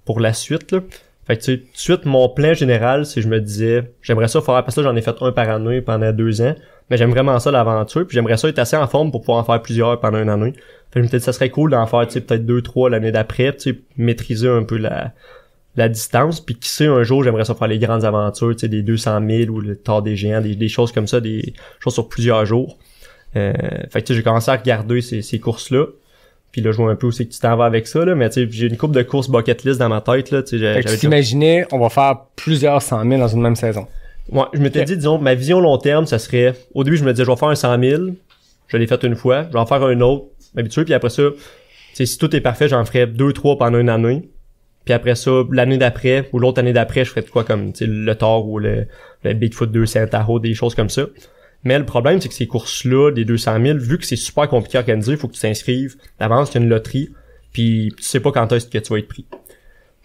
pour la suite, là. Fait que tu sais, tout de suite, mon plan général, c'est je me disais, j'aimerais ça faire, parce que là, j'en ai fait un par année pendant 2 ans, mais j'aime vraiment ça, l'aventure, puis j'aimerais ça être assez en forme pour pouvoir en faire plusieurs pendant une année. Fait que je me disais, ça serait cool d'en faire, tu sais, peut-être 2-3 l'année d'après, tu sais, maîtriser un peu la distance, puis qui sait, un jour, j'aimerais ça faire les grandes aventures, tu sais, des 200 000 ou le Tour des Géants, des choses comme ça, des choses sur plusieurs jours. Fait que tu sais, j'ai commencé à regarder ces courses-là. Puis là, je vois un peu où c'est que tu t'en vas avec ça, là. Mais tu sais, j'ai une couple de courses bucket list dans ma tête, là. Tu sais, tu t'imaginais, on va faire plusieurs 100 000 dans une même saison. Ouais, je m'étais dit, disons, ma vision long terme, ça serait, au début, je me disais, je vais faire un 100 000. Je l'ai fait une fois. Je vais en faire un autre, m'habituer. Puis après ça, tu sais, si tout est parfait, j'en ferai 2-3 pendant une année. Puis après ça, l'année d'après, ou l'autre année d'après, je ferais de quoi comme, tu sais, le Thor ou le Bigfoot 200 Tahoe, des choses comme ça. Mais le problème, c'est que ces courses-là, des 200 000, vu que c'est super compliqué à organiser, il faut que tu t'inscrives d'avance, qu'il y a une loterie, puis tu sais pas quand est-ce que tu vas être pris.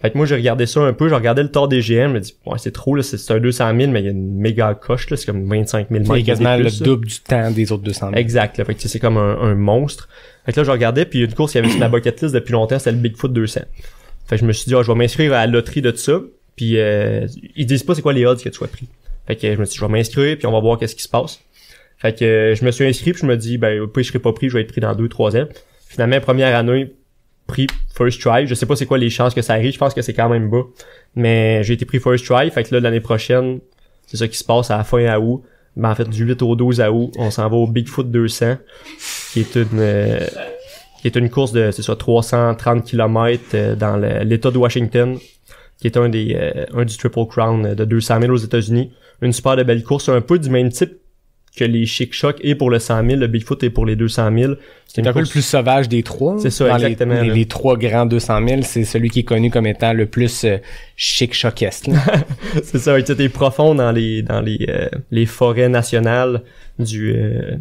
Fait que moi, j'ai regardé ça un peu, j'ai regardé le Tour des GM, je me dis, ouais, c'est trop, là, c'est un 200 000, mais il y a une méga coche, là, c'est comme 25 000 mètres. C'est quasiment le double du temps des autres 200 000. Exact, là, fait que c'est comme un monstre. Fait que là, je regardais, puis il y a une course qui avait sur ma bucket list depuis longtemps, c'était le Bigfoot 200. Fait que je me suis dit, je vais m'inscrire à la loterie de tout ça, puis ils disent pas c'est quoi les odds que tu sois pris. Fait que je me suis dit, je vais m'inscrire, puis on va voir qu'est-ce qui se passe. Fait que je me suis inscrit, puis je me dis, ben, puis je serai pas pris, je vais être pris dans 2-3 ans. Finalement, première année, pris first try. Je sais pas c'est quoi les chances que ça arrive, je pense que c'est quand même bas. Mais j'ai été pris first try, fait que là, l'année prochaine, c'est ça qui se passe à la fin août. Ben, en fait, du 8 au 12 août, on s'en va au Bigfoot 200, qui est une course de, c'est ça, 330 km dans l'État de Washington, qui est un du Triple Crown de 200 000 aux États-Unis. Une super de belle course, un peu du même type que les Chic Chocs et pour le 100 000, le Bigfoot est pour les 200 000. C'est un peu le plus sauvage des trois. C'est ça, exactement. Les 3 grands 200 000, c'est celui qui est connu comme étant le plus Chic Chocesque. C'est ça, tu es profond dans les forêts nationales de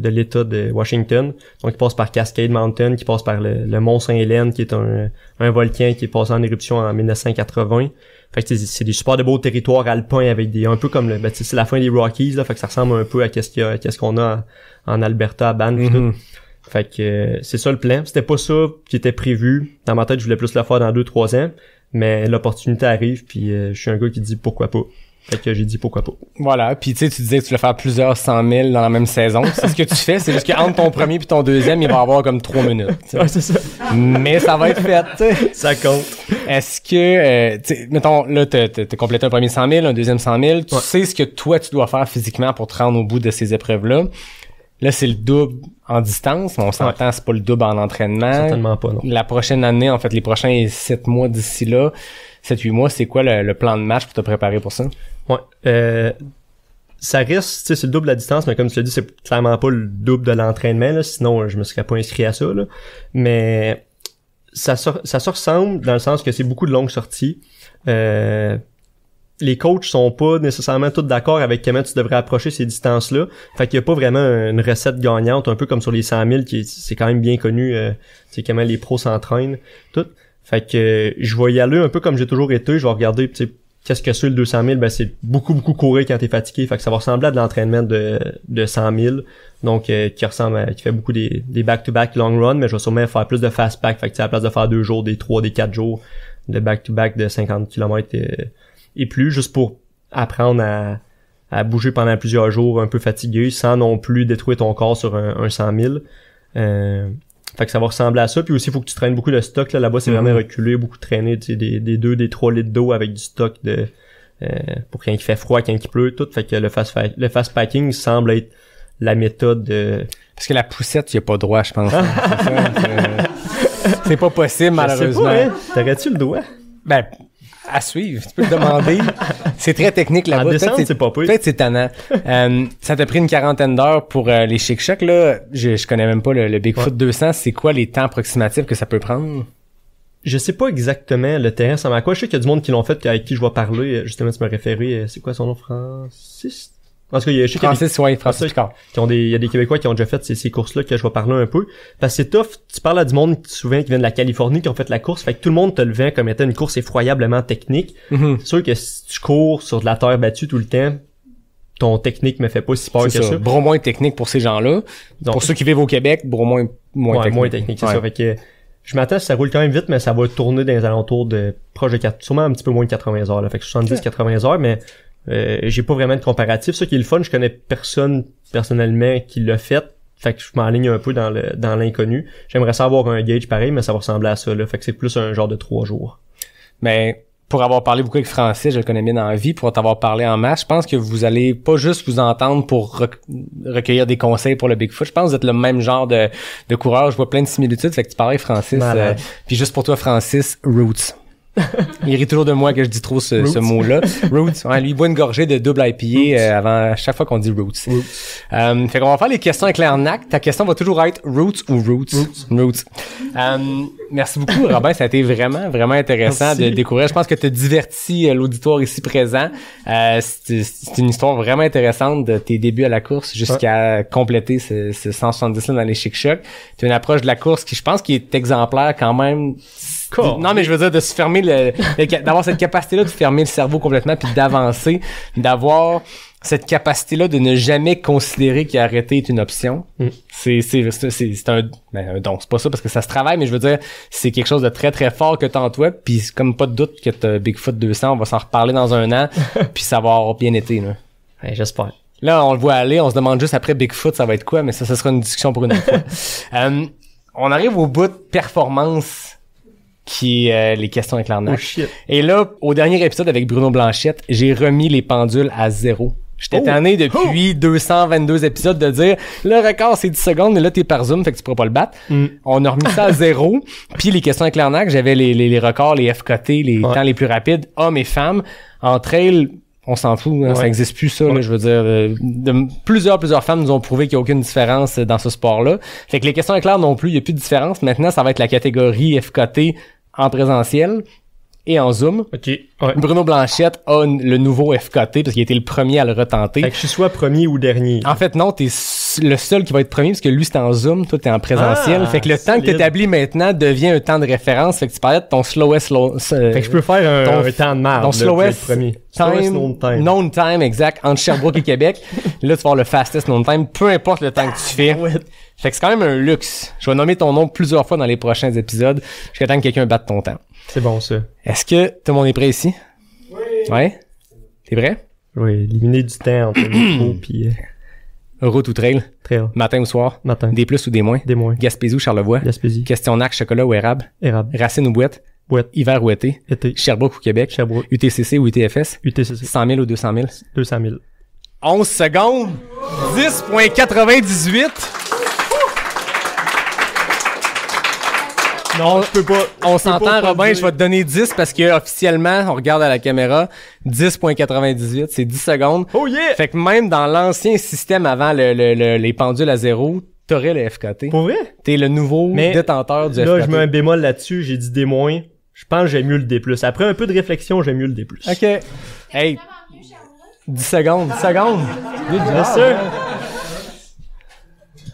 l'État de Washington. Donc, il passe par Cascade Mountain, qui passe par le Mont Saint-Hélène, qui est un volcan qui est passé en éruption en 1980. Fait que c'est des super de beaux territoires alpins avec un peu comme c'est la fin des Rockies, là. Fait que ça ressemble un peu à qu'est-ce qu'on a en Alberta, à Banff, tout. Fait que c'est ça le plan. C'était pas ça qui était prévu. Dans ma tête, je voulais plus le faire dans 2-3 ans. Mais l'opportunité arrive, puis je suis un gars qui dit pourquoi pas. Fait que j'ai dit pourquoi pas. Voilà, puis tu sais, tu disais que tu voulais faire plusieurs 100 000 dans la même saison. C'est ce que tu fais, c'est juste qu'entre ton premier puis ton deuxième, il va y avoir comme 3 minutes. Ouais, c'est ça. Mais ça va être fait, tu sais. Ça compte. Est-ce que, tu sais, mettons, là, t'as complété un premier 100 000, un deuxième 100 000. Tu sais ce que toi, tu dois faire physiquement pour te rendre au bout de ces épreuves-là. Là, c'est le double en distance, mais on s'entend, c'est pas le double en entraînement. Certainement pas, non. La prochaine année, en fait, les prochains 7 mois d'ici là, 7-8 mois, c'est quoi le plan de match pour te préparer pour ça? Ouais, ça reste, tu sais, c'est le double de la distance, mais comme tu l'as dit, c'est clairement pas le double de l'entraînement, là, sinon je me serais pas inscrit à ça, là. Mais ça se ressemble dans le sens que c'est beaucoup de longues sorties. Les coachs sont pas nécessairement tous d'accord avec comment tu devrais approcher ces distances-là. Fait qu'il y a pas vraiment une recette gagnante, un peu comme sur les 100 000, c'est quand même bien connu, tu sais, comment les pros s'entraînent, tout. Fait que je vais y aller un peu comme j'ai toujours été, je vais regarder, tu sais, qu'est-ce que c'est le 200 000? Ben, c'est beaucoup courir quand t'es fatigué. Fait que ça va ressembler à de l'entraînement de 100 000. Donc, qui fait beaucoup des back-to-back long run, mais je vais sûrement faire plus de fast pack. Fait que, à la place de faire 2 jours, des 3, des 4 jours de back-to-back de 50 km et plus, juste pour apprendre à bouger pendant plusieurs jours un peu fatigué sans non plus détruire ton corps sur un 100 000. Fait que ça va ressembler à ça. Puis aussi, il faut que tu traînes beaucoup de stock. Là-bas, c'est vraiment reculé, beaucoup traîner, tu sais, des 2, des 3 litres d'eau avec du stock pour quand il fait froid, quand il pleut, tout. Fait que le fast packing semble être la méthode Parce que la poussette, il y a pas droit, je pense. C'est pas possible, malheureusement. Je sais pas, hein? T'aurais-tu le droit? Ben, à suivre. Tu peux te demander. C'est très technique là-bas. En descente, c'est pas pire. Peut-être c'est tannant. Ça t'a pris une 40aine d'heures pour les Chic Chocs, là. Je connais même pas le Bigfoot 200. C'est quoi les temps approximatifs que ça peut prendre? Je sais pas exactement le terrain, ça m'a quoi. Je sais qu'il y a du monde qui l'ont fait, avec qui je vais parler. Justement, tu m'as référé. C'est quoi son nom? Francis? En tout cas, je sais Francis Picard. Il y a des Québécois qui ont déjà fait ces courses-là que je vais parler un peu. Parce que c'est tough. Tu parles à du monde souvent qui vient de la Californie qui ont fait la course. Fait que tout le monde te le vend comme étant une course effroyablement technique. C'est sûr que si tu cours sur de la terre battue tout le temps, ton technique me fait pas si peur que ça. Moins technique pour ces gens-là. Donc, pour ceux qui vivent au Québec, moins technique. Moins technique, c'est ça. Fait que je m'attends que ça roule quand même vite, mais ça va tourner dans les alentours de proche de sûrement un petit peu moins de 80 heures. Là. Fait que 70-80 heures, mais j'ai pas vraiment de comparatif. Ça qui est le fun, je connais personne personnellement qui l'a fait. Fait que je m'enligne un peu dans l'inconnu. J'aimerais ça avoir un gauge pareil, mais ça va ressembler à ça. Là. Fait que c'est plus un genre de 3 jours. Mais pour avoir parlé beaucoup avec Francis, je le connais bien dans la vie, pour t'avoir parlé en masse, je pense que vous allez pas juste vous entendre pour recueillir des conseils pour le Bigfoot. Je pense que vous êtes le même genre de coureur. Je vois plein de similitudes. Fait que tu parlais avec Francis. Puis juste pour toi, Francis, Roots. Il rit toujours de moi que je dis trop ce mot-là. Roots. Ouais, lui, il boit une gorgée de double IPA avant chaque fois qu'on dit Roots. Fait qu'on va faire les questions avec Claire-Nac. Ta question va toujours être Roots ou Roots? Roots. Merci beaucoup, Robin. Ça a été vraiment, vraiment intéressant de découvrir. Je pense que tu as diverti l'auditoire ici présent. C'est une histoire vraiment intéressante de tes débuts à la course jusqu'à compléter ce 170 là dans les Chic Chocs. Tu as une approche de la course qui, je pense, qui est exemplaire quand même. Non, mais je veux dire de se fermer d'avoir cette capacité-là de fermer le cerveau complètement puis d'avancer, d'avoir cette capacité-là de ne jamais considérer qu'arrêter est une option. C'est un don. C'est pas ça parce que ça se travaille, mais je veux dire, c'est quelque chose de très très fort que t'as en toi, puis comme pas de doute que t'as Bigfoot 200, on va s'en reparler dans un an, puis ça va avoir bien été, là. Ouais, j'espère. Là, on le voit aller, on se demande juste après Bigfoot, ça va être quoi, mais ça sera une discussion pour une autre fois. On arrive au bout de performance qui est les questions avec Claire-Nac. Et là, au dernier épisode avec Bruno Blanchette, j'ai remis les pendules à 0. J'étais tanné depuis 222 épisodes de dire le record c'est 10 secondes, mais là t'es par Zoom, fait que tu pourras pas le battre. On a remis ça à 0. Puis les questions avec Claire-Nac, j'avais les records, les FKT, les temps les plus rapides, hommes et femmes. En trail, on s'en fout, hein, ça existe plus ça, là, je veux dire. Plusieurs femmes nous ont prouvé qu'il n'y a aucune différence dans ce sport-là. Fait que les questions avec Claire non plus, il n'y a plus de différence. Maintenant, ça va être la catégorie FKT en présentiel et en Zoom. Bruno Blanchette a le nouveau FKT parce qu'il a été le premier à le retenter. Fait que je suis soit premier ou dernier. En fait, non, t'es le seul qui va être premier parce que lui, c'était en Zoom, toi, t'es en présentiel. Fait que le temps que t'établis maintenant devient un temps de référence. Fait que tu parlais de ton slowest... fait que je peux faire un temps de marde. Ton slowest premier. Known time, exact, entre Sherbrooke et Québec. Là, tu vas avoir le fastest known time, peu importe le temps que tu fais. Fait que c'est quand même un luxe. Je vais nommer ton nom plusieurs fois dans les prochains épisodes jusqu'à temps que quelqu'un batte ton temps. C'est bon, ça. Est-ce que tout le monde est prêt ici? Oui. Ouais? T'es prêt? Oui, éliminer du temps entre le micro pis... Route ou trail? Trail. Matin ou soir? Matin. Des plus ou des moins? Des moins. Gaspésie ou Charlevoix? Gaspésie. Questionnaire, chocolat ou érable? Érable. Racine ou boîte? Boîte. Hiver ou été? Été. Sherbrooke ou Québec? Sherbrooke. UTCC ou UTFS? UTCC. 100 000 ou 200 000? 200 000. 11 secondes. 10.98. Non, je peux pas. On s'entend, Robin, je vais te donner 10 parce que officiellement, on regarde à la caméra, 10.98, c'est 10 secondes. Oh yeah! Fait que même dans l'ancien système avant les pendules à 0, t'aurais le FKT. Pour vrai? T'es le nouveau détenteur du FKT. Là, je mets un bémol là-dessus, j'ai dit D-. Je pense que j'aime mieux le D+. Après un peu de réflexion, j'aime mieux le D+. OK. Hey. 10 secondes, 10 secondes. Bien sûr.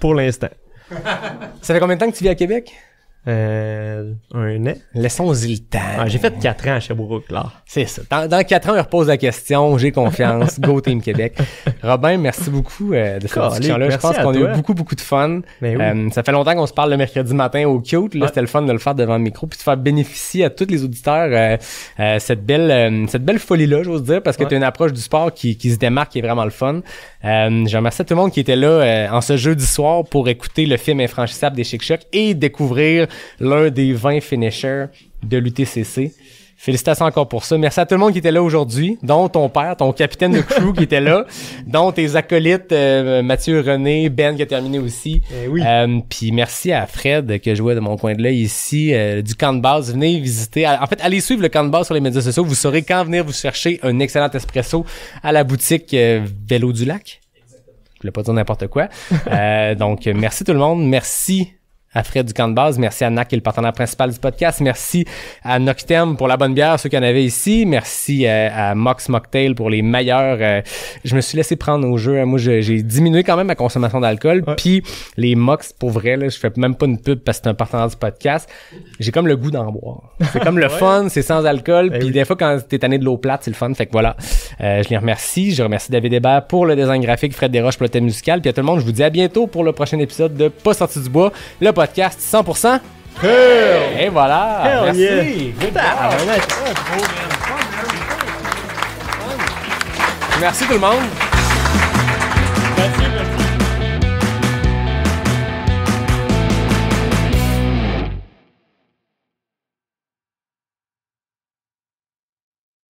Pour l'instant. Ça fait combien de temps que tu vis à Québec? Un an. Laissons-y le temps. Ah, j'ai fait 4 ans à Sherbrooke, là. C'est ça. Dans 4 ans, on repose la question. J'ai confiance. Go Team Québec. Robin, merci beaucoup de cette discussion-là. Je pense qu'on a eu beaucoup de fun. Oui. Ça fait longtemps qu'on se parle le mercredi matin au Cute. Là, c'était le fun de le faire devant le micro puis de faire bénéficier à tous les auditeurs cette belle folie-là, j'ose dire, parce que tu as une approche du sport qui se démarque, qui est vraiment le fun. Je remercie à tout le monde qui était là en ce jeudi soir pour écouter le film Infranchissable des Chic Chocs et découvrir l'un des 20 finishers de l'UTCC. Félicitations encore pour ça. Merci à tout le monde qui était là aujourd'hui, dont ton père, ton capitaine de crew qui était là, dont tes acolytes Mathieu, René, Ben qui a terminé aussi. Oui. Puis merci à Fred que je vois de mon coin de l'œil ici, du camp de base. Venez visiter. En fait, allez suivre le camp de base sur les médias sociaux. Vous saurez quand venir vous chercher un excellent espresso à la boutique Vélo du Lac. Je voulais pas dire n'importe quoi. Donc, merci tout le monde. Merci à Fred du camp de base. Merci à NAC qui est le partenaire principal du podcast. Merci à Noctem pour la bonne bière, ceux qui en avaient ici. Merci à Mox Mocktail pour les meilleurs. Je me suis laissé prendre au jeu. Moi, j'ai diminué quand même ma consommation d'alcool. Ouais. Puis les Mox, pour vrai, là, je fais même pas une pub parce que c'est un partenaire du podcast. J'ai comme le goût d'en boire. C'est comme le fun, c'est sans alcool. Puis des fois, quand t'es tanné de l'eau plate, c'est le fun. Fait que voilà, je les remercie. Je remercie David Hébert pour le design graphique, Fred Desroches pour le thème musical. Puis à tout le monde, je vous dis à bientôt pour le prochain épisode de Pas sorti du bois, le podcast 100% Pearl. Et voilà. Hell merci. yeah. Good job. Merci tout le monde.